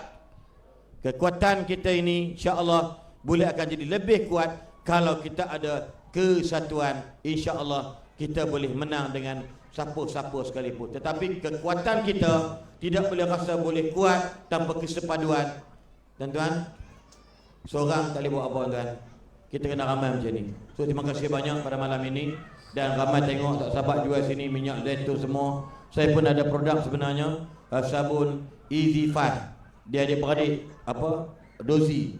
S4: Kekuatan kita ini insya-Allah boleh akan jadi lebih kuat kalau kita ada kesatuan. Insya-Allah kita boleh menang dengan siapa-siapa sekalipun. Tetapi kekuatan kita tidak boleh rasa boleh kuat tanpa kesepaduan. Tuan-tuan, seorang tak boleh buat apa tuan. Kita kena ramai macam ni. So terima kasih banyak pada malam ini. Dan ramai tengok tak sahabat jual sini minyak zaitun semua. Saya pun ada produk sebenarnya, sabun Easy Fast. Dia adik-beradik apa? Dozi.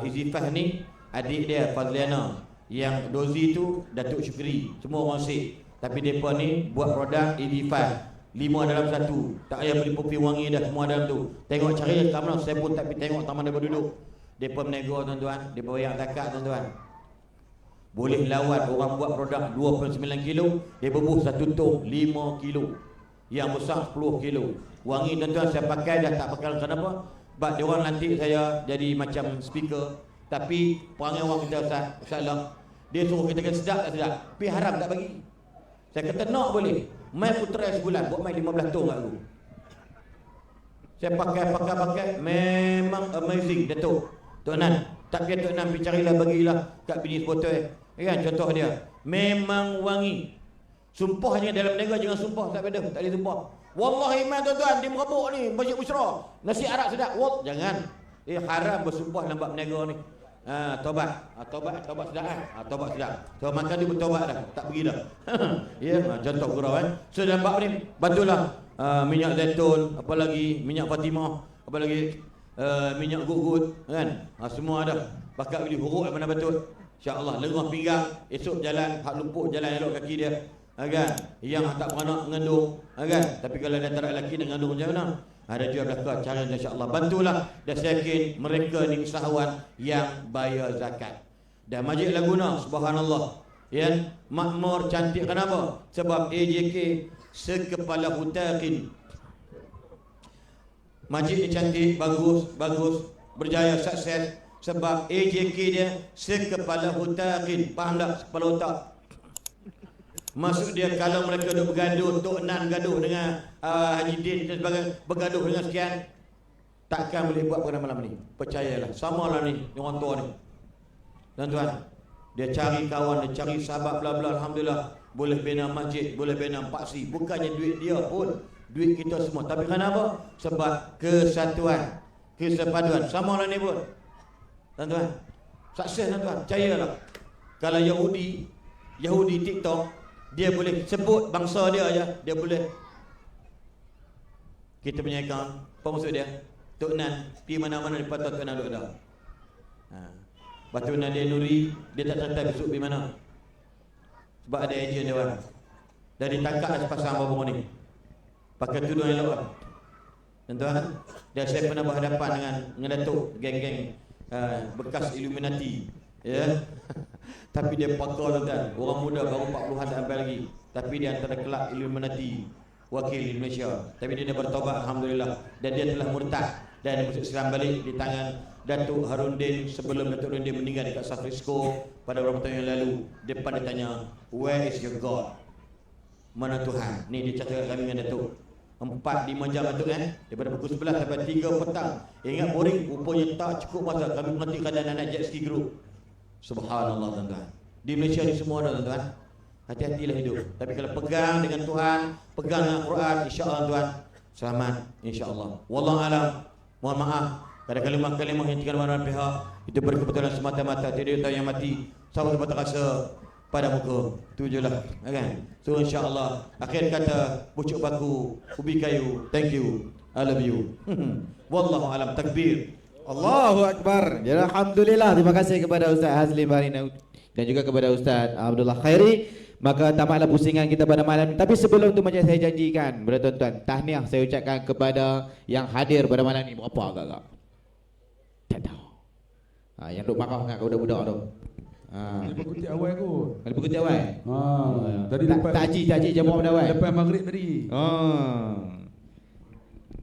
S4: Easy Fast ni adik dia Fazliana. Yang Dozi tu Datuk Syukri. Semua orang sik. Tapi depa ni buat produk Easy Fast. 5 dalam 1. Tak payah beli perfume wangi dah, semua dalam tu. Tengok cari kat mana, saya pun tak pergi tengok taman depa duduk. Depa menego tuan-tuan, depa bayar zakat tuan-tuan. Boleh lawan orang buat produk 29 kilo, dia berbuh satu tong 5 kilo. Yang besar 10 kilo. Wangi tuan-tuan saya pakai dah tak pakai kenapa? Sebab dia orang lantik saya jadi macam speaker. Tapi perangai orang kita salah. Dia suruh kita kena sedap tak sedap. Tapi haram tak bagi. Saya kata nak boleh. Mai putra sebulan buat mai 15 tong kat aku. Saya pakai memang amazing Datuk. Tok Nan, tak kira Tok Nan pergi carilah bagilah kat bini sebotol. Kan contoh dia. Memang wangi. Sumpah jangan dalam negara jangan sumpah tak ada, tak boleh sumpah. Wallahi iman tuan-tuan di Merabuk ni, Masjid Busra. Nasi Arab sedap. Jangan. Haram bersumpah dalam bab negara ni. Tobat. Tobat sedap kan? Tobat sedap. So makan dia bertobat dah, tak pergi dah. Ya, contoh gurau kan. So dalam bab ni bantulah minyak zaitun, apa lagi minyak Fatimah, apa lagi minyak gugut kan. Semua ada. Pakat beli huruf mana betul. Insya-Allah lengah pinggang, esok jalan hak lumpuh jalan elok kaki dia. Kan? Yang tak beranak mengandung, kan? Tapi kalau dia tak ada lelaki nak mengandung macam mana? Ada juga belakang cara insya-Allah. Bantulah dan saya yakin mereka ni usahawan yang bayar zakat. Dan Masjid Laguna subhanallah. Ya, makmur cantik kenapa? Sebab AJK sekepala hutaqin. Masjid ni cantik, bagus, berjaya sukses sebab AJK dia sekepala hutaqin. Faham tak kepala otak? Maksud dia kalau mereka duk bergaduh, Tok Nan gaduh dengan Haji Din dan sebagainya, bergaduh dengan sekian, takkan boleh buat pada malam ni. Percayalah, samalah ni orang tua ni. Tuan-tuan, dia cari kawan, dia cari sahabat bla bla, alhamdulillah boleh bina masjid, boleh bina paksi. Bukannya duit dia pun, duit kita semua. Tapi kenapa? Sebab kesatuan, kesepaduan. Samalah ni pun. Tuan-tuan, sukses tuan-tuan, percayalah. Kalau Yahudi TikTok, dia boleh sebut bangsa dia aja, dia boleh. Kita punya account, apa maksud dia? Tok Nan pergi mana-mana di patut Tok Nan duduk dah. Lepas tu Nadia Nuri, dia tak tertarik besok pergi mana. Sebab ada ejen dia orang. Dan ditangkap dah sepasang babong ni. Pakai tudung elok lah. Tuan-tuan, dan saya pernah berhadapan dengan Datuk geng-geng bekas Illuminati, ya. Tapi dia pakar, tuan-tuan. Orang muda baru 40-an tak sampai lagi. Tapi dia antara kelab Illuminati wakil Indonesia. Tapi dia dah bertobat, alhamdulillah. Dan dia telah murtad dan masuk Islam balik di tangan Datuk Harundin sebelum Datuk Harundin meninggal dekat San Francisco pada beberapa tahun yang lalu. Depan dia tanya, where is your God? Mana Tuhan? Ni dia cakap kami dengan Datuk. 4-5 jam Datuk daripada pukul 11 sampai 3 petang. Ingat boring, rupanya tak cukup masa kami mengerti keadaan anak jet ski group. Subhanallah, tuan-tuan. Di Malaysia ni semua ada, tuan-tuan. Hati-hatilah hidup. Tapi kalau pegang dengan Tuhan, pegang dengan Quran, insya-Allah tuan, selamat insya-Allah. Wallahu alam. Mohon maaf pada kalimah-kalimah yang tinggal mana pihak itu berkebetulan semata-mata, tidak tahu yang mati. Sama sebab rasa pada muka. Tu jelah, kan? So insya-Allah akhir kata pucuk baku, ubi kayu. Thank you. I love you. Wallahu alam. Takbir.
S3: Allahu Akbar. Ya, alhamdulillah. Terima kasih kepada Ustaz Hazlim Barina dan juga kepada Ustaz Abdullah Khairi. Maka tamatlah pusingan kita pada malam ini. Tapi sebelum itu macam saya janjikan kepada tuan-tuan, tahniah saya ucapkan kepada yang hadir pada malam ini. Berapa agak-agak? Tak tahu. Yang duk marah dengan budak-budak tu.
S2: Dia berkutik awal kot.
S3: Kalau berkutik awal?
S2: Tadi lepas
S3: Takjil jam berapa awal?
S2: lepas maghrib tadi.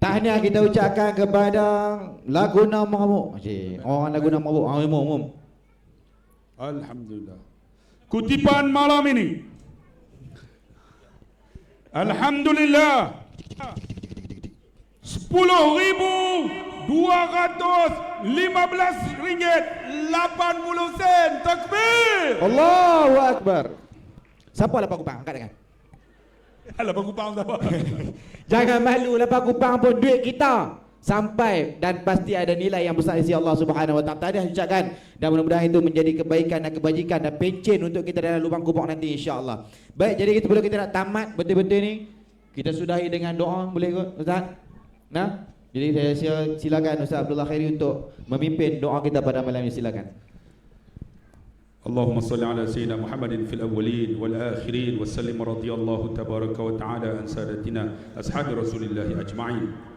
S3: Tahniah kita ucapkan kepada Laguna Mabuk. Orang Laguna Mabuk, umum.
S2: Alhamdulillah. Kutipan malam ini. Alhamdulillah. 10.215 ringgit 80 sen. Takbir.
S3: Allahu Akbar. Siapa lapar kupang? Angkat tangan.
S2: Lapar kupang tak apa.
S3: Jangan malu, lapar kupang pun duit kita. Sampai dan pasti ada nilai yang besar di sisi Allah Subhanahu Wa Taala. Tadi ucapkan dan mudah-mudahan itu menjadi kebaikan dan kebajikan dan pencen untuk kita dalam lubang kubur nanti insya-Allah. Baik, jadi sebelum kita nak tamat betul-betul ni, kita sudahi dengan doa, boleh ke Ustaz? Nah, jadi saya silakan Ustaz Abdullah Khairi untuk memimpin doa kita pada malam ini, silakan.
S2: اللهم صل على سيدنا محمد في الأولين والآخرين وسلم رضي الله تبارك وتعالى عن سادتنا أصحاب رسول الله أجمعين.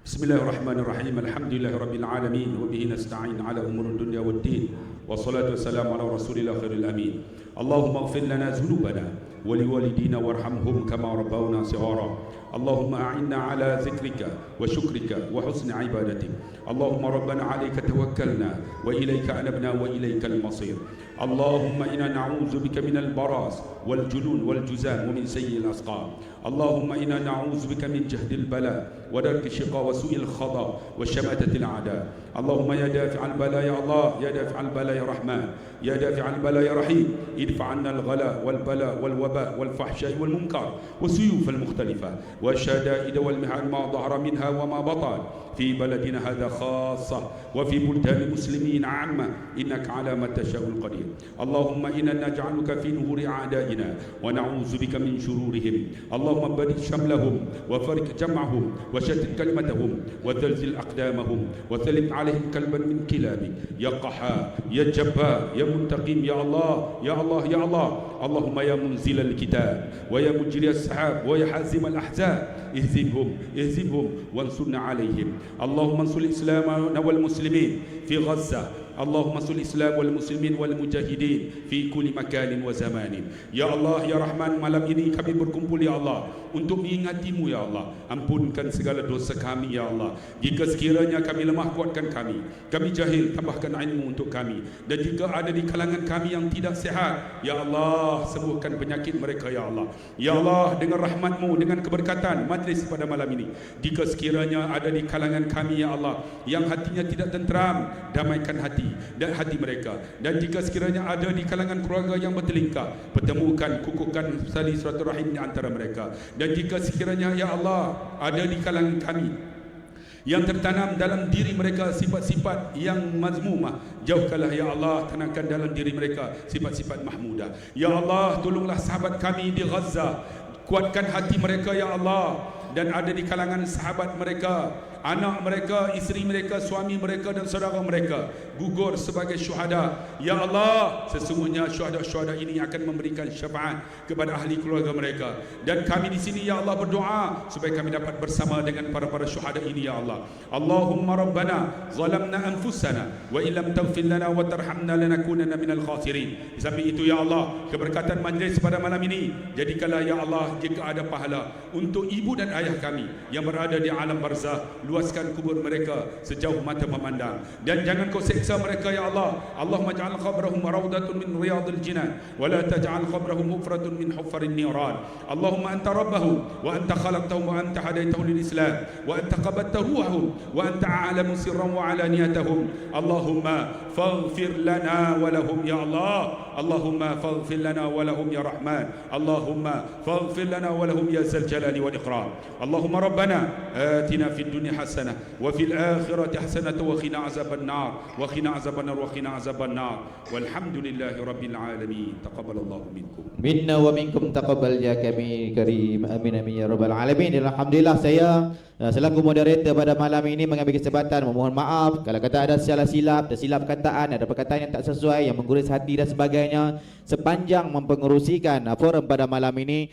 S2: بسم الله الرحمن الرحيم. الحمد لله رب العالمين وبه نستعين على أمور الدنيا والدين والصلاة والسلام على رسول الله خير الأمين. اللهم اغفر لنا ذنوبنا ولوالدينا وارحمهم كما ربونا صغارا. اللهم أعنا على ذكرك وشكرك وحسن عبادتك. اللهم ربنا عليك توكلنا وإليك أنبنا وإليك المصير. اللهم إنا نعوذ بك من البراس والجنون والجزام ومن سيء الأسقام. اللهم إنا نعوذ بك من جهد البلاء ودرك الشقاء وسوء الخطأ وشماتة الأعداء. اللهم يا دافع البلاء يا الله، يا دافع البلاء يا رحمن، يا دافع البلاء يا رحيم، ادفع عنا الغلاء والبلاء والوباء والفحشاء والمنكر والسيوف المختلفة والشدائد والمحن ما ظهر منها وما بطن في بلدنا هذا خاصة وفي بلدان المسلمين عامة، إنك على ما تشاء القدير. اللهم إنا نجعلك في نور أعدائنا ونعوذ بك من شرورهم. اللهم برد شملهم وفرق جمعهم وشتت كلمتهم وزلزل أقدامهم وثلث عليهم كلبا من كلابك يا قحار يا جبار يا منتقم يا الله يا الله يا الله. اللهم يا منزل الكتاب ويا مجري السحاب ويا حازم الأحزاب اهزمهم وانصرنا عليهم. اللهم انصر الإسلام والمسلمين في غزة. اللهم انصر الإسلام والمسلمين والمجاهدين في كل مكان وزمان. Ya Allah, Ya Rahman, malam ini kami berkumpul ya Allah untuk mengingatimu ya Allah. Ampunkan segala dosa kami ya Allah. Jika sekiranya kami lemah, kuatkan kami. Kami jahil, tambahkan ilmu untuk kami. Dan jika ada di kalangan kami yang tidak sihat, ya Allah, sembuhkan penyakit mereka ya Allah. Ya Allah, dengan rahmatmu, dengan keberkatan majlis pada malam ini, jika sekiranya ada di kalangan kami ya Allah yang hatinya tidak tenteram, damaikan hati dan hati mereka. Dan jika sekiranya ada di kalangan keluarga yang bertelingkah, pertemukan, kukuhkan tali silaturahim di antara mereka. Dan jika sekiranya ya Allah ada di kalangan kami yang tertanam dalam diri mereka sifat-sifat yang mazmumah, jauhkanlah ya Allah, tanamkan dalam diri mereka sifat-sifat mahmudah. Ya Allah, tolonglah sahabat kami di Gaza, kuatkan hati mereka ya Allah, dan ada di kalangan sahabat mereka, anak mereka, isteri mereka, suami mereka dan saudara mereka gugur sebagai syuhada. Ya Allah, sesungguhnya syuhada-syuhada ini akan memberikan syafaat kepada ahli keluarga mereka. Dan kami di sini ya Allah berdoa supaya kami dapat bersama dengan para syuhada ini ya Allah. Allahumma rabbana zalamna anfusana wa illam taghfir lana wa tarhamna lanakunanna minal khasirin. Di samping itu ya Allah, keberkatan majlis pada malam ini jadikanlah ya Allah jika ada pahala untuk ibu dan ayah kami yang berada di alam barzah. Luaskan kubur mereka sejauh mata memandang, dan jangan kau seksa mereka ya Allah. Allahumma ja'al qabrahum rawdatun min riyadil jinan wa la taj'al qabrahum hufratun min hufarin niran. Allahumma anta rabbahum wa anta khalaqtahum wa anta hadaitahum lil islam wa anta qabatta ruhahum wa anta a'lamu sirran wa alaniyatahum. Allahumma faghfir lana wa lahum ya Allah. Allahumma faghfir lana wa lahum ya Rahman. Allahumma faghfir lana wa lahum ya Zal Jalali wal Ikram. Allahumma rabbana atina fid dunya hasanah wa fil akhirati hasanah wa qina azaban nar wa qina azaban nar wa qina azaban nar. Walhamdulillahi rabbil alamin. Taqabbalallahu minkum.
S3: Minna wa minkum taqabbal ya kami karim. Amin amin ya rabbal alamin. Alhamdulillah, saya selaku moderator pada malam ini mengambil kesempatan memohon maaf kalau kata ada salah silap, ada silap kataan, ada perkataan yang tak sesuai, yang mengguris hati dan sebagainya sepanjang mempengerusikan forum pada malam ini.